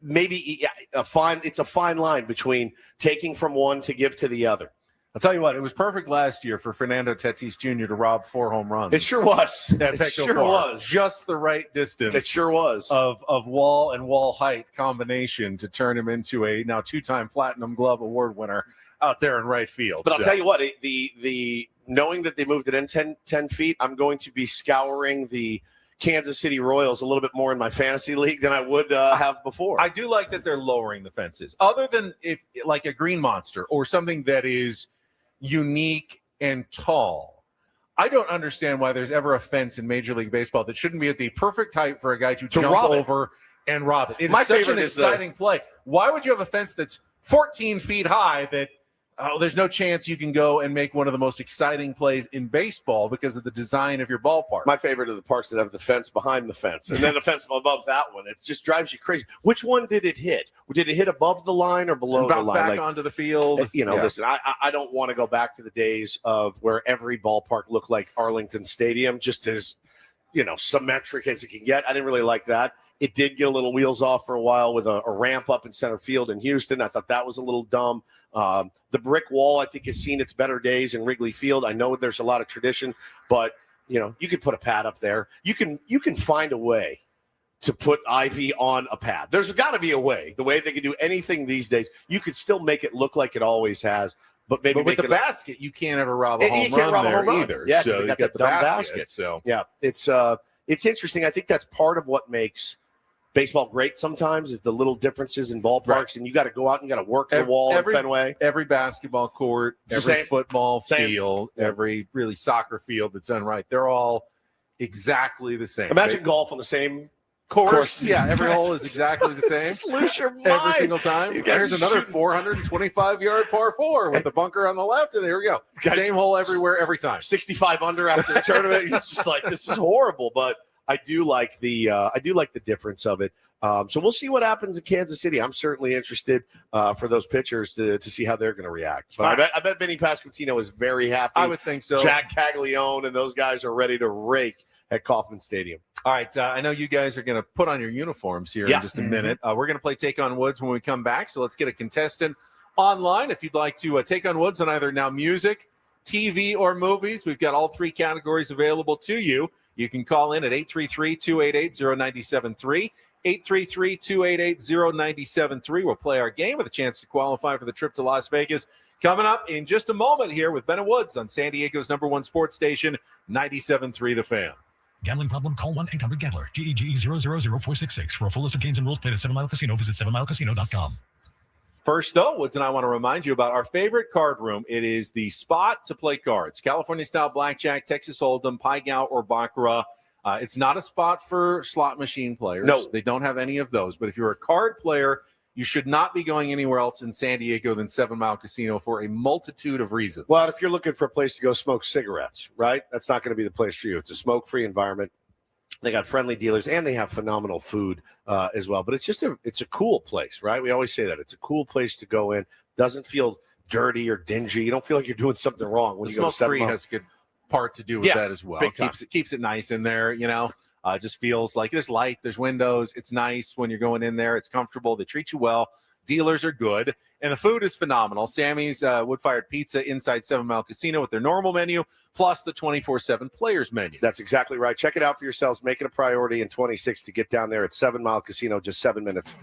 maybe it's a fine line between taking from one to give to the other. I'll tell you what, it was perfect last year for Fernando Tatis Jr. to rob 4 home runs. It sure was. It sure was. Just the right distance. It sure was. Of wall and wall height combination to turn him into a now 2-time Platinum Glove Award winner out there in right field. But I'll tell you what, the knowing that they moved it in 10 feet, I'm going to be scouring the Kansas City Royals a little bit more in my fantasy league than I would have before. I do like that they're lowering the fences. Other than if like a green monster or something that is unique and tall, I don't understand why there's ever a fence in Major League Baseball that shouldn't be at the perfect height for a guy to jump over and rob it. It's such an exciting play. Why would you have a fence that's 14 feet high that there's no chance you can go and make one of the most exciting plays in baseball because of the design of your ballpark? My favorite are the parks that have the fence behind the fence and then the fence above that one. It just drives you crazy. Which one did it hit? Did it hit above the line or below the line? Bounce back onto the field. Listen, I don't want to go back to the days of where every ballpark looked like Arlington Stadium, just as, symmetric as it can get. I didn't really like that. It did get a little wheels off for a while with a ramp up in center field in Houston. I thought that was a little dumb. The brick wall, I think, has seen its better days in Wrigley Field. I know there's a lot of tradition, but you could put a pad up there. You can find a way to put ivy on a pad. There's got to be a way. The way they can do anything these days, you could still make it look like it always has. But with the basket, you can't ever rob a home run there either. Yeah, so you got the basket. So yeah, it's interesting. I think that's part of what makes baseball great sometimes is the little differences in ballparks, right. And you got to go out and you got to work the wall in Fenway. Every basketball court, every football field, every really soccer field that's done right, they're all exactly the same. Imagine golf on the same course. Yeah, every hole is exactly the same. Just lose your mind. Every single time. Here's another 425-yard par 4 with the bunker on the left, and there we go. Same hole everywhere, every time. 65 under after the tournament. It's just like, this is horrible, but I do like the difference of it. So we'll see what happens in Kansas City. I'm certainly interested for those pitchers to see how they're going to react. But I bet Vinny Pasquantino is very happy. I would think so. Jack Caglione and those guys are ready to rake at Kauffman Stadium. All right, I know you guys are going to put on your uniforms here in just a minute. We're going to play Take on Woods when we come back, so let's get a contestant online. If you'd like to take on Woods on either now music, TV, or movies, we've got all three categories available to you. You can call in at 833-288-0973, 833-288-0973. We'll play our game with a chance to qualify for the trip to Las Vegas. Coming up in just a moment here with Ben and Woods on San Diego's #1 sports station, 97.3 The Fan. Gambling problem? Call 1-800-GAMBLER. GEGE 000-466. For a full list of games and rules, play at 7 Mile Casino. Visit 7milecasino.com. First, though, Woods and I want to remind you about our favorite card room. It is the spot to play cards. California-style blackjack, Texas Hold'em, Pai Gow, or Baccarat. It's not a spot for slot machine players. No. They don't have any of those. But if you're a card player, you should not be going anywhere else in San Diego than 7 Mile Casino for a multitude of reasons. Well, if you're looking for a place to go smoke cigarettes, right, that's not going to be the place for you. It's a smoke-free environment. They got friendly dealers, and they have phenomenal food as well. But it's a cool place, right? We always say that. It's a cool place to go in. Doesn't feel dirty or dingy. You don't feel like you're doing something wrong when you go to 7 Mile. Smoke-free has a good part to do with that as well. Keeps it nice in there, just feels like there's light, there's windows. It's nice when you're going in there. It's comfortable. They treat you well. Dealers are good. And the food is phenomenal. Sammy's wood-fired pizza inside 7 Mile Casino with their normal menu, plus the 24/7 players menu. That's exactly right. Check it out for yourselves. Make it a priority in 26 to get down there at 7 Mile Casino, just 7 minutes.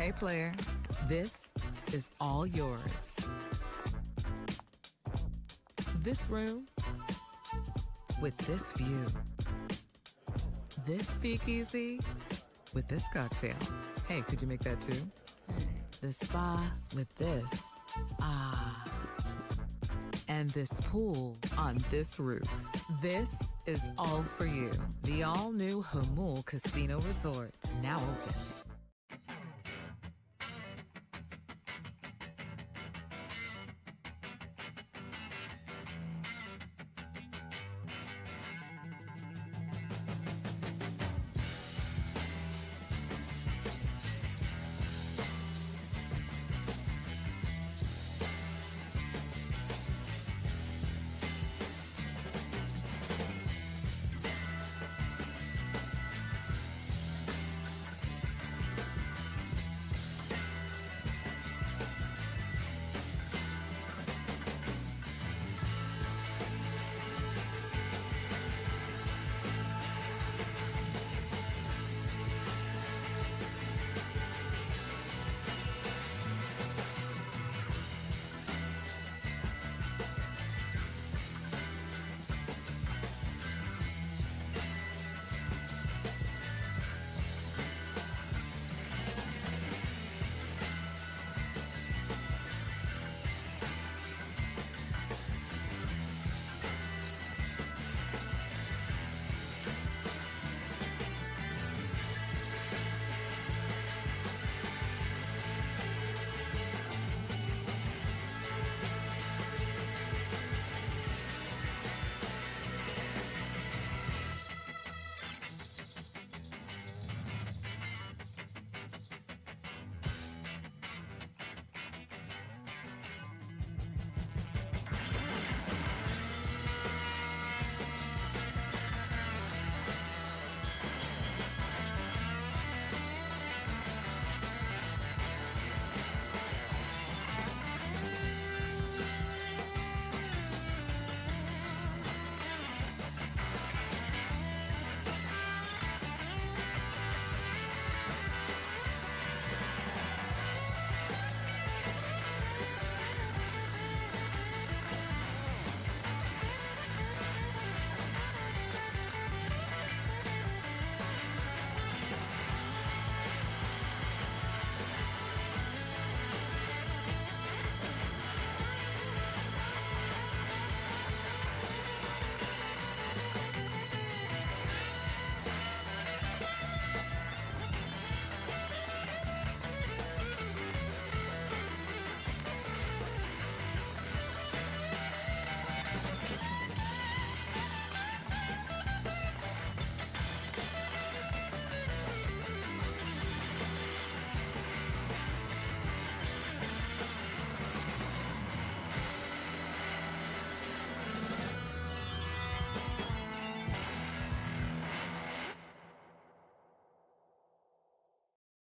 Hey, player, this is all yours. This room with this view. This speakeasy with this cocktail. Hey, could you make that too? The spa with this. Ah. And this pool on this roof. This is all for you. The all-new Hamul Casino Resort, now open.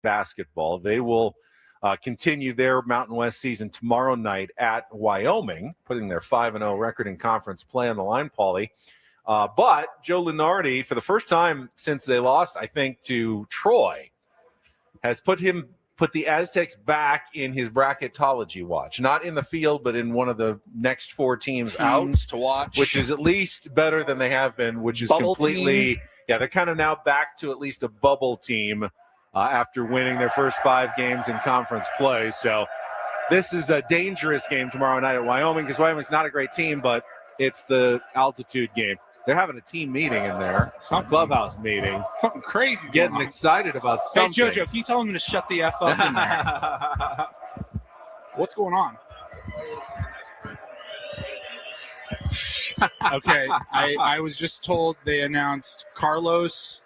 Basketball. They will continue their Mountain West season tomorrow night at Wyoming, putting their 5-0 record in conference play on the line, Paulie. But Joe Lunardi, for the first time since they lost, I think, to Troy, has put the Aztecs back in his bracketology watch. Not in the field, but in one of the next 4 teams out to watch, which is at least better than they have been, which is bubble completely team. Yeah, they're kind of now back to at least a bubble team after winning their first 5 games in conference play. So this is a dangerous game tomorrow night at Wyoming, because Wyoming's not a great team, but it's the altitude game. They're having a team meeting in there, some clubhouse meeting. Something crazy. Getting excited about something. Hey, JoJo, can you tell him to shut the F up in there? What's going on? Okay, I was just told they announced Carlos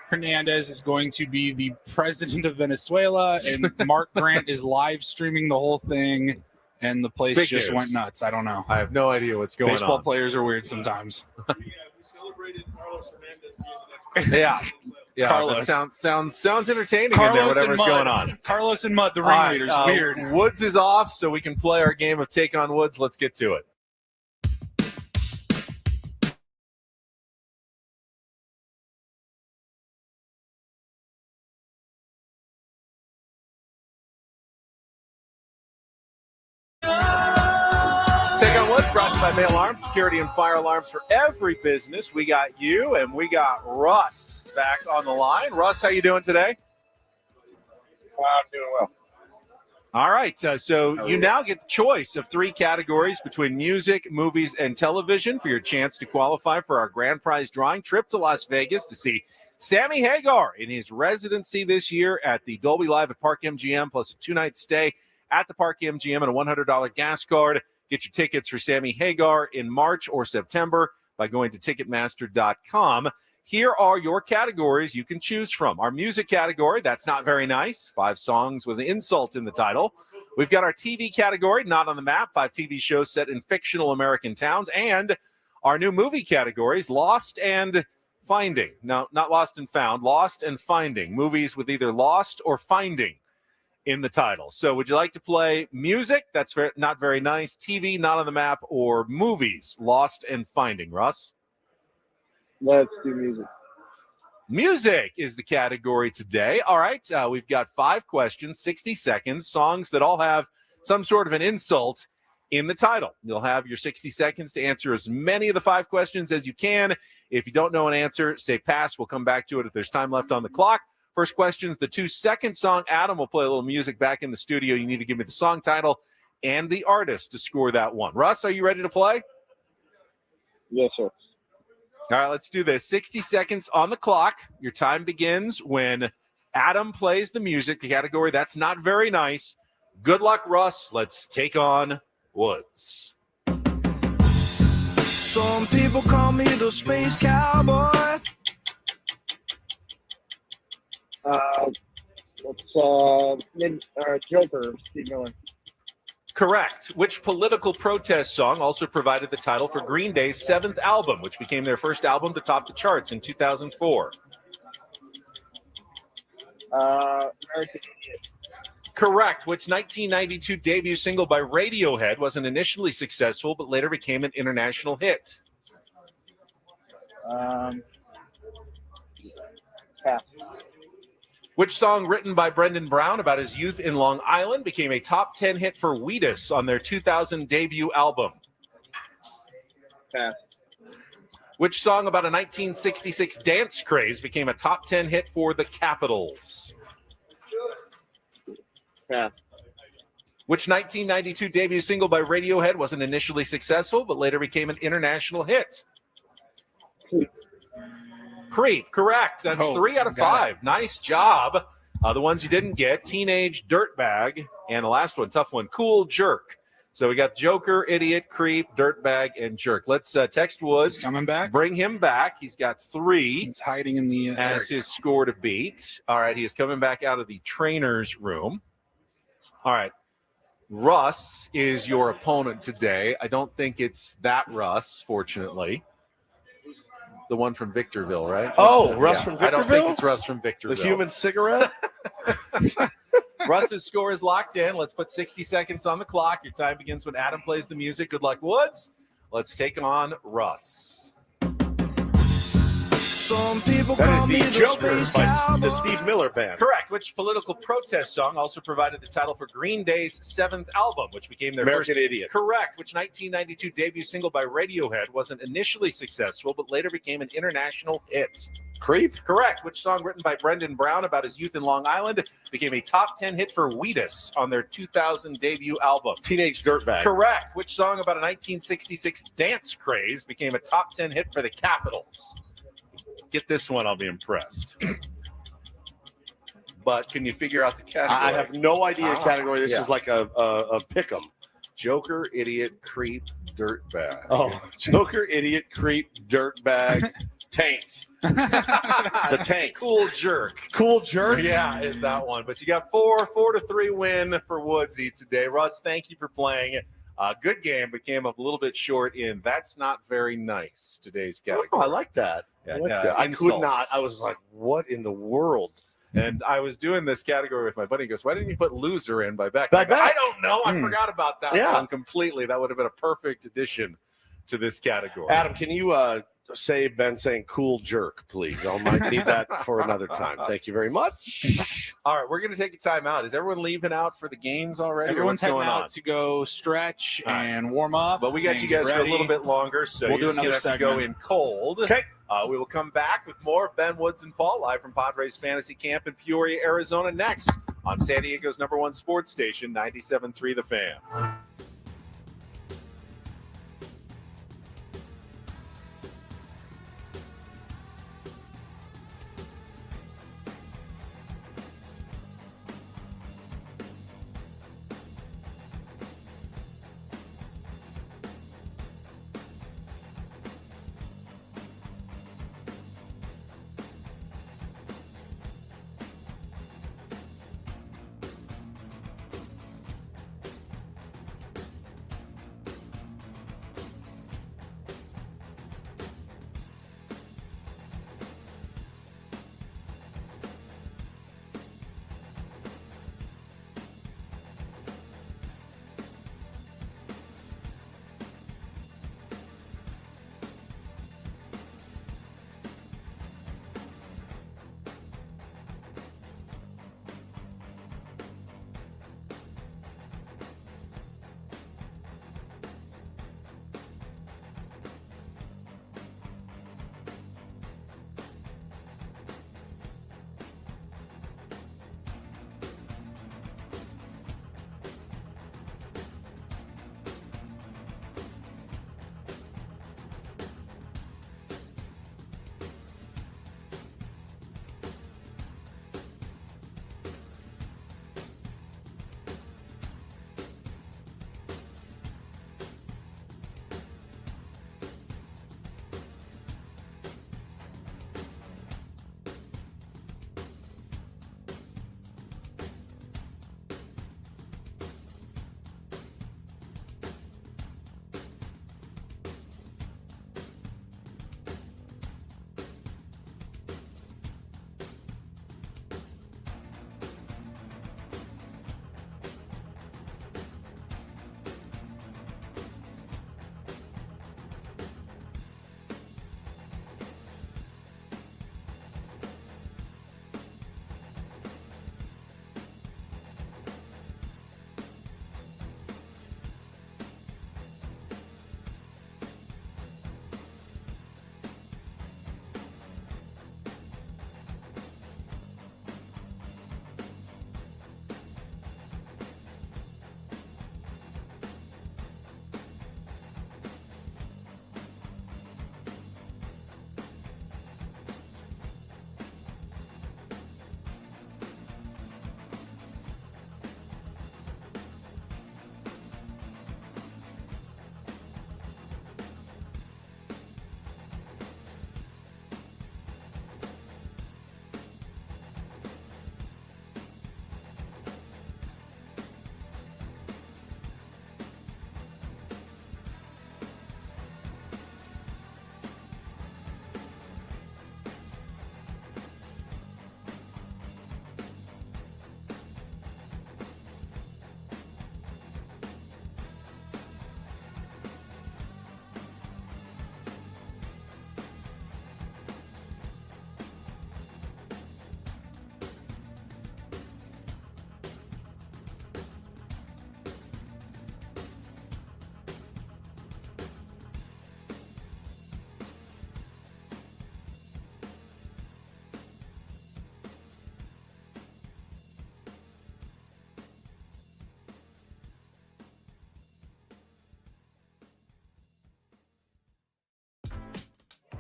Hernandez is going to be the president of Venezuela, and Mark Grant is live streaming the whole thing, and the place just went nuts. I don't know. I have no idea what's going on. Baseball players are weird sometimes. We celebrated Carlos Hernandez being the next president. Yeah, Carlos. that sounds entertaining Carlos in there, whatever's and Mud. going on. Carlos and Mud, the ringleaders. Weird. Woods is off, so we can play our game of Take on Woods. Let's get to it. by Mail Alarms, security and fire alarms for every business. We got you, and we got Russ back on the line. Russ, how you doing today? I'm doing well. All right, so you now get the choice of 3 categories between music, movies, and television for your chance to qualify for our grand prize drawing trip to Las Vegas to see Sammy Hagar in his residency this year at the Dolby Live at Park MGM, plus a 2-night stay at the Park MGM and a $100 gas card. Get your tickets for Sammy Hagar in March or September by going to Ticketmaster.com. Here are your categories you can choose from. Our music category, that's not very nice. 5 songs with an insult in the title. We've got our TV category, Not on the Map, 5 TV shows set in fictional American towns. And our new movie categories, Lost and Finding. No, not Lost and Found, Lost and Finding. Movies with either Lost or Finding in the title. So would you like to play music? That's not very nice. TV, Not on the Map, or movies, Lost and Finding. Russ? Let's do music. Music is the category today. All right, we've got 5 questions, 60 seconds, songs that all have some sort of an insult in the title. You'll have your 60 seconds to answer as many of the 5 questions as you can. If you don't know an answer, say pass. We'll come back to it if there's time left on the clock. First question is the 2-second song. Adam will play a little music back in the studio. You need to give me the song title and the artist to score that one. Russ, are you ready to play? Yes, sir. All right, let's do this. 60 seconds on the clock. Your time begins when Adam plays the music, the category that's not very nice. Good luck, Russ. Let's take on Woods. Some people call me the space cowboy. Joker, Steve Miller. Correct. Which political protest song also provided the title for Green Day's 7th album, which became their first album to top the charts in 2004? American Idiot. Correct. Which 1992 debut single by Radiohead wasn't initially successful, but later became an international hit? Pass. Which song written by Brendan Brown about his youth in Long Island became a top 10 hit for Wheatus on their 2000 debut album? Pass. Which song about a 1966 dance craze became a top 10 hit for the Capitals? Pass. Which 1992 debut single by Radiohead wasn't initially successful, but later became an international hit? Creep, correct. That's 3 out of 5. Nice job. The ones you didn't get, Teenage Dirtbag, and the last one, tough one, Cool Jerk. So we got Joker, Idiot, Creep, Dirtbag, and Jerk. Let's text Woods. He's coming back. Bring him back. He's got 3. He's hiding in the as his score to beat. All right, he is coming back out of the trainer's room. All right. Russ is your opponent today. I don't think it's that Russ, fortunately. The one from Victorville, right? Oh, Russ from Victorville? I don't think it's Russ from Victorville. The human cigarette? Russ's score is locked in. Let's put 60 seconds on the clock. Your time begins when Adam plays the music. Good luck, Woods. Let's take on Russ. Some people That call is me the the Joker space by cowboy. the Steve Miller Band. Correct. Which political protest song also provided the title for Green Day's 7th album, which became their American first... Idiot. Correct. Which 1992 debut single by Radiohead wasn't initially successful, but later became an international hit? Creep? Correct. Which song written by Brendan Brown about his youth in Long Island became a top 10 hit for Wheatus on their 2000 debut album? Teenage Dirtbag. Correct. Which song about a 1966 dance craze became a top 10 hit for the Capitals? Get this one, I'll be impressed. But can you figure out the category? I have no idea the category. This yeah. is like a pick'em. Joker, Idiot, Creep, Dirtbag. Oh, Joker, Idiot, Creep, Dirtbag, Taint. The Taint. Cool Jerk. Cool Jerk? Yeah, is that one. But you got 4-3 win for Woodsy today. Russ, thank you for playing. Good game, but came up a little bit short in That's Not Very Nice, today's category. Oh, I like that. Yeah, I like yeah, that. I insults. could not. I was like, what in the world? And I was doing this category with my buddy. He goes, why didn't you put Loser in by Beck? By I go, Beck? I don't know. I forgot about that Yeah. one completely. That would have been a perfect addition to this category. Adam, can you say Ben saying cool jerk, please. I might need that for another time. Thank you very much. All right, we're going to take a time out. Is everyone leaving out for the games already? Everyone's heading out to go stretch and warm up. But we got you guys for a little bit longer, so we'll you're do just going to have to go in cold. Okay. We will come back with more Ben Woods and Paul live from Padres Fantasy Camp in Peoria, Arizona next on San Diego's #1 sports station, 97.3 The Fan.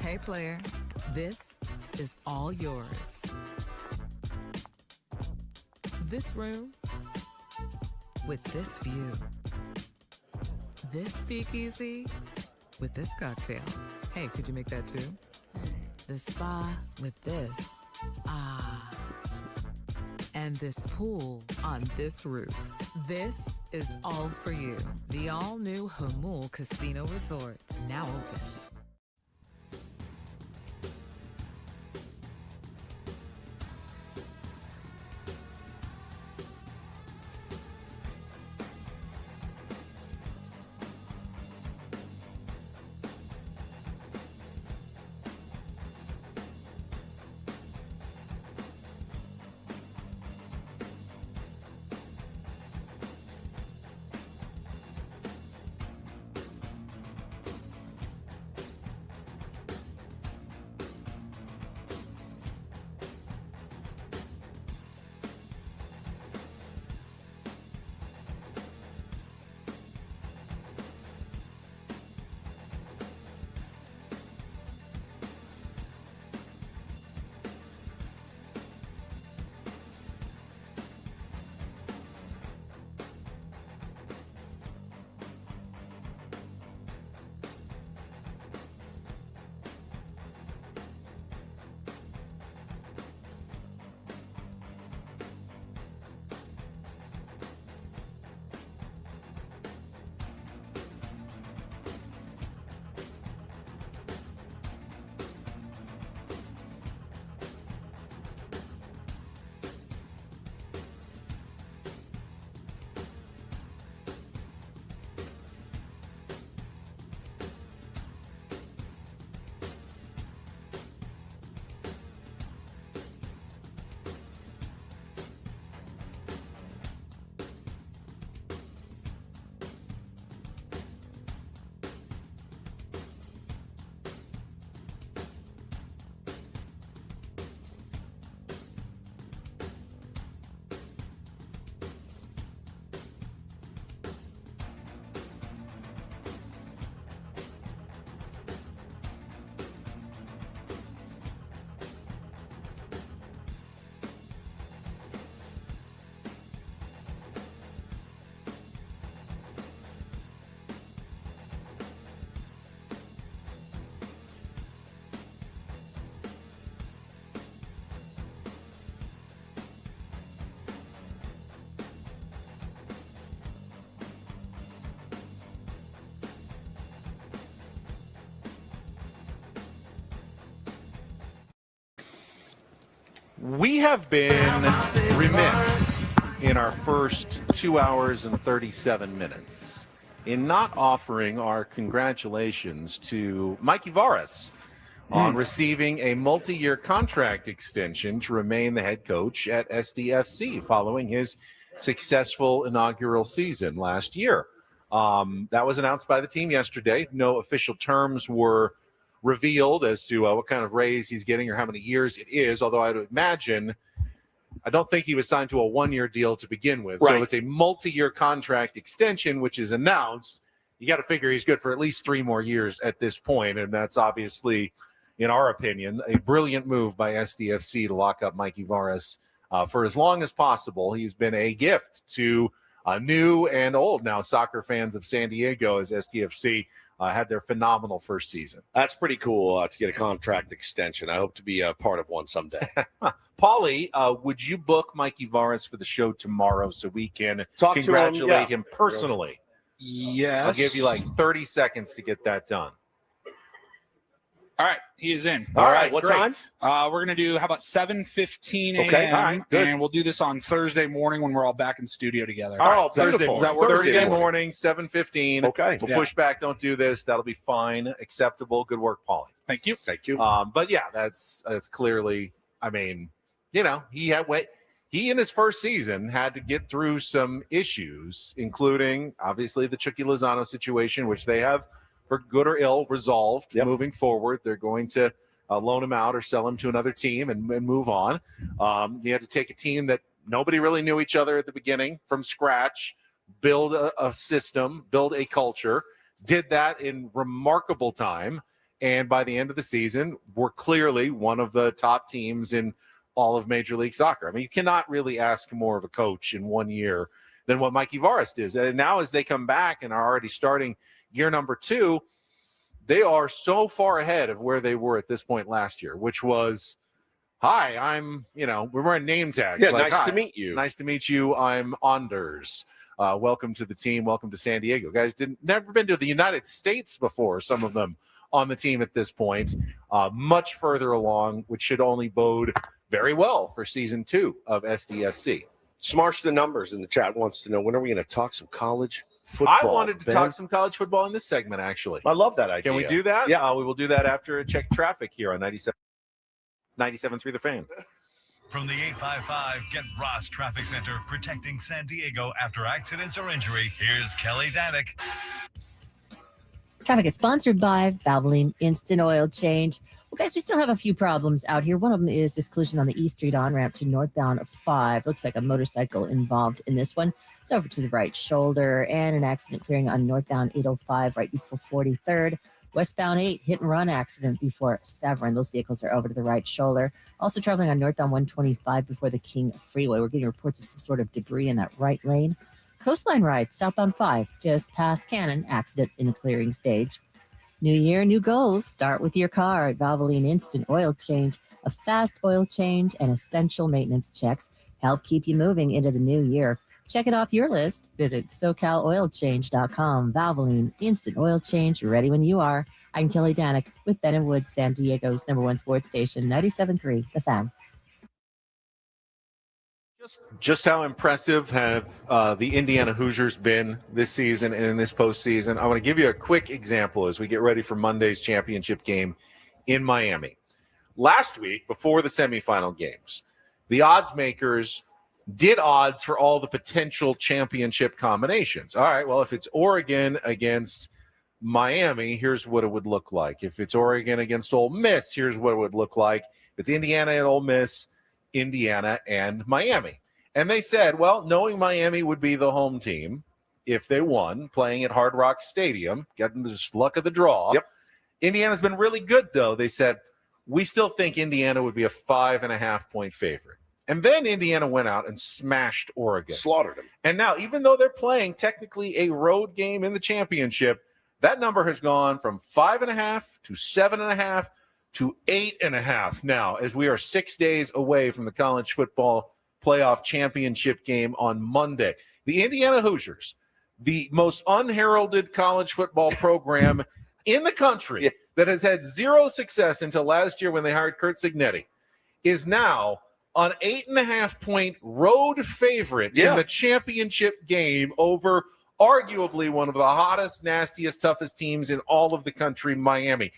Hey, player, this is all yours. This room with this view. This speakeasy with this cocktail. Hey, could you make that too? The spa with this. Ah. And this pool on this roof. This is all for you. The all-new Hamul Casino Resort, now open. We have been remiss in our first 2 hours and 37 minutes in not offering our congratulations to Mikey Varas on receiving a multi-year contract extension to remain the head coach at SDFC following his successful inaugural season last year. That was announced by the team yesterday. No official terms were revealed as to what kind of raise he's getting or how many years it is, although I would imagine, I don't think he was signed to a one-year deal to begin with. Right. So it's a multi-year contract extension, which is announced. You got to figure he's good for at least 3 more years at this point, and that's obviously, in our opinion, a brilliant move by SDFC to lock up Mikey Varas for as long as possible. He's been a gift to new and old now soccer fans of San Diego as SDFC had their phenomenal first season. That's pretty cool to get a contract extension. I hope to be a part of one someday. Paulie, would you book Mikey Varas for the show tomorrow so we can Talk to congratulate him, him personally? Yes. I'll give you like 30 seconds to get that done. All right, he is in. All right, what great. time? We're going to do, how about 7:15 a.m.? Okay, all right, good. And we'll do this on Thursday morning when we're all back in studio together. Oh, Thursday, beautiful. does that work? Thursday morning, 7:15. Okay. We'll push back. Don't do this. That'll be fine. Acceptable. Good work, Paulie. Thank you. Thank you. But yeah, that's clearly. I mean, you know, he in his first season had to get through some issues, including obviously the Chucky Lozano situation, which they have, for good or ill, resolved. Moving forward, they're going to loan him out or sell him to another team and move on. He had to take a team that nobody really knew each other at the beginning from scratch, build a system, build a culture, did that in remarkable time. And by the end of the season, we're clearly one of the top teams in all of Major League Soccer. I mean, you cannot really ask more of a coach in 1 year than what Mikey Varas did. And now as they come back and are already starting year number 2, they are so far ahead of where they were at this point last year, which was, hi, I'm, we're wearing name tags. Yeah, like, nice to meet you. Nice to meet you. I'm Anders. Welcome to the team. Welcome to San Diego. Guys never been to the United States before, some of them on the team at this point. Much further along, which should only bode very well for season 2 of SDFC. Smarsh the Numbers in the chat wants to know, when are we going to talk some college football? I wanted to talk some college football in this segment, actually. I love that idea. Can we do that? Yeah. We will do that after check traffic here on 97.3 The Fan. From the 855 Get Ross Traffic Center, protecting San Diego after accidents or injury, here's Kelly Danick. Traffic is sponsored by Valvoline Instant Oil Change. Well, guys, we still have a few problems out here. One of them is this collision on the East Street on-ramp to northbound 5. Looks like a motorcycle involved in this one. It's over to the right shoulder, and an accident clearing on northbound 805 right before 43rd. Westbound 8, hit-and-run accident before Severn. Those vehicles are over to the right shoulder. Also traveling on northbound 125 before the King Freeway. We're getting reports of some sort of debris in that right lane. Coastline ride, southbound 5, just past Cannon, accident in the clearing stage. New year, new goals. Start with your car at Valvoline Instant Oil Change. A fast oil change and essential maintenance checks help keep you moving into the new year. Check it off your list. Visit SoCalOilChange.com. Valvoline Instant Oil Change, ready when you are. I'm Kelly Danick with Ben & Wood, San Diego's #1 sports station, 97.3 The Fan. Just how impressive have the Indiana Hoosiers been this season and in this postseason? I want to give you a quick example as we get ready for Monday's championship game in Miami. Last week, before the semifinal games, the odds makers did odds for all the potential championship combinations. All right, well, if it's Oregon against Miami, here's what it would look like. If it's Oregon against Ole Miss, here's what it would look like. If it's Indiana and Ole Miss, Indiana and Miami. And they said, well, knowing Miami would be the home team if they won, playing at Hard Rock Stadium, getting the luck of the draw. Yep. Indiana's been really good, though. They said, we still think Indiana would be a 5.5-point favorite. And then Indiana went out and smashed Oregon. Slaughtered them. And now, even though they're playing technically a road game in the championship, that number has gone from 5.5 to 7.5 to 8.5 now, as we are 6 days away from the college football playoff championship game on Monday. The Indiana Hoosiers, the most unheralded college football program in the country that has had zero success until last year when they hired Curt Cignetti, is now an 8.5-point road favorite in the championship game over arguably one of the hottest, nastiest, toughest teams in all of the country, Miami.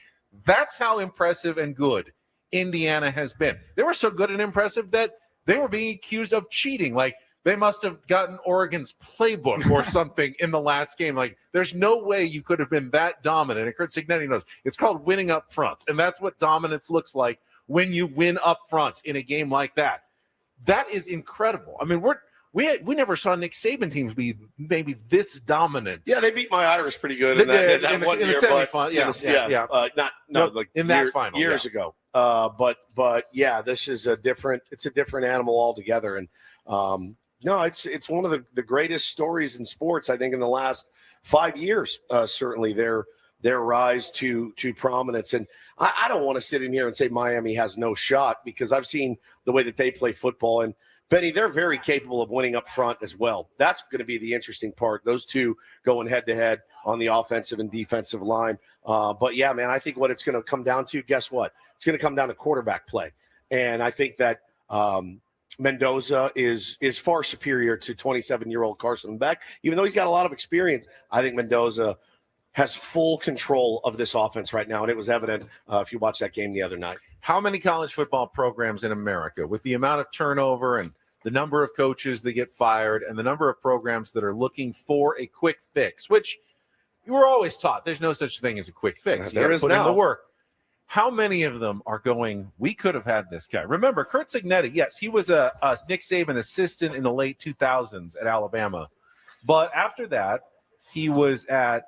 That's how impressive and good Indiana has been. They were so good and impressive that they were being accused of cheating. Like, they must have gotten Oregon's playbook or something in the last game. Like, there's no way you could have been that dominant. And Curt Cignetti knows. It's called winning up front. And that's what dominance looks like when you win up front in a game like that. That is incredible. I mean, we never saw Nick Saban teams be maybe this dominant. Yeah, they beat my Irish pretty good in that one year. In the semifinal, that final years ago. But yeah, this is a different animal altogether. And no, it's one of the greatest stories in sports, I think, in the last 5 years. Certainly their rise to prominence. And I don't want to sit in here and say Miami has no shot, because I've seen the way that they play football. And Benny, they're very capable of winning up front as well. That's going to be the interesting part. Those two going head-to-head on the offensive and defensive line. But, yeah, man, I think what it's going to come down to, guess what? It's going to come down to quarterback play. And I think that Mendoza is far superior to 27-year-old Carson Beck. Even though he's got a lot of experience, I think Mendoza has full control of this offense right now, and it was evident if you watched that game the other night. How many college football programs in America, with the amount of turnover and the number of coaches that get fired and the number of programs that are looking for a quick fix, which you were always taught there's no such thing as a quick fix. There is put now. in the work. How many of them are going, we could have had this guy? Remember, Curt Cignetti, yes, he was a Nick Saban assistant in the late 2000s at Alabama. But after that, he was at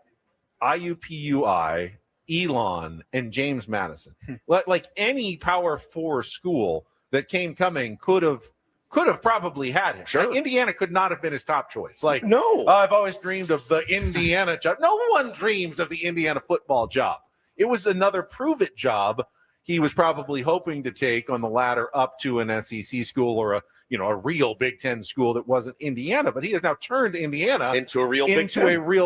IUPUI, Elon, and James Madison. Like any Power 4 school that came coming could have probably had him. Sure. Like, Indiana could not have been his top choice. Like, no, I've always dreamed of the Indiana job. No one dreams of the Indiana football job. It was another prove-it job he was probably hoping to take on the ladder up to an SEC school or a real Big Ten school that wasn't Indiana. But he has now turned Indiana into a real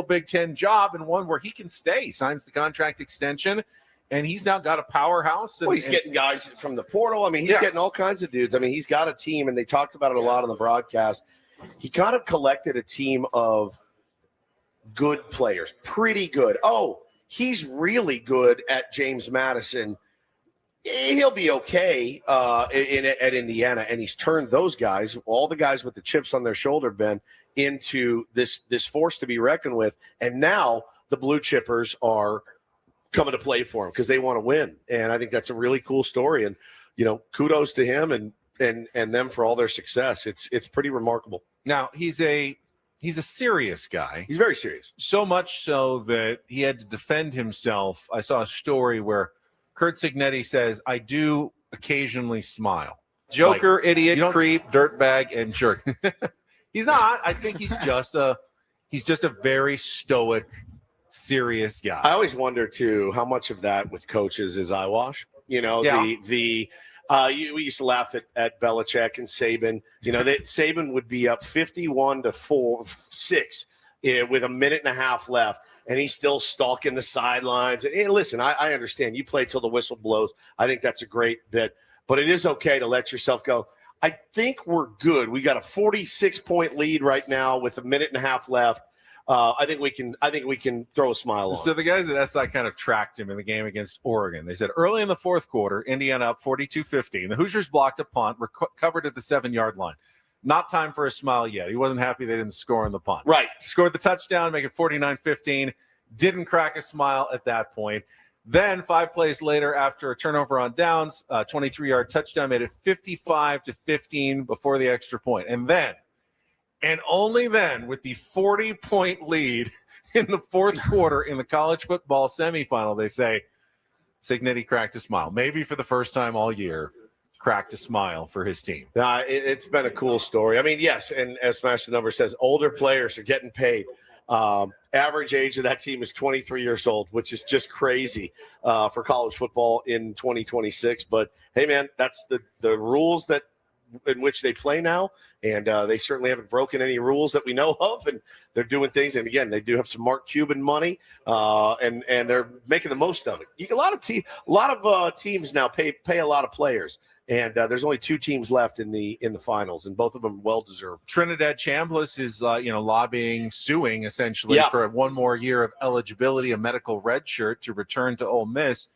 Big Ten job, and one where he can stay. Signs the contract extension, and he's now got a powerhouse. And, he's getting guys from the portal. I mean, he's getting all kinds of dudes. I mean, he's got a team, and they talked about it a lot on the broadcast. He kind of collected a team of good players, pretty good. Oh, he's really good at James Madison. He'll be okay at Indiana, and he's turned those guys, all the guys with the chips on their shoulder, Ben, into this force to be reckoned with. And now the blue chippers are coming to play for him because they want to win. And I think that's a really cool story. And kudos to him and them for all their success. It's pretty remarkable. Now he's a serious guy. He's very serious. So much so that he had to defend himself. I saw a story where Curt Cignetti says, I do occasionally smile. Joker, idiot, creep, dirtbag, and jerk. He's not. I think he's just a very stoic, serious guy. I always wonder, too, how much of that with coaches is eyewash. We used to laugh at Belichick and Saban. Saban would be up 51-6 with a minute and a half left, and he's still stalking the sidelines. And listen, I understand. You play till the whistle blows. I think that's a great bit. But it is okay to let yourself go. I think we're good. We got a 46-point lead right now with a minute and a half left. I think we can throw a smile on. So the guys at SI kind of tracked him in the game against Oregon. They said early in the fourth quarter, Indiana up 42-15. The Hoosiers blocked a punt, covered at the 7-yard line. Not time for a smile yet. He wasn't happy they didn't score on the punt. Right. Scored the touchdown, make it 49-15. Didn't crack a smile at that point. Then 5 plays later, after a turnover on downs, 23-yard touchdown, made it 55-15 before the extra point. And then, and only then, with the 40-point lead in the fourth quarter in the college football semifinal, they say Cignetti cracked a smile. Maybe for the first time all year, cracked a smile for his team. It's been a cool story. I mean, yes, and as Smash the Number says, older players are getting paid. Average age of that team is 23 years old, which is just crazy for college football in 2026. But, hey, man, that's the rules that in which they play now, and they certainly haven't broken any rules that we know of, and they're doing things. And again, they do have some Mark Cuban money, and they're making the most of it. A lot of teams now pay a lot of players. And there's only 2 teams left in the finals, and both of them well deserved. Trinidad Chambliss is lobbying, suing essentially for 1 more year of eligibility, a medical red shirt to return to Ole Miss.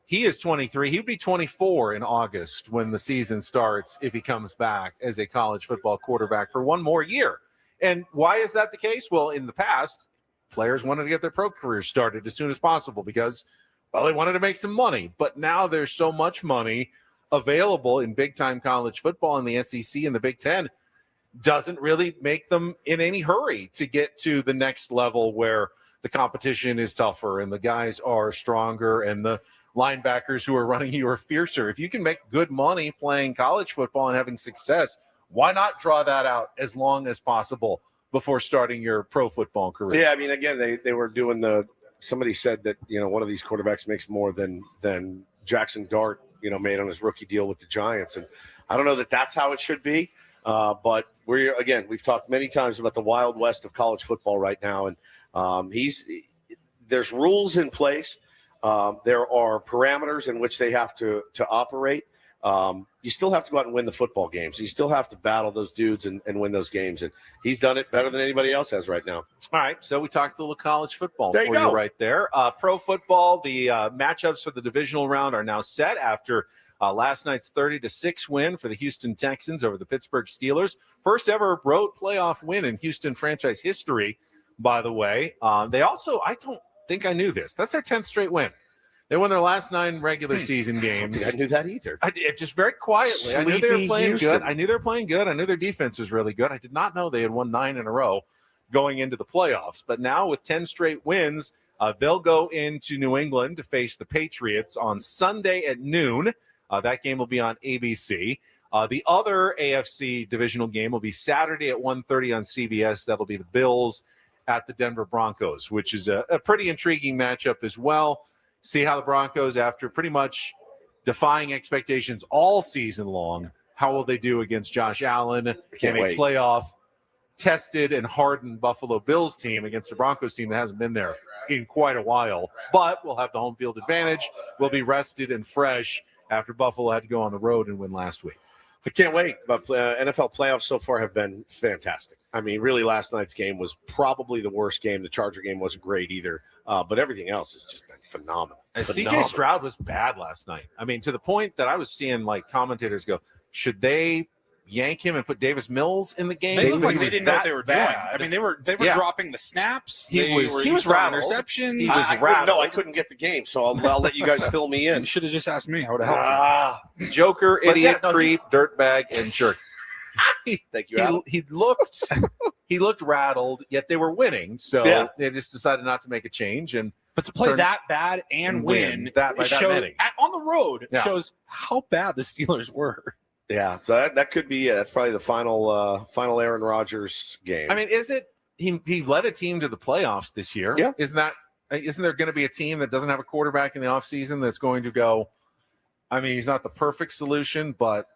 He is 23. He would be 24 in August when the season starts if he comes back as a college football quarterback for 1 more year. And why is that the case? Well, in the past, players wanted to get their pro careers started as soon as possible because, well, they wanted to make some money. But now there's so much money available in big-time college football in the SEC and the Big Ten, doesn't really make them in any hurry to get to the next level where the competition is tougher and the guys are stronger and the linebackers who are running you are fiercer. If you can make good money playing college football and having success, why not draw that out as long as possible before starting your pro football career? Yeah, I mean, again, they were doing somebody said that, one of these quarterbacks makes more than Jackson Dart, made on his rookie deal with the Giants. And I don't know that that's how it should be. But we've talked many times about the Wild West of college football right now. And there's rules in place. There are parameters in which they have to operate. You still have to go out and win the football games. You still have to battle those dudes and win those games. And he's done it better than anybody else has right now. All right, so we talked a little college football there for you right there. Pro football, the matchups for the divisional round are now set after last night's 30-6 win for the Houston Texans over the Pittsburgh Steelers. First ever road playoff win in Houston franchise history, by the way. They also, I don't think I knew this, that's their 10th straight win. They won their last 9 regular season games. I knew that either. Just very quietly. I knew they were playing good. I knew their defense was really good. I did not know they had won 9 in a row going into the playoffs. But now with 10 straight wins, they'll go into New England to face the Patriots on Sunday at noon. That game will be on ABC. The other AFC divisional game will be Saturday at 1:30 on CBS. That'll be the Bills at the Denver Broncos, which is a pretty intriguing matchup as well. See how the Broncos, after pretty much defying expectations all season long, how will they do against Josh Allen and a playoff tested and hardened Buffalo Bills team against the Broncos team that hasn't been there in quite a while. But we'll have the home field advantage. We'll be rested and fresh after Buffalo had to go on the road and win last week. I can't wait. But NFL playoffs so far have been fantastic. I mean, really, last night's game was probably the worst game. The Charger game wasn't great either. But everything else has just been phenomenal. CJ Stroud was bad last night. I mean, to the point that I was seeing commentators go, should they yank him and put Davis Mills in the game? They looked like they didn't know what they were doing. I mean, they were dropping the snaps. He was rattled. Interceptions. He was rattled. No, I couldn't get the game, so I'll let you guys fill me in. You should have just asked me. I would have helped you. Joker, idiot, creep, dirtbag, and jerk. Thank you, Adam. He looked rattled, yet they were winning. So they just decided not to make a change. But to play that bad and win that by that many on the road shows how bad the Steelers were. Yeah, so that could be that's probably the final Aaron Rodgers game. I mean, is it he led a team to the playoffs this year? Yeah. Isn't there going to be a team that doesn't have a quarterback in the offseason that's going to go? I mean, he's not the perfect solution, but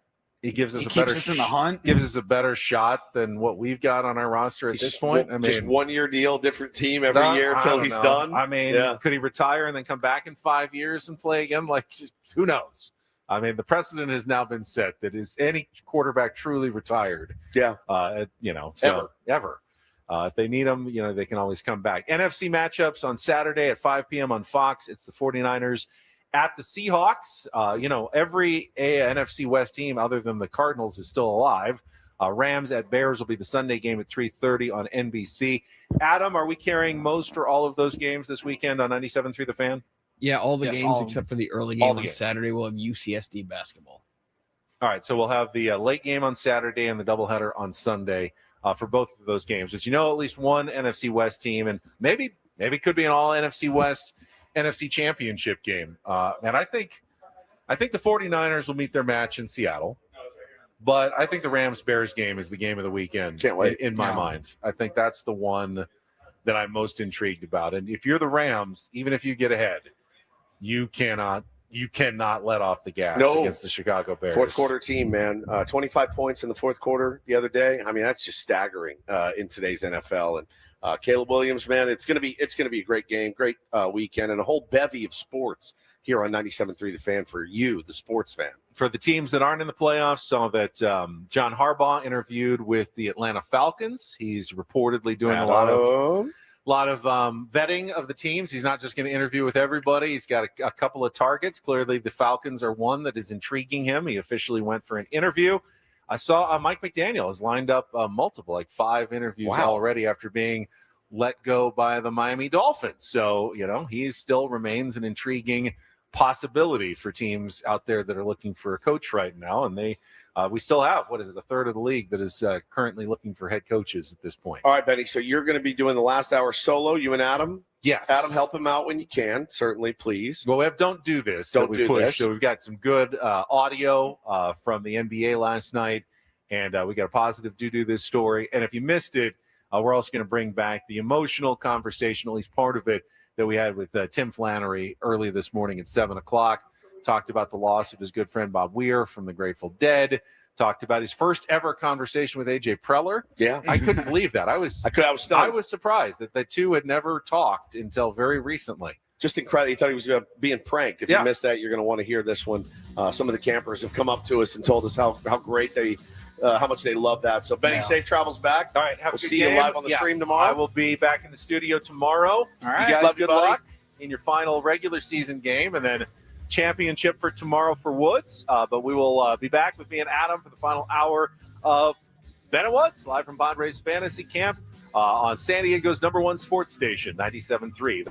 he gives us in the hunt. Gives us a better shot than what we've got on our roster at this point. I mean, just 1 year deal, different team every year until he's done. I mean, could he retire and then come back in 5 years and play again? Like, who knows? I mean, the precedent has now been set that is any quarterback truly retired. Yeah. Ever. If they need them, they can always come back. NFC matchups on Saturday at 5 p.m. on Fox. It's the 49ers at the Seahawks. Every NFC West team other than the Cardinals is still alive. Rams at Bears will be the Sunday game at 3:30 on NBC. Adam, are we carrying most or all of those games this weekend on 97.3 The Fan? Yeah, all the games except for the early game on Saturday. We'll have UCSD basketball. All right, so we'll have the late game on Saturday and the doubleheader on Sunday for both of those games. But at least one NFC West team, and maybe it could be an all NFC West NFC Championship game. And I think the 49ers will meet their match in Seattle. But I think the Rams-Bears game is the game of the weekend. Can't wait. In my mind. I think that's the one that I'm most intrigued about. And if you're the Rams, even if you get ahead, you cannot you cannot let off the gas against the Chicago Bears. Fourth quarter team, man. 25 points in the fourth quarter the other day. I mean, that's just staggering in today's NFL. And Caleb Williams, man, it's gonna be a great game, great weekend, and a whole bevy of sports here on 97.3 The Fan for you, the sports fan. For the teams that aren't in the playoffs, saw that John Harbaugh interviewed with the Atlanta Falcons. He's reportedly doing a lot of vetting of the teams. He's not just going to interview with everybody. He's got a couple of targets. Clearly, the Falcons are one that is intriguing him. He officially went for an interview. I saw Mike McDaniel has lined up multiple, like 5 interviews already after being let go by the Miami Dolphins. So, he still remains an intriguing possibility for teams out there that are looking for a coach right now. And we still have, a third of the league that is currently looking for head coaches at this point. All right, Benny. So you're going to be doing the last hour solo, you and Adam? Yes. Adam, help him out when you can. Certainly, please. Well, we have Don't Do This. Don't Do This. So we've got some good audio from the NBA last night, and we got a positive Do This story. And if you missed it, we're also going to bring back the emotional conversation, at least part of it, that we had with Tim Flannery early this morning at 7 o'clock. Talked about the loss of his good friend Bob Weir from the Grateful Dead. Talked about his first ever conversation with AJ Preller. Yeah, I couldn't believe that. I was stunned. I was surprised that the two had never talked until very recently. Just incredible. He thought he was being pranked. If you missed that, you're going to want to hear this one. Some of the campers have come up to us and told us how great how much they love that. So, Benny, safe travels back. All right, we'll see you live on the stream tomorrow. I will be back in the studio tomorrow. All right, you guys, love good luck in your final regular season game, and then championship for tomorrow for Woods. But we will be back with me and Adam for the final hour of Ben and Woods, live from Padres Fantasy Camp on San Diego's #1 sports station, 97.3.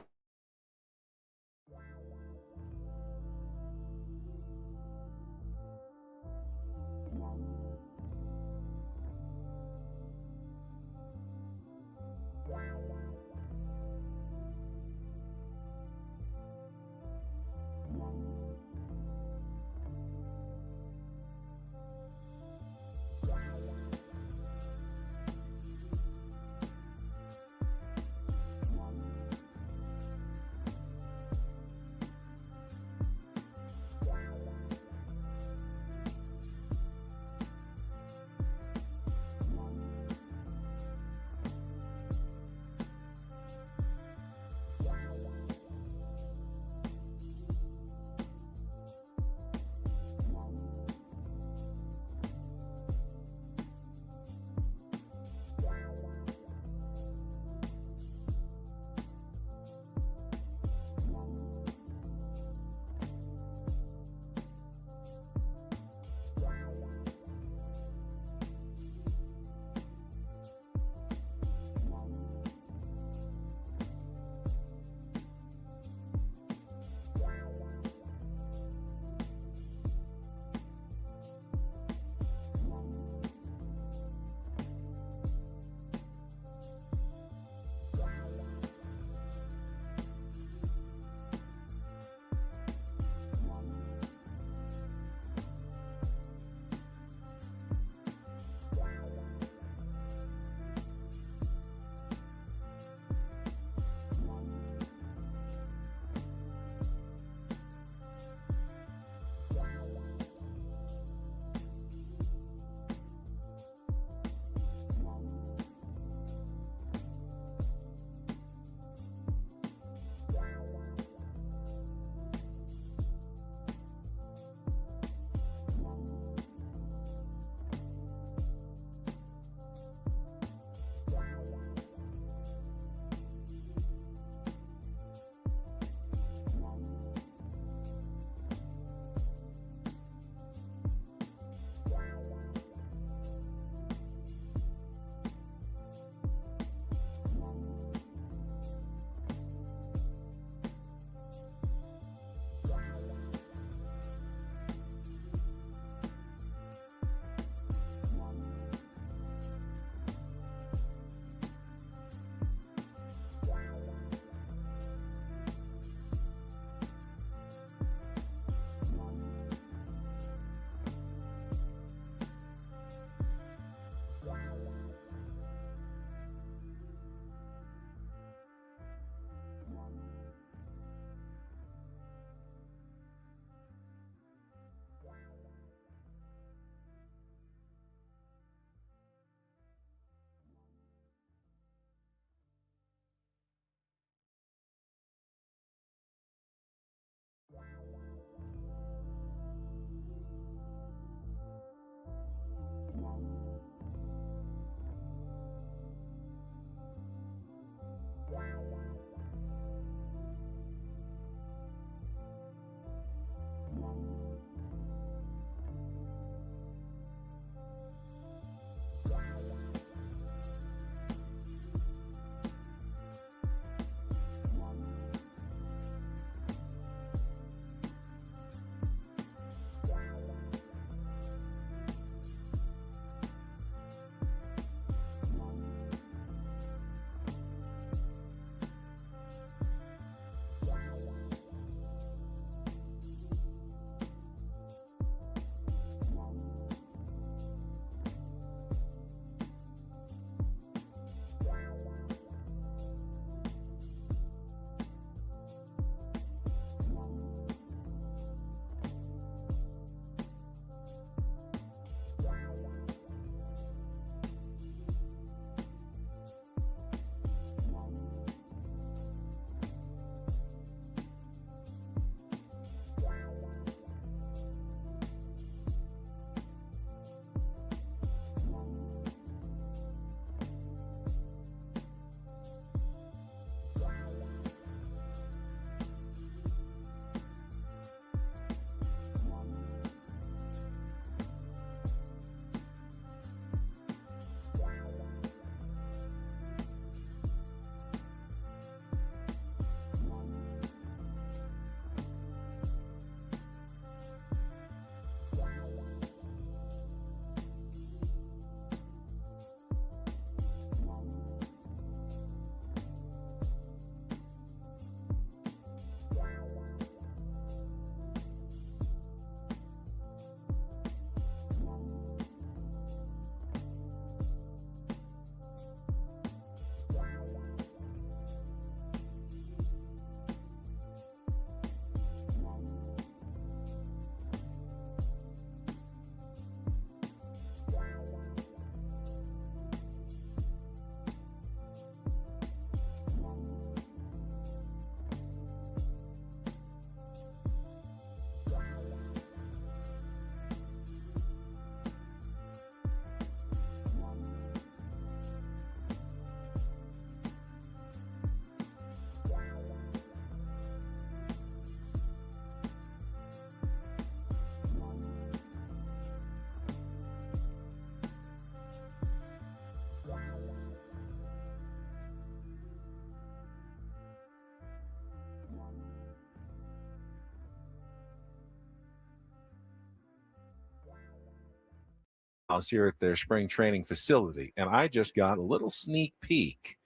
here at their spring training facility, and I just got a little sneak peek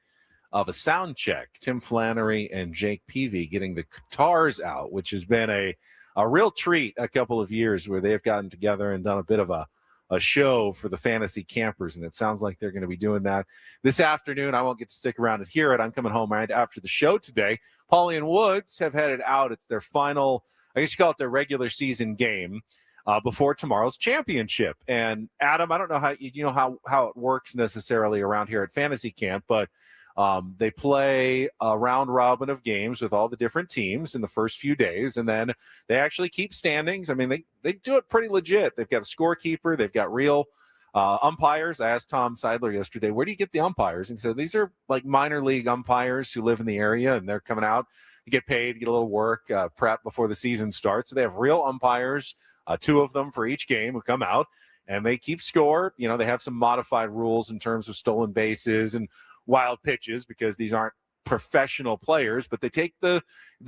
of a sound check. Tim Flannery and Jake Peavy getting the guitars out, which has been a real treat a couple of years where they've gotten together and done a bit of a show for the fantasy campers, and it sounds like they're going to be doing that this afternoon. I won't get to stick around and hear it. I'm coming home right after the show today. Paulie and Woods have headed out. It's their final, I guess you call it their regular season game before tomorrow's championship. And Adam, I don't know how it works necessarily around here at fantasy camp, but they play a round robin of games with all the different teams in the first few days, and then they actually keep standings. I mean, they do it pretty legit. They've got a scorekeeper. They've got real umpires. I asked Tom Seidler yesterday, where do you get the umpires? And he said, these are like minor league umpires who live in the area, and they're coming out to get paid, get a little work, prep before the season starts. So they have real umpires, 2 of them for each game, who come out, and they keep score. You know, they have some modified rules in terms of stolen bases and wild pitches because these aren't professional players, but they take the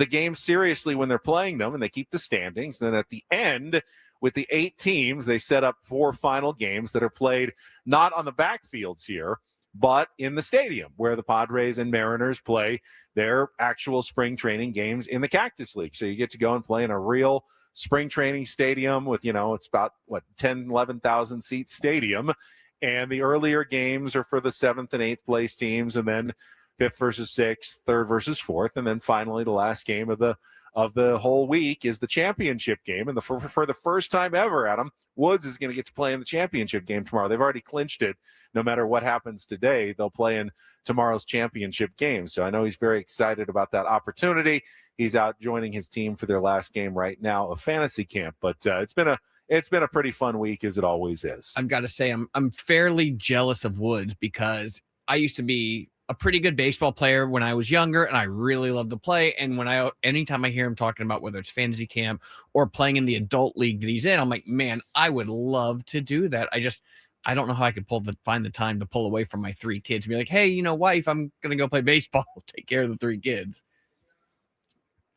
game seriously when they're playing them, and they keep the standings. And then at the end, with the 8 teams, they set up 4 final games that are played not on the backfields here, but in the stadium where the Padres and Mariners play their actual spring training games in the Cactus League. So you get to go and play in a real spring training stadium with, it's about 11,000 seat stadium. And the earlier games are for the 7th and 8th place teams, and then 5th versus 6th, 3rd versus 4th, and then finally the last game of the whole week is the championship game. And for the first time ever, Adam, Woods is going to get to play in the championship game tomorrow. They've already clinched it. No matter what happens today, they'll play in tomorrow's championship game. So I know he's very excited about that opportunity. He's out joining his team for their last game right now of fantasy camp. But it's been a pretty fun week, as it always is. I've got to say, I'm fairly jealous of Woods because I used to be a pretty good baseball player when I was younger, and I really loved to play. And anytime I hear him talking about whether it's fantasy camp or playing in the adult league that he's in, I'm like, man, I would love to do that. I don't know how I could find the time to pull away from my 3 kids and be like, hey, wife, I'm going to go play baseball. Take care of the 3 kids.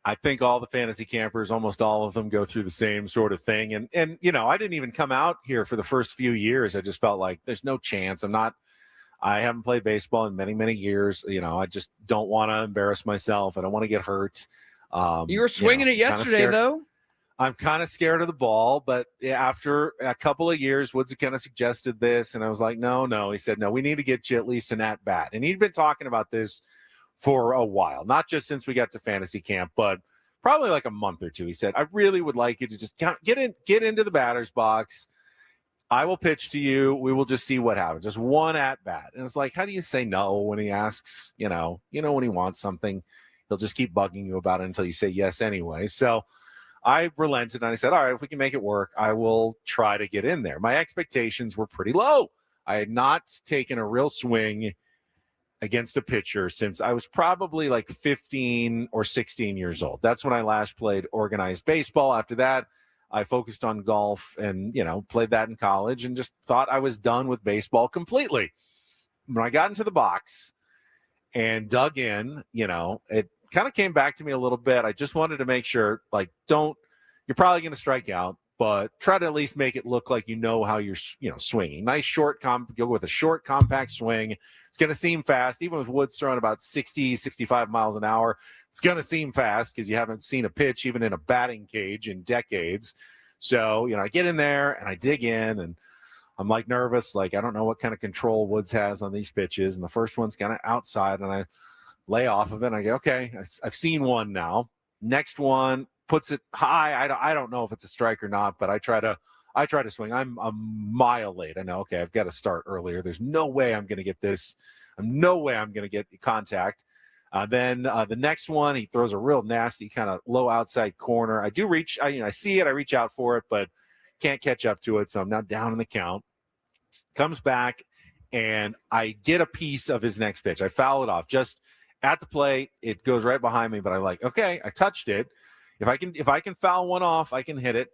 I think all the fantasy campers, almost all of them, go through the same sort of thing. And I didn't even come out here for the first few years. I just felt like there's no chance. I haven't played baseball in many, many years. I just don't want to embarrass myself. I don't want to get hurt. You were swinging it yesterday, though. I'm kind of scared of the ball, but after a couple of years, Woods kind of suggested this, and I was like, no. He said, no, we need to get you at least an at-bat. And he'd been talking about this for a while, not just since we got to fantasy camp, but probably like a month or 2. He said, I really would like you to just get into the batter's box. I will pitch to you. We will just see what happens. Just one at bat. And it's like, how do you say no when he asks, when he wants something, he'll just keep bugging you about it until you say yes anyway. So I relented and I said, all right, if we can make it work, I will try to get in there. My expectations were pretty low. I had not taken a real swing against a pitcher since I was probably like 15 or 16 years old. That's when I last played organized baseball. After that, I focused on golf and, played that in college and just thought I was done with baseball completely. When I got into the box and dug in, it kind of came back to me a little bit. I just wanted to make sure, you're probably going to strike out, but try to at least make it look like how you're, swinging. Nice short go with a short, compact swing. It's going to seem fast. Even with Woods throwing about 60, 65 miles an hour, it's going to seem fast because you haven't seen a pitch even in a batting cage in decades. So, I get in there and I dig in and I'm nervous. I don't know what kind of control Woods has on these pitches. And the first one's kind of outside and I lay off of it. And I go, okay, I've seen one now. Next one puts it high. I don't know if it's a strike or not, but I try to swing. I'm a mile late. I know, okay, I've got to start earlier. There's no way I'm going to get this. No way I'm going to get contact. Then the next one, he throws a real nasty kind of low outside corner. I do reach. I see it. I reach out for it, but can't catch up to it. So I'm now down in the count. Comes back, and I get a piece of his next pitch. I foul it off just at the plate. It goes right behind me, but I'm like, okay, I touched it. If I can foul one off, I can hit it.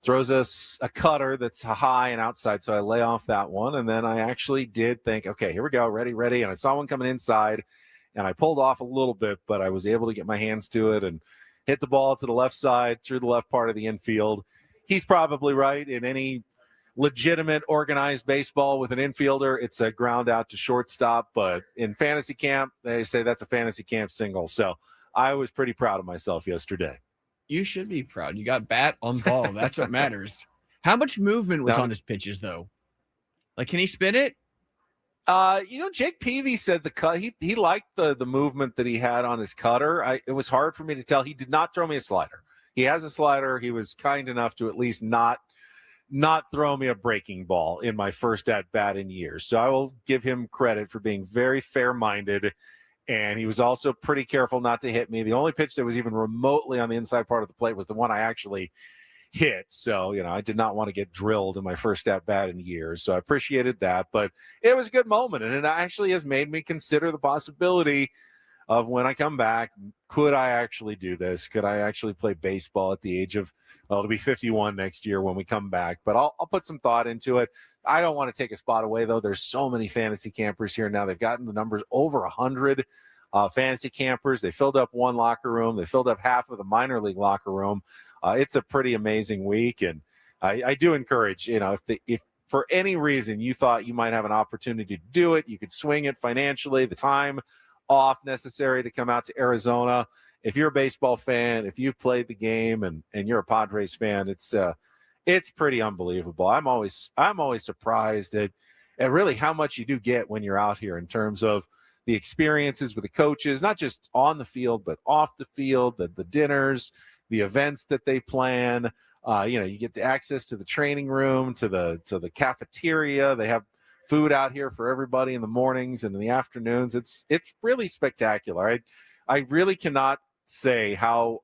Throws us a cutter that's high and outside, so I lay off that one. And then I actually did think, okay, here we go, ready. And I saw one coming inside, and I pulled off a little bit, but I was able to get my hands to it and hit the ball to the left side through the left part of the infield. He's probably right. In any legitimate, organized baseball with an infielder, it's a ground out to shortstop. But in fantasy camp, they say that's a fantasy camp single. So I was pretty proud of myself yesterday. You should be proud. You got bat on ball. That's what matters. How much movement was on his pitches, though? Like, can he spin it? Jake Peavy said the cut. He liked the movement that he had on his cutter. It was hard for me to tell. He did not throw me a slider. He has a slider. He was kind enough to at least not throw me a breaking ball in my first at bat in years. So I will give him credit for being very fair-minded. And he was also pretty careful not to hit me. The only pitch that was even remotely on the inside part of the plate was the one I actually hit. So, I did not want to get drilled in my first at bat in years. So I appreciated that. But it was a good moment. And it actually has made me consider the possibility of when I come back, could I actually do this? Could I actually play baseball at the age of, it'll be 51 next year when we come back. But I'll put some thought into it. I don't want to take a spot away, though. There's so many fantasy campers here now. They've gotten the numbers over 100 fantasy campers. They filled up one locker room. They filled up half of the minor league locker room. It's a pretty amazing week. And I do encourage, if for any reason you thought you might have an opportunity to do it, you could swing it financially, the time off necessary to come out to Arizona. If you're a baseball fan, if you've played the game and you're a Padres fan, it's pretty unbelievable. I'm always surprised at really how much you do get when you're out here in terms of the experiences with the coaches, not just on the field, but off the field, the dinners, the events that they plan. You get the access to the training room, to the cafeteria. They have food out here for everybody in the mornings and in the afternoons. It's really spectacular. I really cannot say how,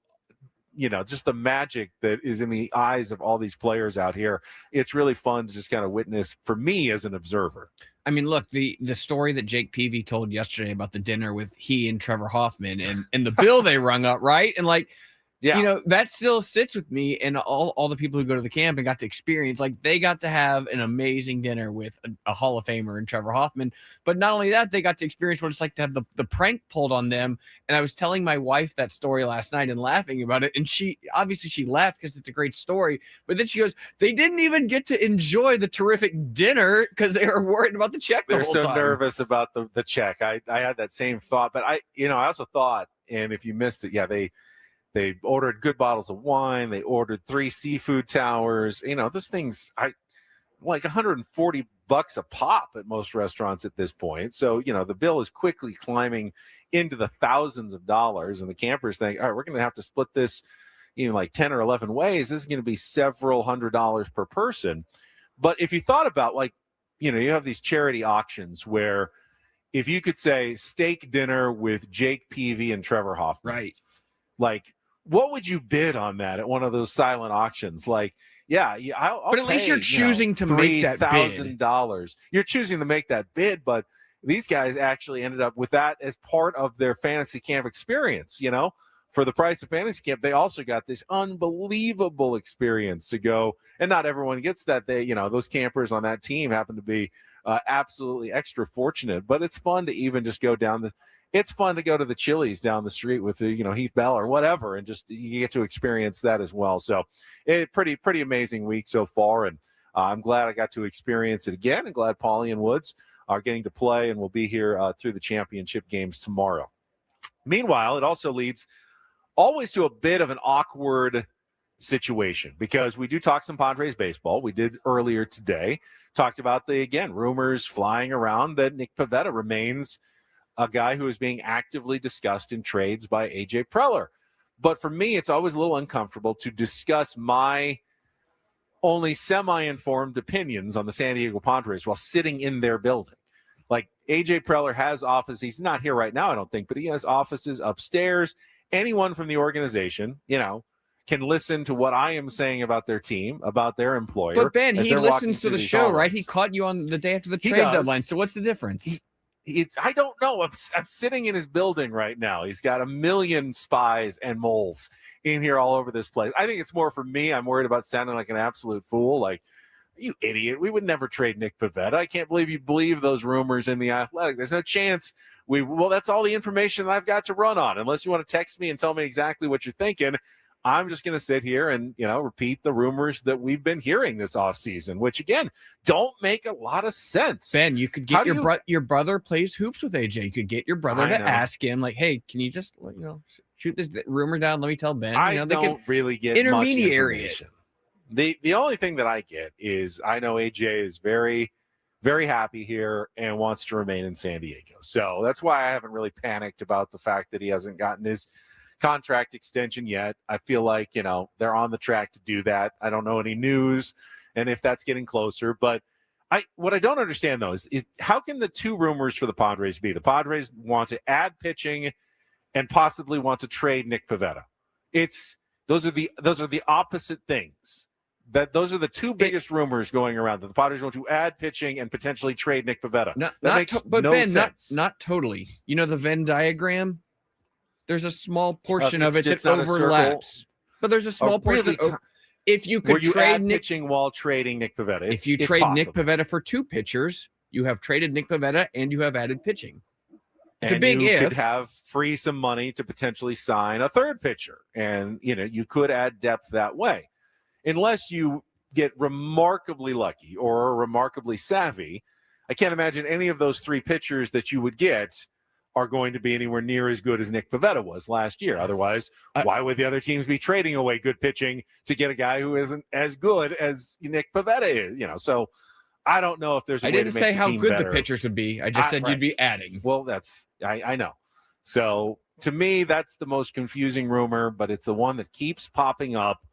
just the magic that is in the eyes of all these players out here. It's really fun to just kind of witness for me as an observer. I mean, look, the story that Jake Peavy told yesterday about the dinner with he and Trevor Hoffman and the bill they rung up, right? And yeah, that still sits with me and all the people who go to the camp and got to experience, they got to have an amazing dinner with a Hall of Famer and Trevor Hoffman. But not only that, they got to experience what it's like to have the prank pulled on them. And I was telling my wife that story last night and laughing about it. And she laughed because it's a great story. But then she goes, they didn't even get to enjoy the terrific dinner because they were worried about the check. They're so nervous about the check. I had that same thought, but I also thought, and if you missed it, yeah, They ordered good bottles of wine. They ordered 3 seafood towers. Those things, like $140 a pop at most restaurants at this point. So, the bill is quickly climbing into the thousands of dollars. And the campers think, all right, we're going to have to split this, like 10 or 11 ways. This is going to be several $100s per person. But if you thought about, you have these charity auctions where if you could say steak dinner with Jake Peavy and Trevor Hoffman. Right. What would you bid on that at one of those silent auctions? I'll but at least you're choosing to make that $3,000. You're choosing to make that bid, but these guys actually ended up with that as part of their fantasy camp experience. For the price of fantasy camp, they also got this unbelievable experience to go, and not everyone gets that. Those campers on that team happen to be absolutely extra fortunate, but it's fun to even just go down it's fun to go to the Chili's down the street with Heath Bell or whatever, and just you get to experience that as well. So pretty amazing week so far, and I'm glad I got to experience it again, and glad Paulie and Woods are getting to play and will be here through the championship games tomorrow. Meanwhile, it also leads always to a bit of an awkward situation because we do talk some Padres baseball. We did earlier today, talked about rumors flying around that Nick Pivetta remains a guy who is being actively discussed in trades by A.J. Preller. But for me, it's always a little uncomfortable to discuss my only semi-informed opinions on the San Diego Padres while sitting in their building. A.J. Preller has offices. He's not here right now, I don't think, but he has offices upstairs. Anyone from the organization, can listen to what I am saying about their team, about their employer. But Ben, he listens to the show, right? He caught you on the day after the trade deadline. So what's the difference? I don't know. I'm sitting in his building right now. He's got a million spies and moles in here all over this place. I think it's more for me. I'm worried about sounding like an absolute fool. You idiot. We would never trade Nick Pivetta. I can't believe you believe those rumors in the Athletic. There's no chance well, that's all the information that I've got to run on. Unless you want to text me and tell me exactly what you're thinking, I'm just going to sit here and, repeat the rumors that we've been hearing this offseason, which, again, don't make a lot of sense. Ben, you could get your brother plays hoops with AJ. You could get your brother to ask him, like, hey, can you just, shoot this rumor down? Let me tell Ben. I don't really get intermediary much information. The only thing that I get is I know AJ is very, very happy here and wants to remain in San Diego. So that's why I haven't really panicked about the fact that he hasn't gotten his contract extension yet. I feel like, they're on the track to do that. I don't know any news and if that's getting closer, but what I don't understand though is how can the two rumors for the Padres be? The Padres want to add pitching and possibly want to trade Nick Pivetta. Those are the opposite things. Those are the two biggest rumors going around, that the Padres want to add pitching and potentially trade Nick Pivetta. That makes no sense. Not totally. The Venn diagram? There's a small portion of it that overlaps. But there's a small portion if you could trade pitching while trading Nick Pivetta. If you trade Nick Pivetta for two pitchers, you have traded Nick Pivetta and you have added pitching. It's a big if. You could have free some money to potentially sign a third pitcher. And, you could add depth that way. Unless you get remarkably lucky or remarkably savvy, I can't imagine any of those three pitchers that you would get are going to be anywhere near as good as Nick Pivetta was last year. Otherwise, why would the other teams be trading away good pitching to get a guy who isn't as good as Nick Pivetta is? So I don't know if there's a way to make the team better. I didn't say how good the pitchers would be. I just said you'd be adding. Well, I know. So to me, that's the most confusing rumor, but it's the one that keeps popping up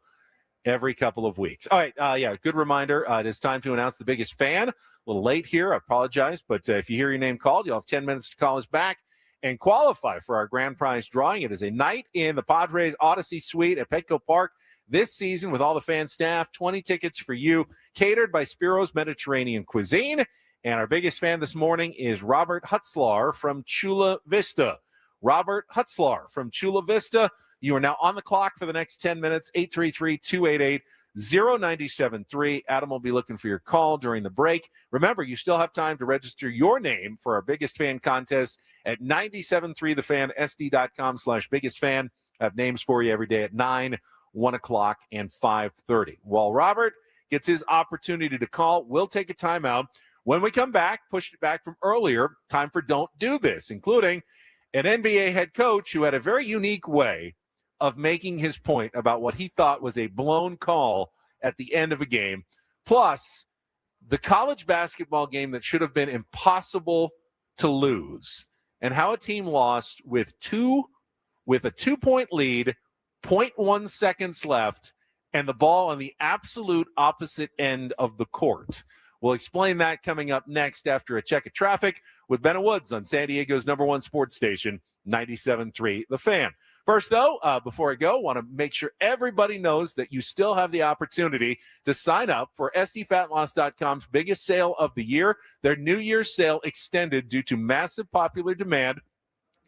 every couple of weeks. All right. Good reminder. It is time to announce the biggest fan. A little late here. I apologize. But if you hear your name called, you'll have 10 minutes to call us back and qualify for our grand prize drawing. It is a night in the Padres Odyssey Suite at Petco Park this season with all the fan staff. 20 tickets for you, catered by Spiro's Mediterranean Cuisine. And our biggest fan this morning is Robert Hutzlar from Chula Vista. Robert Hutzlar from Chula Vista. You are now on the clock for the next 10 minutes, 833-288-0973. Adam will be looking for your call during the break. Remember, you still have time to register your name for our biggest fan contest at 973thefan, sd.com/biggest-fan. I have names for you every day at 9, 1 o'clock, and 5:30. While Robert gets his opportunity to call, we'll take a timeout. When we come back, pushed it back from earlier, time for Don't Do This, including an NBA head coach who had a very unique way of making his point about what he thought was a blown call at the end of a game, plus the college basketball game that should have been impossible to lose, and how a team lost with a 2-point lead, 0.1 seconds left, and the ball on the absolute opposite end of the court. We'll explain that coming up next after a check of traffic with Ben Woods on San Diego's #1 sports station, 97.3 The Fan. First, though, before I go, want to make sure everybody knows that you still have the opportunity to sign up for SDFatLoss.com's biggest sale of the year. Their New Year's sale extended due to massive popular demand.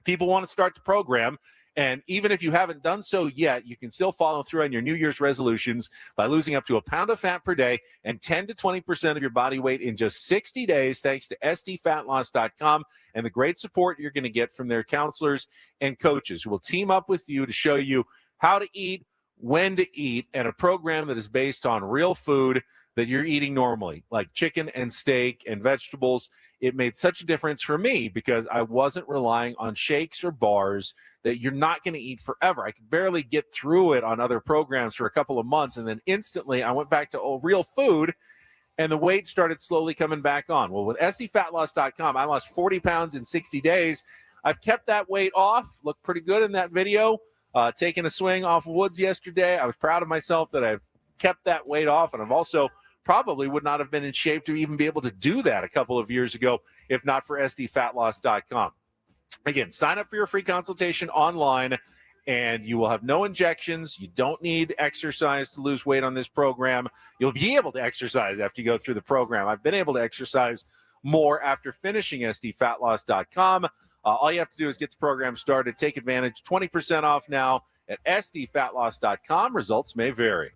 People want to start the program. And even if you haven't done so yet, you can still follow through on your New Year's resolutions by losing up to a pound of fat per day and 10 to 20% of your body weight in just 60 days, thanks to SDFatLoss.com and the great support you're going to get from their counselors and coaches who will team up with you to show you how to eat, when to eat, and a program that is based on real food that you're eating normally, like chicken and steak and vegetables. It made such a difference for me because I wasn't relying on shakes or bars that you're not going to eat forever. I could barely get through it on other programs for a couple of months, and then instantly I went back to real food, and the weight started slowly coming back on. Well, with SDFatLoss.com, I lost 40 pounds in 60 days. I've kept that weight off. Looked pretty good in that video. Taking a swing off Woods yesterday. I was proud of myself that I've kept that weight off, and I've also probably would not have been in shape to even be able to do that a couple of years ago if not for SDFatLoss.com. Again, sign up for your free consultation online, and you will have no injections. You don't need exercise to lose weight on this program. You'll be able to exercise after you go through the program. I've been able to exercise more after finishing SDFatLoss.com. All you have to do is get the program started. Take advantage. 20% off now at SDFatLoss.com. Results may vary.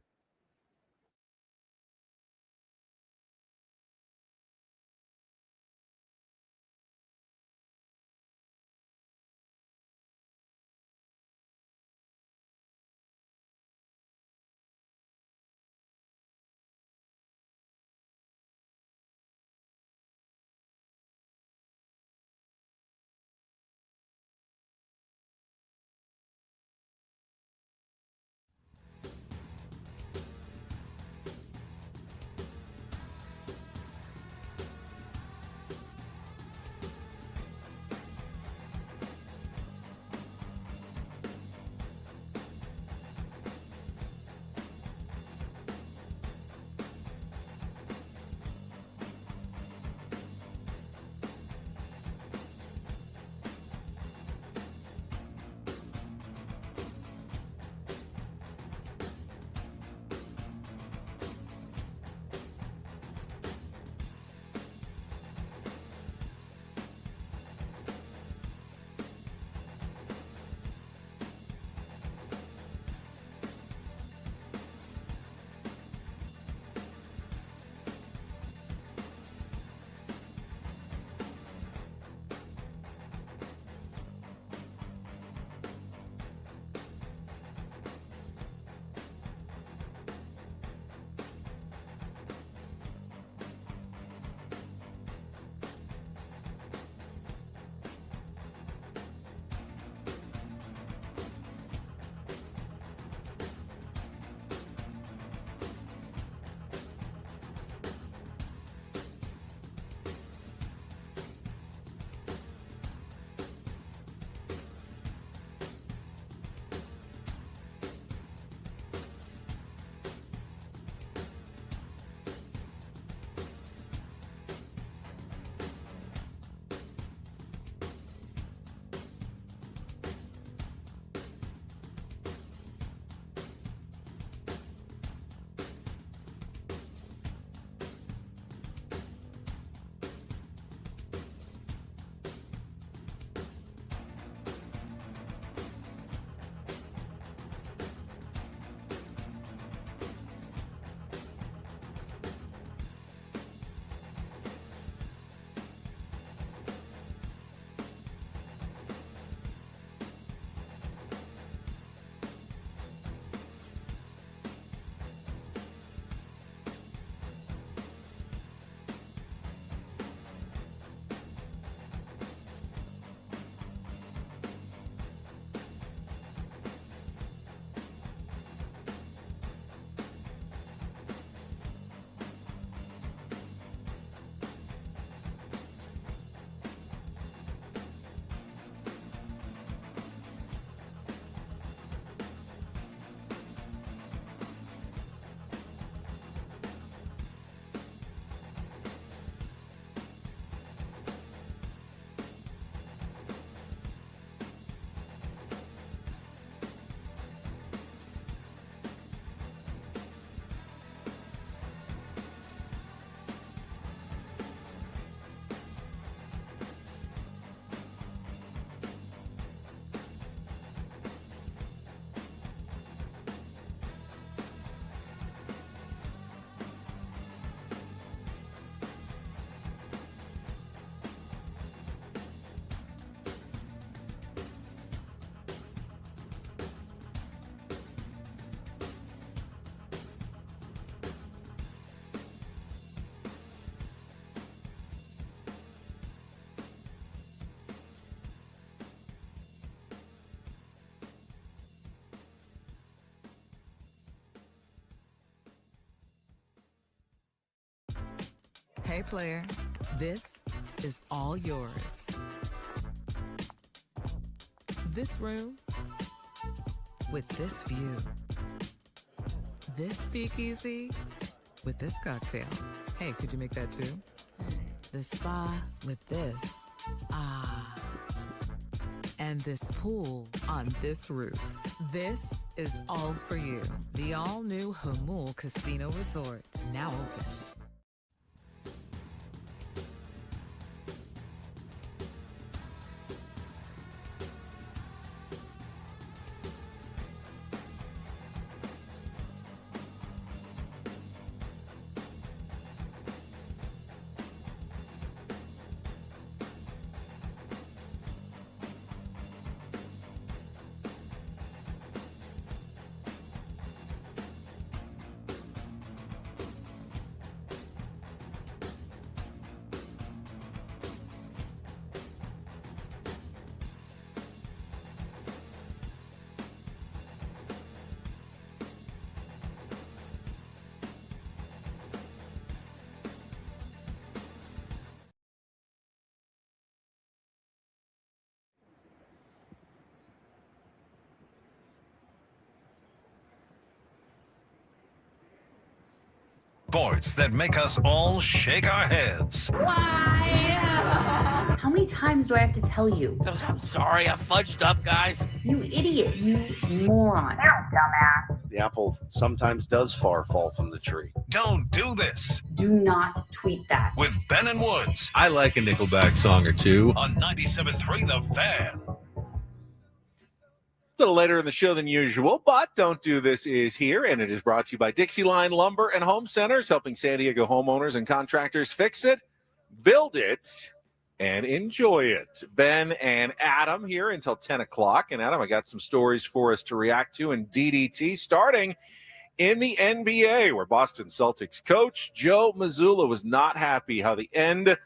Okay, player, this is all yours. This room with this view. This speakeasy with this cocktail. Hey, could you make that too? The spa with this. Ah. And this pool on this roof. This is all for you. The all-new Hamul Casino Resort, now open. Sports that make us all shake our heads. How many times do I have to tell you? I'm sorry, I fudged up, guys. You idiot. You moron. Dumbass. The apple sometimes does fall from the tree. Don't do this. Do not tweet that. With Ben and Woods. I like a Nickelback song or two. On 97.3 The Fan. A little later in the show than usual, but Don't Do This is here, and it is brought to you by Dixie Line Lumber and Home Centers, helping San Diego homeowners and contractors fix it, build it, and enjoy it. Ben and Adam here until 10 o'clock. And Adam, I got some stories for us to react to in DDT, starting in the NBA, where Boston Celtics coach Joe Mazzulla was not happy how the end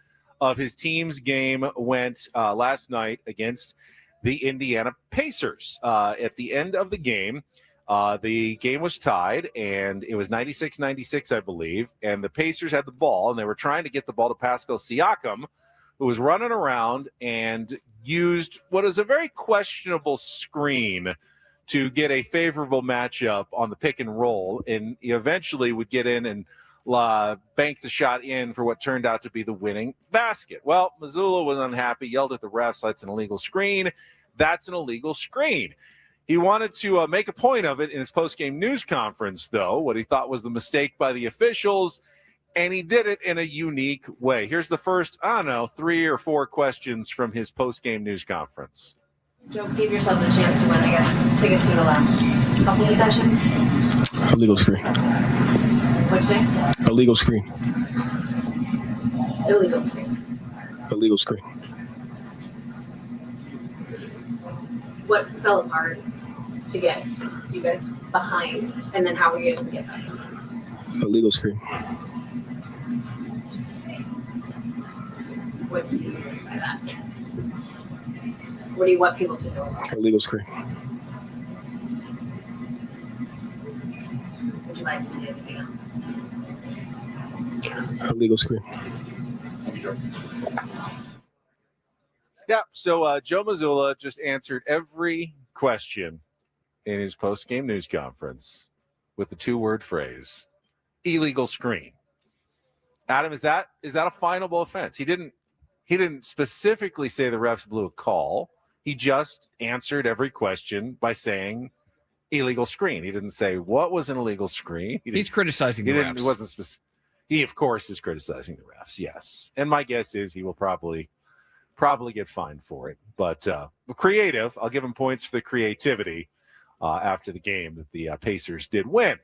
of his team's game went last night against the Indiana Pacers. At the end of the game was tied, and it was 96-96, I believe, and the Pacers had the ball, and they were trying to get the ball to Pascal Siakam, who was running around and used what is a very questionable screen to get a favorable matchup on the pick and roll, and he eventually would get in and bank the shot in for what turned out to be the winning basket. Well, Mazzulla was unhappy, yelled at the refs, that's an illegal screen. That's an illegal screen. He wanted to make a point of it in his post-game news conference, though, what he thought was the mistake by the officials, and he did it in a unique way. Here's the first, 3 or 4 questions from his post-game news conference. Joe, give yourself the chance to win, I guess. Take us through the last couple possessions. Illegal screen. What'd you say? Illegal screen. Illegal screen. Illegal screen. What fell apart to get you guys behind, and then how were you able to get back? Illegal screen. What do you mean by that? What do you want people to know about? Illegal screen. Would you like to see anything else? Illegal screen. Yeah, so Joe Mazzulla just answered every question in his post-game news conference with the 2-word phrase, illegal screen. Adam, is that a finable offense? He didn't specifically say the refs blew a call. He just answered every question by saying illegal screen. He didn't say what was an illegal screen. He's criticizing the refs. He wasn't specific. He, of course, is criticizing the refs, yes. And my guess is he will probably get fined for it. But creative, I'll give him points for the creativity after the game that the Pacers did win.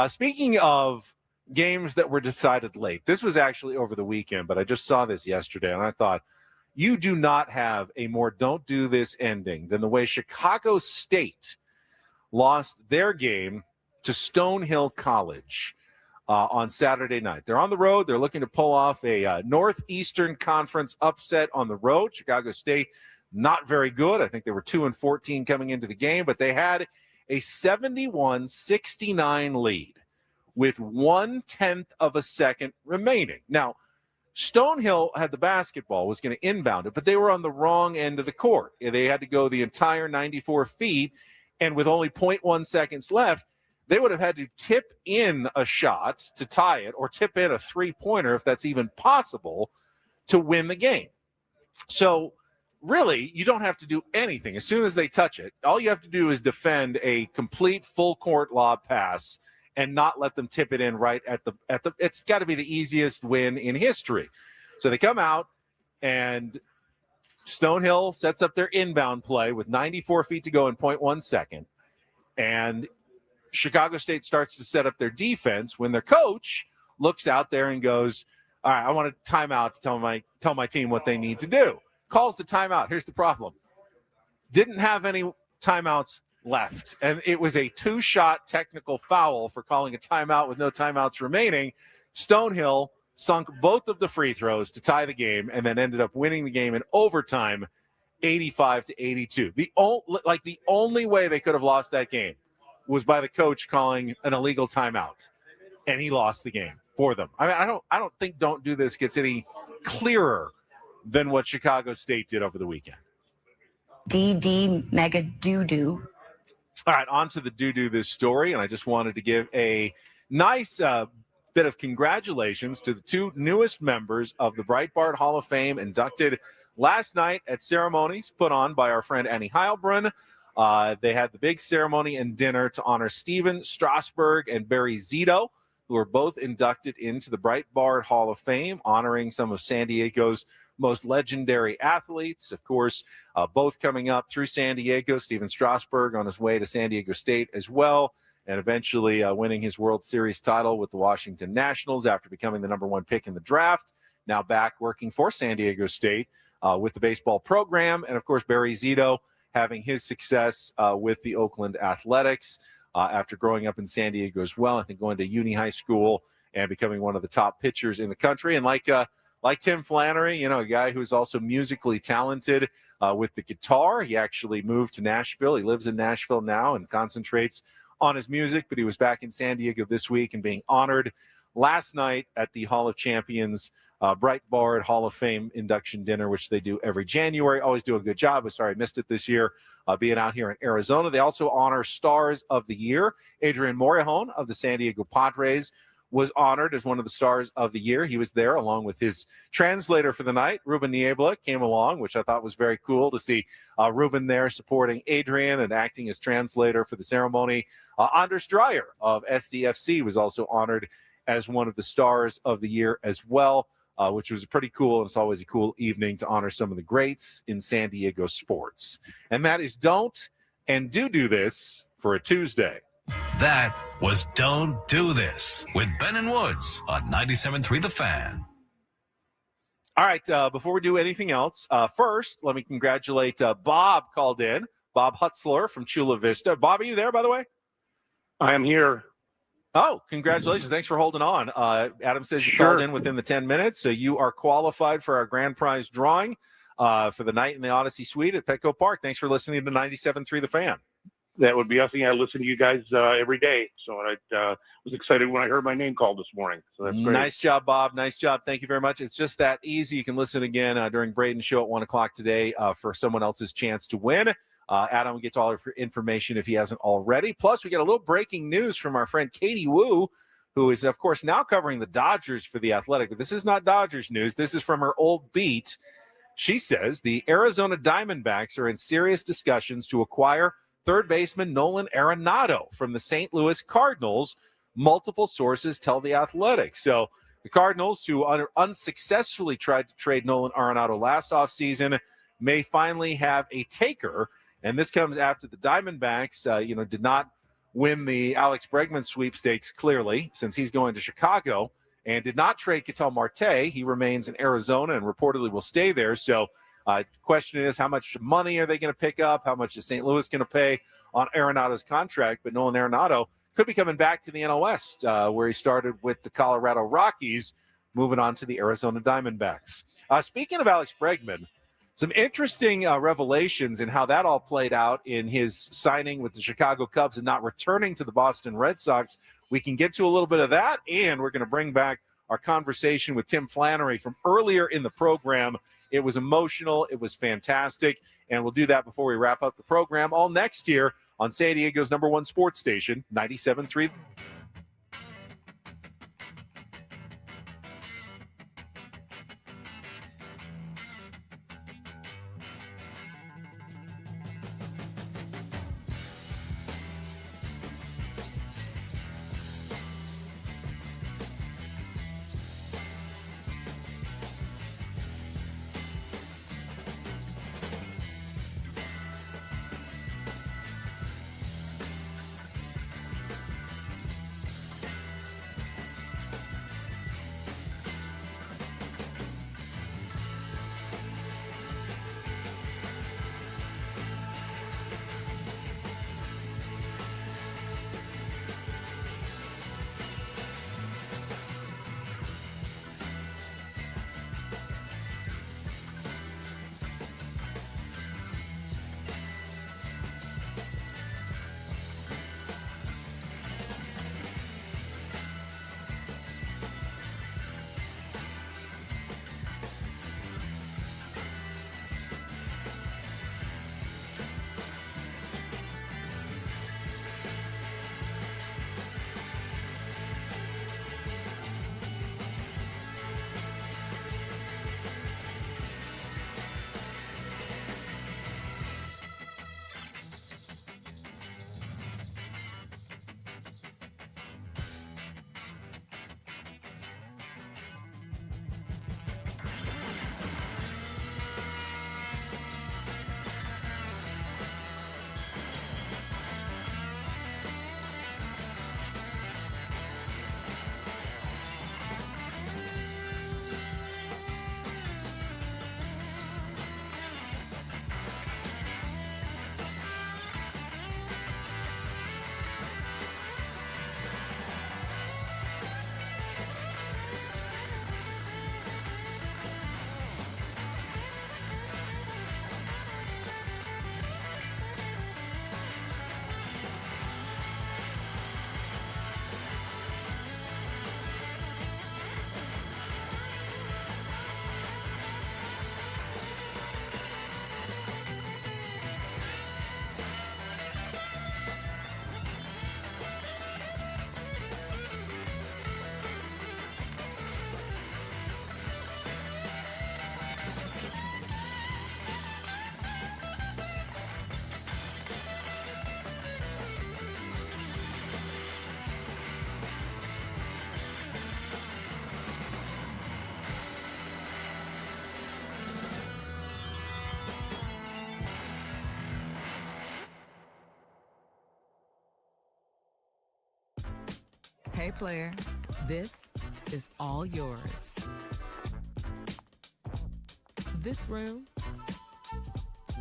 Speaking of games that were decided late, this was actually over the weekend, but I just saw this yesterday, and I thought, you do not have a more don't do this ending than the way Chicago State lost their game to Stonehill College on Saturday night. They're on the road. They're looking to pull off a Northeastern Conference upset on the road. Chicago State, not very good. I think they were 2-14 coming into the game, but they had a 71-69 lead with 1/10 of a second remaining. Now, Stonehill had the basketball, was going to inbound it, but they were on the wrong end of the court. They had to go the entire 94 feet, and with only 0.1 seconds left, they would have had to tip in a shot to tie it, or tip in a three-pointer, if that's even possible, to win the game. So really, you don't have to do anything. As soon as they touch it, all you have to do is defend a complete full-court lob pass and not let them tip it in right at the it's got to be the easiest win in history. So they come out, and Stonehill sets up their inbound play with 94 feet to go in 0.1 second. And Chicago State starts to set up their defense when their coach looks out there and goes, all right, I want a timeout to tell my team what they need to do. Calls the timeout. Here's the problem. Didn't have any timeouts left, and it was a 2-shot technical foul for calling a timeout with no timeouts remaining. Stonehill sunk both of the free throws to tie the game, and then ended up winning the game in overtime, 85-82. The only way they could have lost that game was by the coach calling an illegal timeout, and he lost the game for them. I mean, I don't think "don't do this" gets any clearer than what Chicago State did over the weekend. DD mega doo-doo. All right, on to the doo-doo this story, and I just wanted to give a nice bit of congratulations to the 2 newest members of the Breitbart Hall of Fame, inducted last night at ceremonies put on by our friend Annie Heilbrunn. They had the big ceremony and dinner to honor Steven Strasburg and Barry Zito, who are both inducted into the Breitbart Hall of Fame, honoring some of San Diego's most legendary athletes. Of course, both coming up through San Diego. Steven Strasburg on his way to San Diego State as well, and eventually winning his World Series title with the Washington Nationals after becoming the #1 pick in the draft. Now back working for San Diego State with the baseball program. And, of course, Barry Zito having his success with the Oakland Athletics after growing up in San Diego as well. I think going to Uni High School and becoming one of the top pitchers in the country. And like Tim Flannery, a guy who's also musically talented with the guitar. He actually moved to Nashville. He lives in Nashville now and concentrates on his music, but he was back in San Diego this week and being honored last night at the Hall of Champions Breitbart Hall of Fame induction dinner, which they do every January. Always do a good job. I'm sorry I missed it this year, being out here in Arizona. They also honor Stars of the Year. Adrian Morejon of the San Diego Padres was honored as one of the Stars of the Year. He was there along with his translator for the night. Ruben Niebla came along, which I thought was very cool to see Ruben there supporting Adrian and acting as translator for the ceremony. Anders Dreyer of SDFC was also honored as one of the Stars of the Year as well, which was pretty cool. And it's always a cool evening to honor some of the greats in San Diego sports. And that is Don't and Do This for a Tuesday. That was Don't Do This with Ben and Woods on 97.3 The Fan. All right, before we do anything else, first, let me congratulate Bob called in, Bob Hutzler from Chula Vista. Bob, are you there, by the way? I am here. Oh, congratulations. Thanks for holding on. Adam says you called in within the 10 minutes, so you are qualified for our grand prize drawing for the night in the Odyssey Suite at Petco Park. Thanks for listening to 97.3 The Fan. That would be awesome. I listen to you guys every day, so I was excited when I heard my name called this morning. So that's great. Nice job, Bob. Nice job. Thank you very much. It's just that easy. You can listen again during Braden's show at 1 o'clock today for someone else's chance to win. Adam will get all our information if he hasn't already. Plus, we get a little breaking news from our friend Katie Wu, who is, of course, now covering the Dodgers for The Athletic. But this is not Dodgers news. This is from her old beat. She says the Arizona Diamondbacks are in serious discussions to acquire third baseman Nolan Arenado from the St. Louis Cardinals. Multiple sources tell The Athletic. So the Cardinals, who unsuccessfully tried to trade Nolan Arenado last offseason, may finally have a taker. And this comes after the Diamondbacks, did not win the Alex Bregman sweepstakes, clearly, since he's going to Chicago, and did not trade Ketel Marte. He remains in Arizona and reportedly will stay there. So question is, how much money are they going to pick up? How much is St. Louis going to pay on Arenado's contract? But Nolan Arenado could be coming back to the NL West, where he started with the Colorado Rockies, moving on to the Arizona Diamondbacks. Speaking of Alex Bregman, some interesting revelations in how that all played out in his signing with the Chicago Cubs and not returning to the Boston Red Sox. We can get to a little bit of that, and we're going to bring back our conversation with Tim Flannery from earlier in the program. It was emotional. It was fantastic. And we'll do that before we wrap up the program all next year on San Diego's #1 sports station, 97.3. Hey, player, this is all yours. This room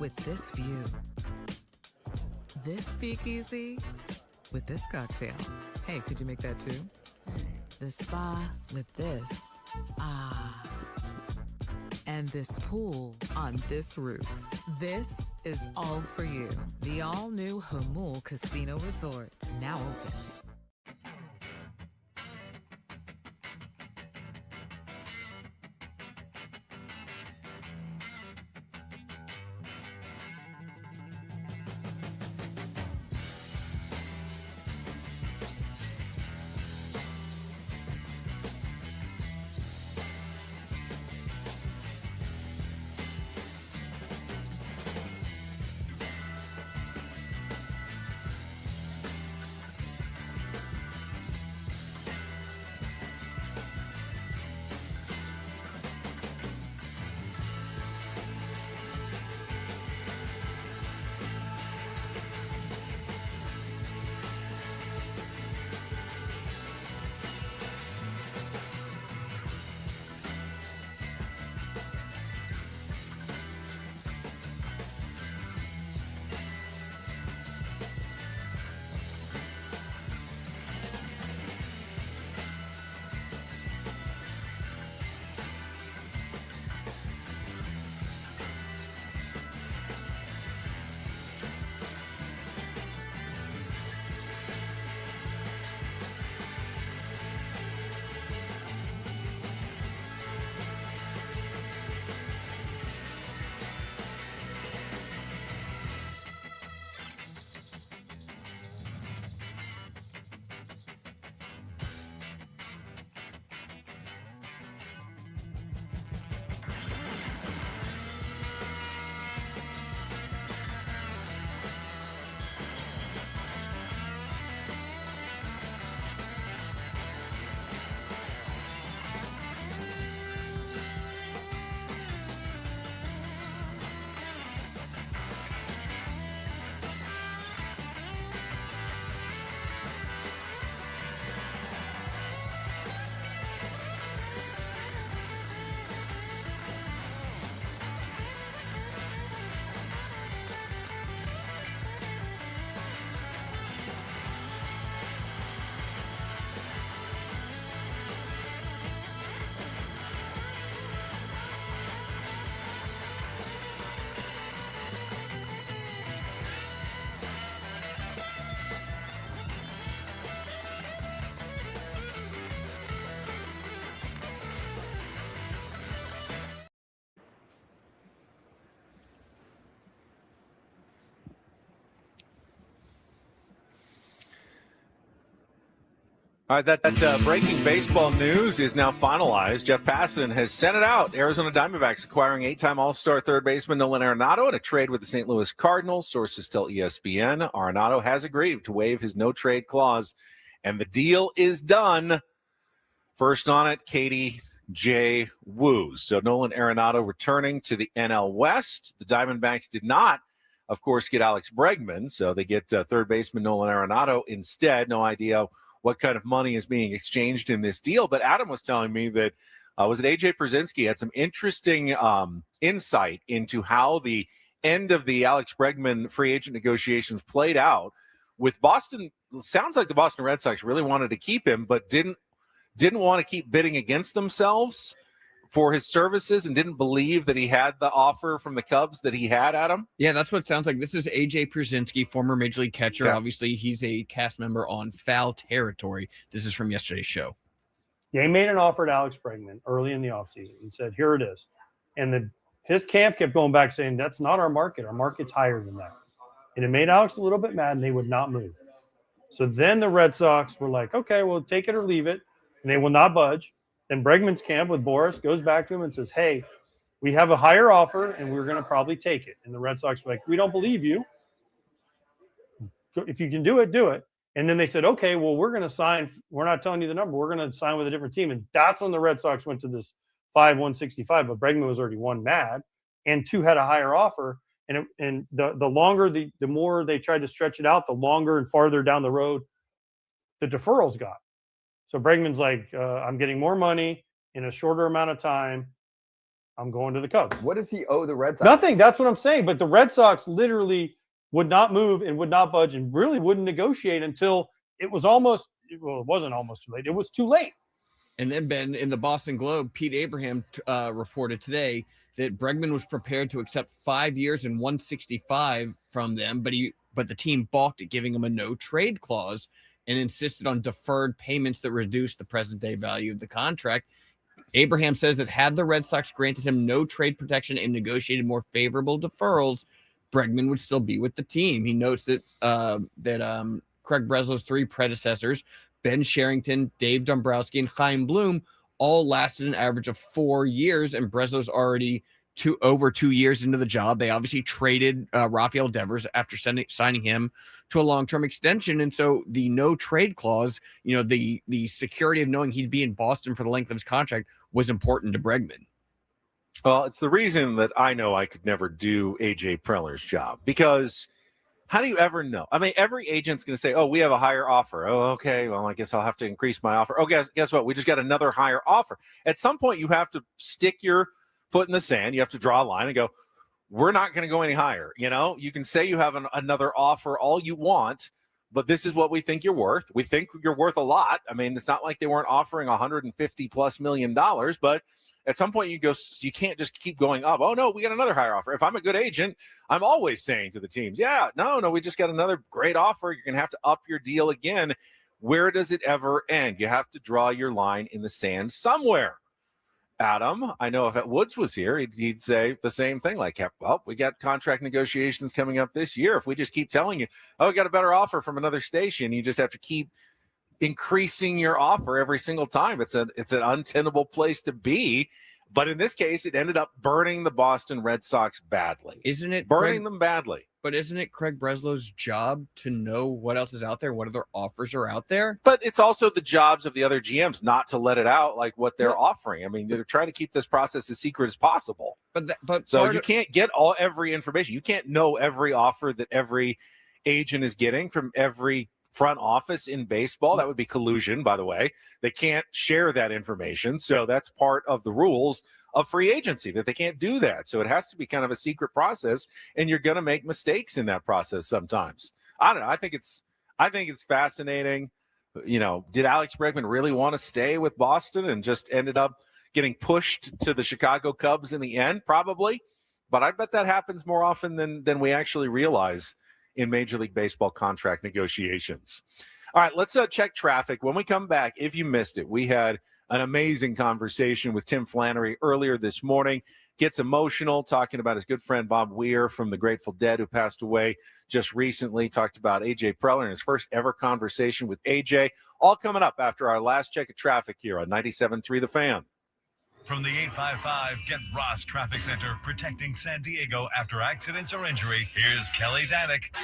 with this view. This speakeasy with this cocktail. Hey, could you make that too? The spa with this. Ah. And this pool on this roof. This is all for you. The all-new Hamul Casino Resort, now open. All right, that breaking baseball news is now finalized. Jeff Passan has sent it out. Arizona Diamondbacks acquiring 8-time All-Star third baseman Nolan Arenado in a trade with the St. Louis Cardinals. Sources tell ESPN Arenado has agreed to waive his no-trade clause, and the deal is done. First on it, Katie J. Woos. So Nolan Arenado returning to the NL West. The Diamondbacks did not, of course, get Alex Bregman, so they get third baseman Nolan Arenado instead. No idea what kind of money is being exchanged in this deal. But Adam was telling me that, was it AJ Pierzynski had some interesting insight into how the end of the Alex Bregman free agent negotiations played out with Boston. Sounds like the Boston Red Sox really wanted to keep him, but didn't want to keep bidding against themselves for his services and didn't believe that he had the offer from the Cubs that he had, Adam? Yeah, that's what it sounds like. This is AJ Pierzynski, former Major League catcher. Yeah. Obviously, he's a cast member on Foul Territory. This is from yesterday's show. They made an offer to Alex Bregman early in the offseason and said, here it is. And his camp kept going back saying, that's not our market. Our market's higher than that. And it made Alex a little bit mad, and they would not move. So then the Red Sox were like, okay, well, take it or leave it. And they will not budge. Then Bregman's camp with Boris goes back to him and says, hey, we have a higher offer, and we're going to probably take it. And the Red Sox were like, we don't believe you. If you can do it, do it. And then they said, okay, well, we're going to sign. We're not telling you the number. We're going to sign with a different team. And that's when the Red Sox went to this 5-165. But Bregman was already one mad, and two had a higher offer. And the longer, the more they tried to stretch it out, the longer and farther down the road the deferrals got. So Bregman's like, I'm getting more money in a shorter amount of time. I'm going to the Cubs. What does he owe the Red Sox? Nothing. That's what I'm saying. But the Red Sox literally would not move and would not budge and really wouldn't negotiate until it was almost, well, it wasn't almost too late. It was too late. And then, Ben, in the Boston Globe, Pete Abraham reported today that Bregman was prepared to accept 5 years and $165 from them, but the team balked at giving him a no-trade clause and insisted on deferred payments that reduced the present-day value of the contract. Abraham says that had the Red Sox granted him no trade protection and negotiated more favorable deferrals, Bregman would still be with the team. He notes that Craig Breslow's three predecessors, Ben Sherrington, Dave Dombrowski, and Chaim Bloom, all lasted an average of 4 years, and Breslow's already over 2 years into the job. They obviously traded Rafael Devers after signing him to a long-term extension. And so the no trade clause, the security of knowing he'd be in Boston for the length of his contract was important to Bregman. Well, it's the reason that I know I could never do AJ Preller's job, because how do you ever know? I mean, every agent's going to say, oh, we have a higher offer. Oh, okay. Well, I guess I'll have to increase my offer. Oh, guess what? We just got another higher offer. At some point, you have to stick your foot in the sand. You have to draw a line and go, we're not going to go any higher. You can say you have another offer all you want, but this is what we think you're worth. We think you're worth a lot. I mean, it's not like they weren't offering $150+ million, but at some point you go, so you can't just keep going up. Oh no, we got another higher offer. If I'm a good agent, I'm always saying to the teams, yeah, no, we just got another great offer. You're going to have to up your deal again. Where does it ever end? You have to draw your line in the sand somewhere. Adam, I know if Woods was here, he'd say the same thing. Like, well, we got contract negotiations coming up this year. If we just keep telling you, oh, we got a better offer from another station, you just have to keep increasing your offer every single time. It's an untenable place to be. But in this case, it ended up burning the Boston Red Sox badly. Isn't it burning them badly? But isn't it Craig Breslow's job to know what else is out there, what other offers are out there? But it's also the jobs of the other GMs not to let it out like what they're offering. I mean, they're trying to keep this process as secret as possible. But so you can't get every information. You can't know every offer that every agent is getting from every front office in baseball. That would be collusion, by the way. They can't share that information. So that's part of the rules of free agency, that they can't do that. So it has to be kind of a secret process, and you're going to make mistakes in that process sometimes. I don't know. I think it's fascinating. Did Alex Bregman really want to stay with Boston and just ended up getting pushed to the Chicago Cubs in the end? Probably. But I bet that happens more often than we actually realize in Major League Baseball contract negotiations. All right, let's check traffic. When we come back, if you missed it, we had an amazing conversation with Tim Flannery earlier this morning. gets emotional talking about his good friend Bob Weir from the Grateful Dead, who passed away just recently. Talked about AJ Preller and his first ever conversation with AJ. All coming up after our last check of traffic here on 97.3 The Fan. From the 855 Get Ross Traffic Center, protecting San Diego after accidents or injury, here's Kelly Danick.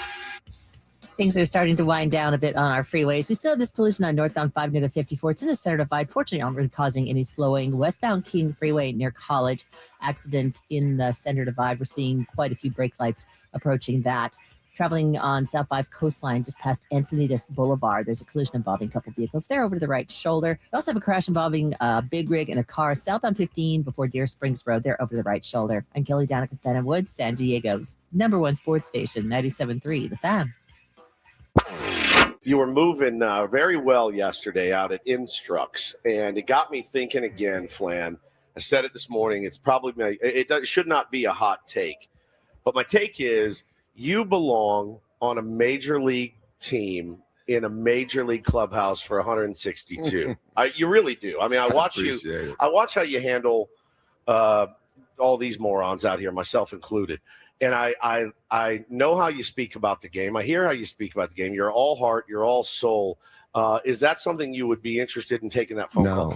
Things are starting to wind down a bit on our freeways. We still have this collision on northbound 5 near the 54. It's in the center divide. Fortunately, not really causing any slowing. Westbound King Freeway near College. Accident in the center divide. We're seeing quite a few brake lights approaching that. Traveling on South 5 Coastline just past Encinitas Boulevard. There's a collision involving a couple vehicles there over to the right shoulder. We also have a crash involving a big rig and a car southbound 15 before Deer Springs Road there over to the right shoulder. I'm Kelly Danick with Ben and Woods, San Diego's #1 sports station, 97.3 The Fan. You were moving very well yesterday out at Instructs, and it got me thinking again, Flan. I said it this morning. It's probably it should not be a hot take, but my take is you belong on a major league team in a major league clubhouse for 162. You really do. I mean, I watch you. I watch how you handle all these morons out here, myself included. And I know how you speak about the game. I hear how you speak about the game. You're all heart. You're all soul. Is that something you would be interested in taking that phone call?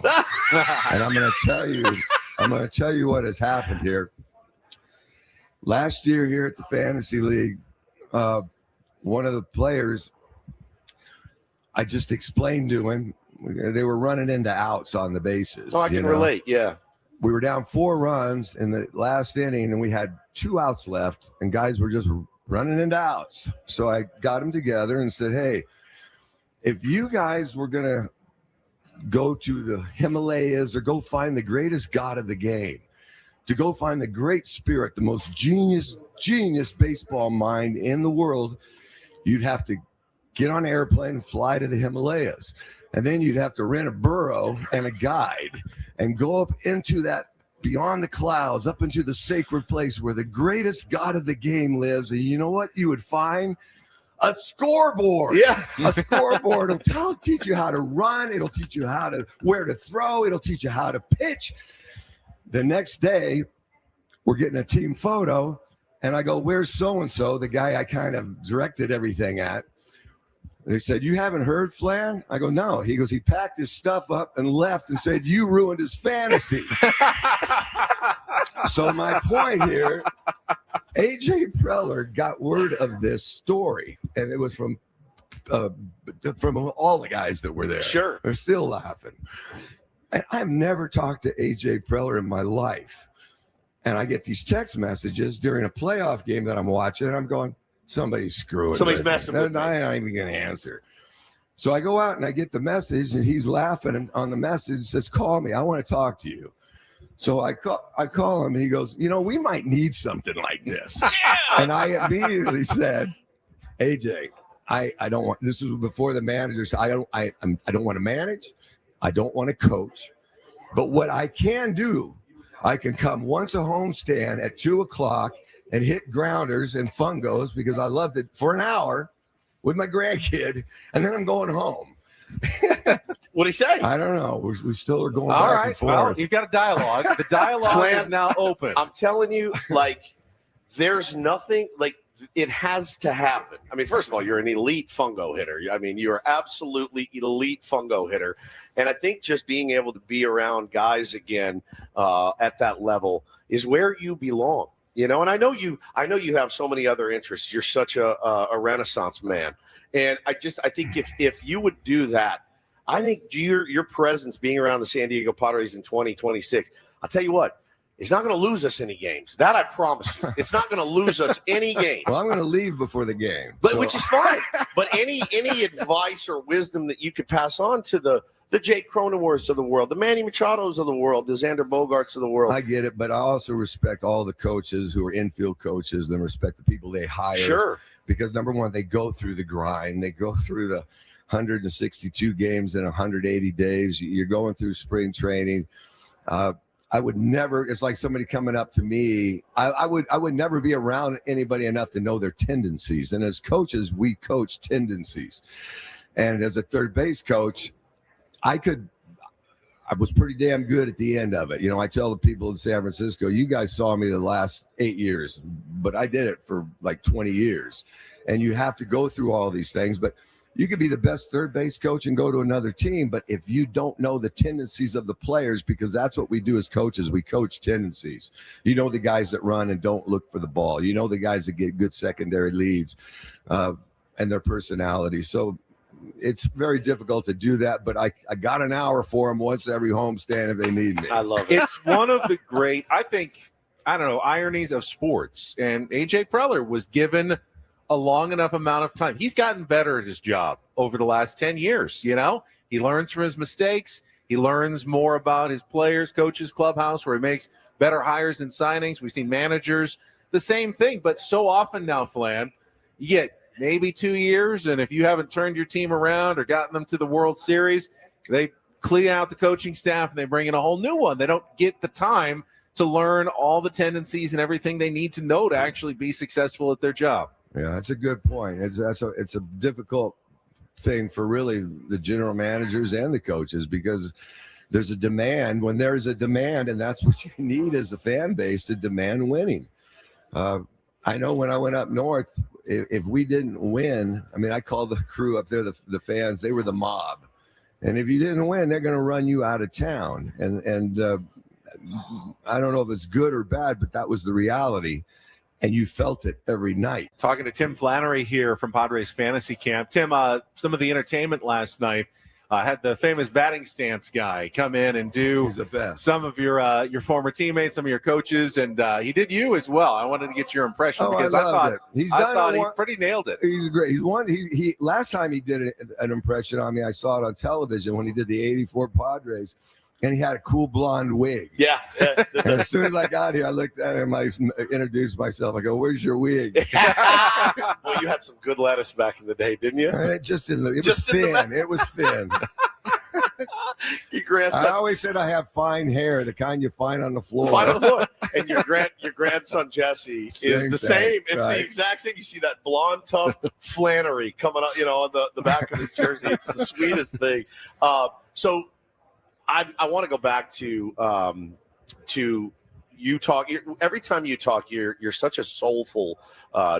And I'm going to tell you what has happened here. Last year here at the Fantasy League, one of the players, I just explained to him, they were running into outs on the bases. Oh, I can relate, yeah. We were down 4 runs in the last inning, and we had 2 outs left, and guys were just running into outs. So I got them together and said, hey, if you guys were going to go to the Himalayas or go find the greatest god of the game, to go find the great spirit, the most genius baseball mind in the world, you'd have to get on an airplane and fly to the Himalayas. And then you'd have to rent a burro and a guide and go up into that, beyond the clouds, up into the sacred place where the greatest god of the game lives. And you know what you would find? A scoreboard. Yeah. A scoreboard. It'll teach you how to run. It'll teach you where to throw. It'll teach you how to pitch. The next day, we're getting a team photo, and I go, where's so-and-so, the guy I kind of directed everything at? They said, you haven't heard, Flan? I go, no. He goes, he packed his stuff up and left and said, you ruined his fantasy. So my point here, AJ Preller got word of this story, and it was from all the guys that were there. Sure. They're still laughing. And I've never talked to AJ Preller in my life. And I get these text messages during a playoff game that I'm watching, and I'm going, somebody's screwing. Somebody's messing with me. I'm not even going to answer. So I go out and I get the message, and he's laughing on the message. It says, call me. I want to talk to you. So I call him, and he goes, we might need something like this. Yeah! And I immediately said, AJ, I don't want, this was before the manager said, I don't want to manage. I don't want to coach. But what I can do, I can come once a homestand at 2:00 and hit grounders and fungos because I loved it for an hour with my grandkid, and then I'm going home. What'd he say? I don't know. We still are going All back right. and forth. Well, you've got a dialogue. The dialogue is now open. I'm telling you, there's nothing, it has to happen. I mean, first of all, you're an elite fungo hitter. I mean, you're absolutely elite fungo hitter. And I think just being able to be around guys again at that level is where you belong. And I know you have so many other interests. You're such a Renaissance man. And I think if you would do that, I think your presence being around the San Diego Padres in 2026, I'll tell you what, it's not going to lose us any games. That I promise you. It's not going to lose us any games. Well, I'm going to leave before the game. Which is fine. But any advice or wisdom that you could pass on to the Jake Cronenworths of the world, the Manny Machados of the world, the Xander Bogarts of the world. I get it, but I also respect all the coaches who are infield coaches and respect the people they hire. Sure. Because, number one, they go through the grind. They go through the 162 games in 180 days. You're going through spring training. I would never, it's like somebody coming up to me. I would never be around anybody enough to know their tendencies. And as coaches, we coach tendencies. And as a third base coach, I I was pretty damn good at the end of it. I tell the people in San Francisco, you guys saw me the last 8 years, but I did it for like 20 years. And you have to go through all these things. But you could be the best third base coach and go to another team. But if you don't know the tendencies of the players, because that's what we do as coaches, we coach tendencies. The guys that run and don't look for the ball. The guys that get good secondary leads and their personality. So it's very difficult to do that, but I got an hour for them once every homestand if they need me. I love it. It's one of the great, ironies of sports. And A.J. Preller was given a long enough amount of time. He's gotten better at his job over the last 10 years. He learns from his mistakes. He learns more about his players, coaches, clubhouse, where he makes better hires and signings. We've seen managers, the same thing. But so often now, Flan, you get maybe 2 years, and if you haven't turned your team around or gotten them to the World Series, they clean out the coaching staff and they bring in a whole new one. They don't get the time to learn all the tendencies and everything they need to know to actually be successful at their job. Yeah, that's a good point. It's a difficult thing for really the general managers and the coaches, because there's a demand. When there's a demand, and that's what you need as a fan base, to demand winning. I know when I went up north, if we didn't win, I called the crew up there, the fans, they were the mob. And if you didn't win, they're going to run you out of town. And I don't know if it's good or bad, but that was the reality. And you felt it every night. Talking to Tim Flannery here from Padres Fantasy Camp. Tim, some of the entertainment last night had the famous batting stance guy come in and do some of your former teammates, some of your coaches, and he did you as well. I wanted to get your impression because I thought he pretty nailed it. He's great. He last time he did an impression on me, I saw it on television when he did the '84 Padres. And he had a cool blonde wig. Yeah. And as soon as I got here, I looked at him. I introduced myself. I go, "Where's your wig?" Well, you had some good lettuce back in the day, didn't you? It was thin. It was thin. Your grandson. I always said I have fine hair, the kind you find on the floor. Fine on the floor. And your grandson Jesse is the same. It's right. The exact same. You see that blonde, tough Flannery coming up, on the back of his jersey. It's the sweetest thing. So I want to go back to you talk. Every time you talk, you're such a soulful.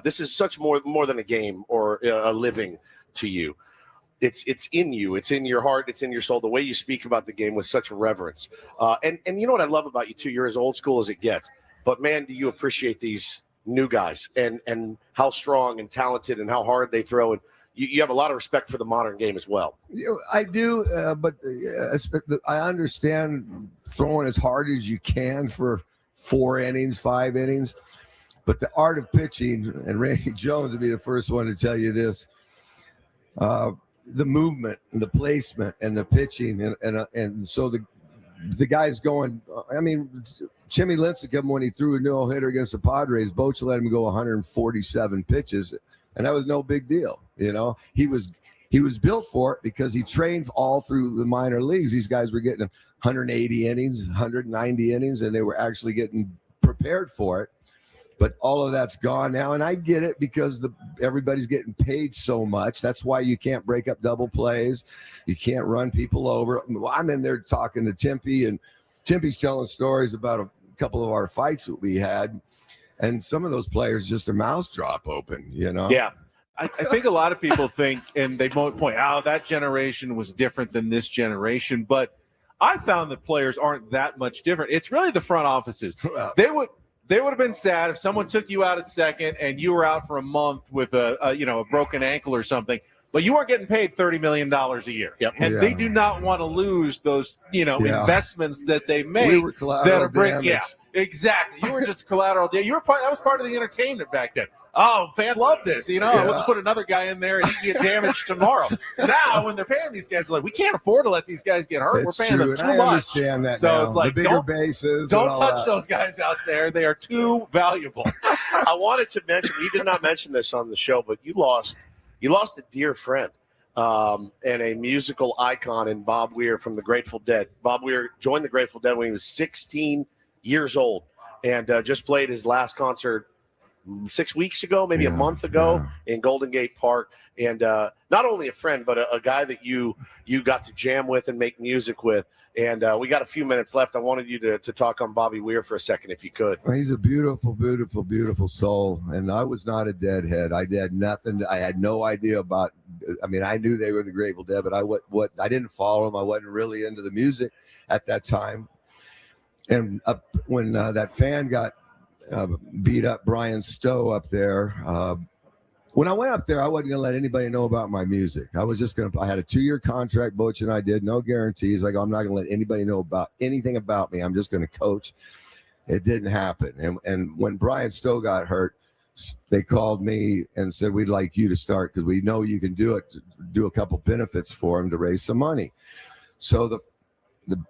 This is such more than a game or a living to you. It's in you. It's in your heart. It's in your soul. The way you speak about the game with such reverence. And you know what I love about you too. You're as old school as it gets. But man, do you appreciate these new guys and how strong and talented and how hard they throw, and you have a lot of respect for the modern game as well. I do, but I understand throwing as hard as you can for 4 innings, 5 innings. But the art of pitching, and Randy Jones would be the first one to tell you this, the movement and the placement and the pitching. And so the guy's going, Jimmy Lincecum, when he threw a no-hitter against the Padres, Boch let him go 147 pitches. And that was no big deal. He was built for it because he trained all through the minor leagues. These guys were getting 180 innings, 190 innings, and they were actually getting prepared for it. But all of that's gone now, and I get it because everybody's getting paid so much. That's why you can't break up double plays. You can't run people over. I'm in there talking to Timpy, and Timpy's telling stories about a couple of our fights that we had. And some of those players, just their mouths drop open, Yeah. I think a lot of people think, and they point out, that generation was different than this generation. But I found that players aren't that much different. It's really the front offices. They would have been sad if someone took you out at second and you were out for a month with a broken ankle or something. But you weren't getting paid $30 million a year. Yep. And they do not want to lose those, investments that they made. We were collateral damage. Yeah, exactly. You were just collateral. That was part of the entertainment back then. Oh, fans love this. We'll just put another guy in there and he can get damaged tomorrow. Now, when they're paying these guys, like, we can't afford to let these guys get hurt. It's we're paying true. them too I much. understand that so now. it's like, the bigger bases. Don't touch those guys out there. They are too valuable. I wanted to mention, we did not mention this on the show, but you lost a dear friend and a musical icon in Bob Weir from the Grateful Dead. Bob Weir joined the Grateful Dead when he was 16 years old and just played his last concert 6 weeks ago, maybe a month ago in Golden Gate Park. And not only a friend, but a guy that you got to jam with and make music with. And we got a few minutes left. I wanted you to talk on Bobby Weir for a second, if you could. He's a beautiful, beautiful, beautiful soul. And I was not a deadhead. I did nothing. I had no idea about. I mean, I knew they were the Grateful Dead, but I didn't follow them. I wasn't really into the music at that time. And when that fan got beat up, Brian Stowe up there. When I went up there, I wasn't going to let anybody know about my music. I was just going to. I had a 2-year contract, Boach and I did, no guarantees. Like, I'm not going to let anybody know about anything about me. I'm just going to coach. It didn't happen. And when Brian Stowe got hurt, they called me and said, we'd like you to start because we know you can do it. Do a couple benefits for him to raise some money. So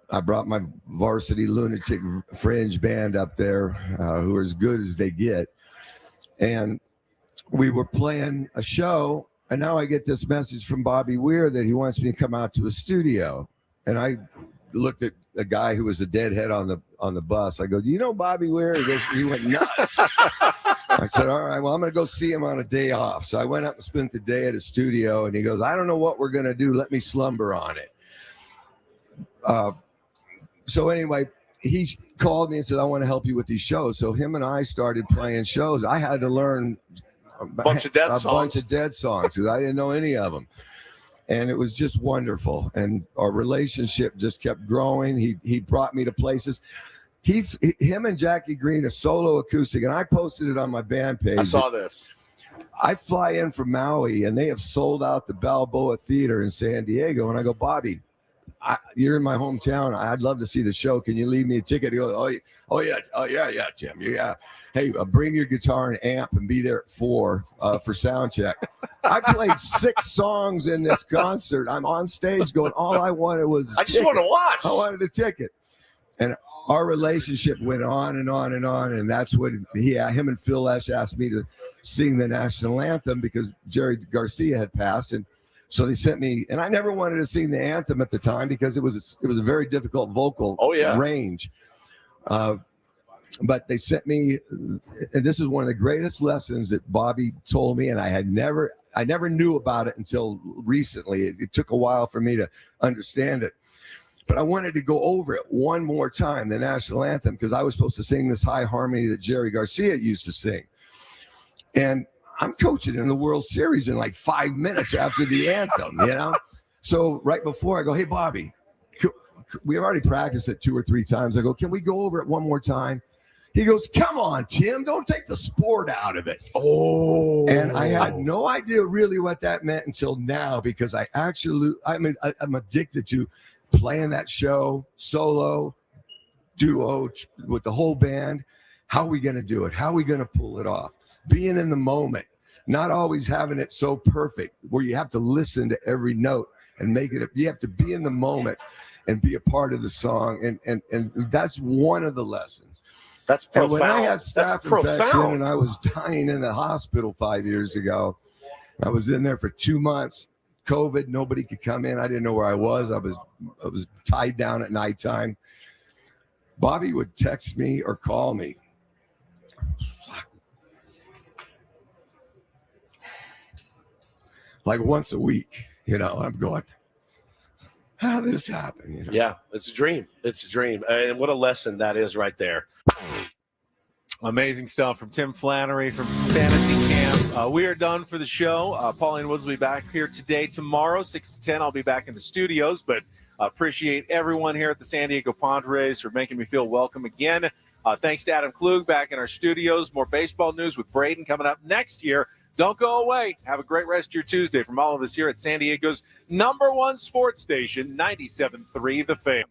I brought my varsity lunatic fringe band up there, who are as good as they get, and we were playing a show. And now I get this message from Bobby Weir that he wants me to come out to a studio. And I looked at a guy who was a deadhead on the bus. I go, do you know Bobby Weir? He went nuts. I said, all right, well, I'm going to go see him on a day off. So I went up and spent the day at his studio, and he goes, I don't know what we're going to do. Let me slumber on it. So anyway, he called me and said, I want to help you with these shows. So him and I started playing shows. I had to learn a bunch of dead songs because I didn't know any of them. And it was just wonderful. And our relationship just kept growing. He brought me to places. Him and Jackie Green, a solo acoustic, and I posted it on my band page. I saw this. I fly in from Maui, and they have sold out the Balboa Theater in San Diego. And I go, Bobby, you're in my hometown. I'd love to see the show. Can you leave me a ticket? He goes, oh yeah, Jim. Yeah. Hey, bring your guitar and amp and be there at 4 for sound check. I played 6 songs in this concert. I'm on stage going, all I wanted was I just want to watch. I wanted a ticket. And our relationship went on and on and on. And that's when him and Phil Lesh asked me to sing the national anthem because Jerry Garcia had passed. And so they sent me, and I never wanted to sing the anthem at the time because it was a very difficult vocal range. But they sent me, and this is one of the greatest lessons that Bobby told me, and I never knew about it until recently. It took a while for me to understand it. But I wanted to go over it one more time, the national anthem, because I was supposed to sing this high harmony that Jerry Garcia used to sing. And I'm coaching in the World Series in like 5 minutes after the anthem, you know? So right before I go, hey, Bobby, we already practiced it 2 or 3 times. I go, can we go over it one more time? He goes, come on, Tim, don't take the sport out of it. Oh. And I had no idea really what that meant until now because I'm addicted to playing that show, solo, duo, with the whole band. How are we going to do it? How are we going to pull it off? Being in the moment, not always having it so perfect where you have to listen to every note and make it. You have to be in the moment and be a part of the song. And that's one of the lessons. That's profound. And when I had staph infection and I was dying in the hospital 5 years ago, I was in there for 2 months. COVID, nobody could come in. I didn't know where I was. I was tied down at nighttime. Bobby would text me or call me. Like once a week, you know, I'm going, how did this happen? You know? Yeah, it's a dream. It's a dream. And what a lesson that is right there. Amazing stuff from Tim Flannery from Fantasy Camp. We are done for the show. Pauline Woods will be back here today. Tomorrow, 6 to 10, I'll be back in the studios. But appreciate everyone here at the San Diego Padres for making me feel welcome again. Thanks to Adam Klug back in our studios. More baseball news with Braden coming up next year. Don't go away. Have a great rest of your Tuesday from all of us here at San Diego's #1 sports station, 97.3 The Fan.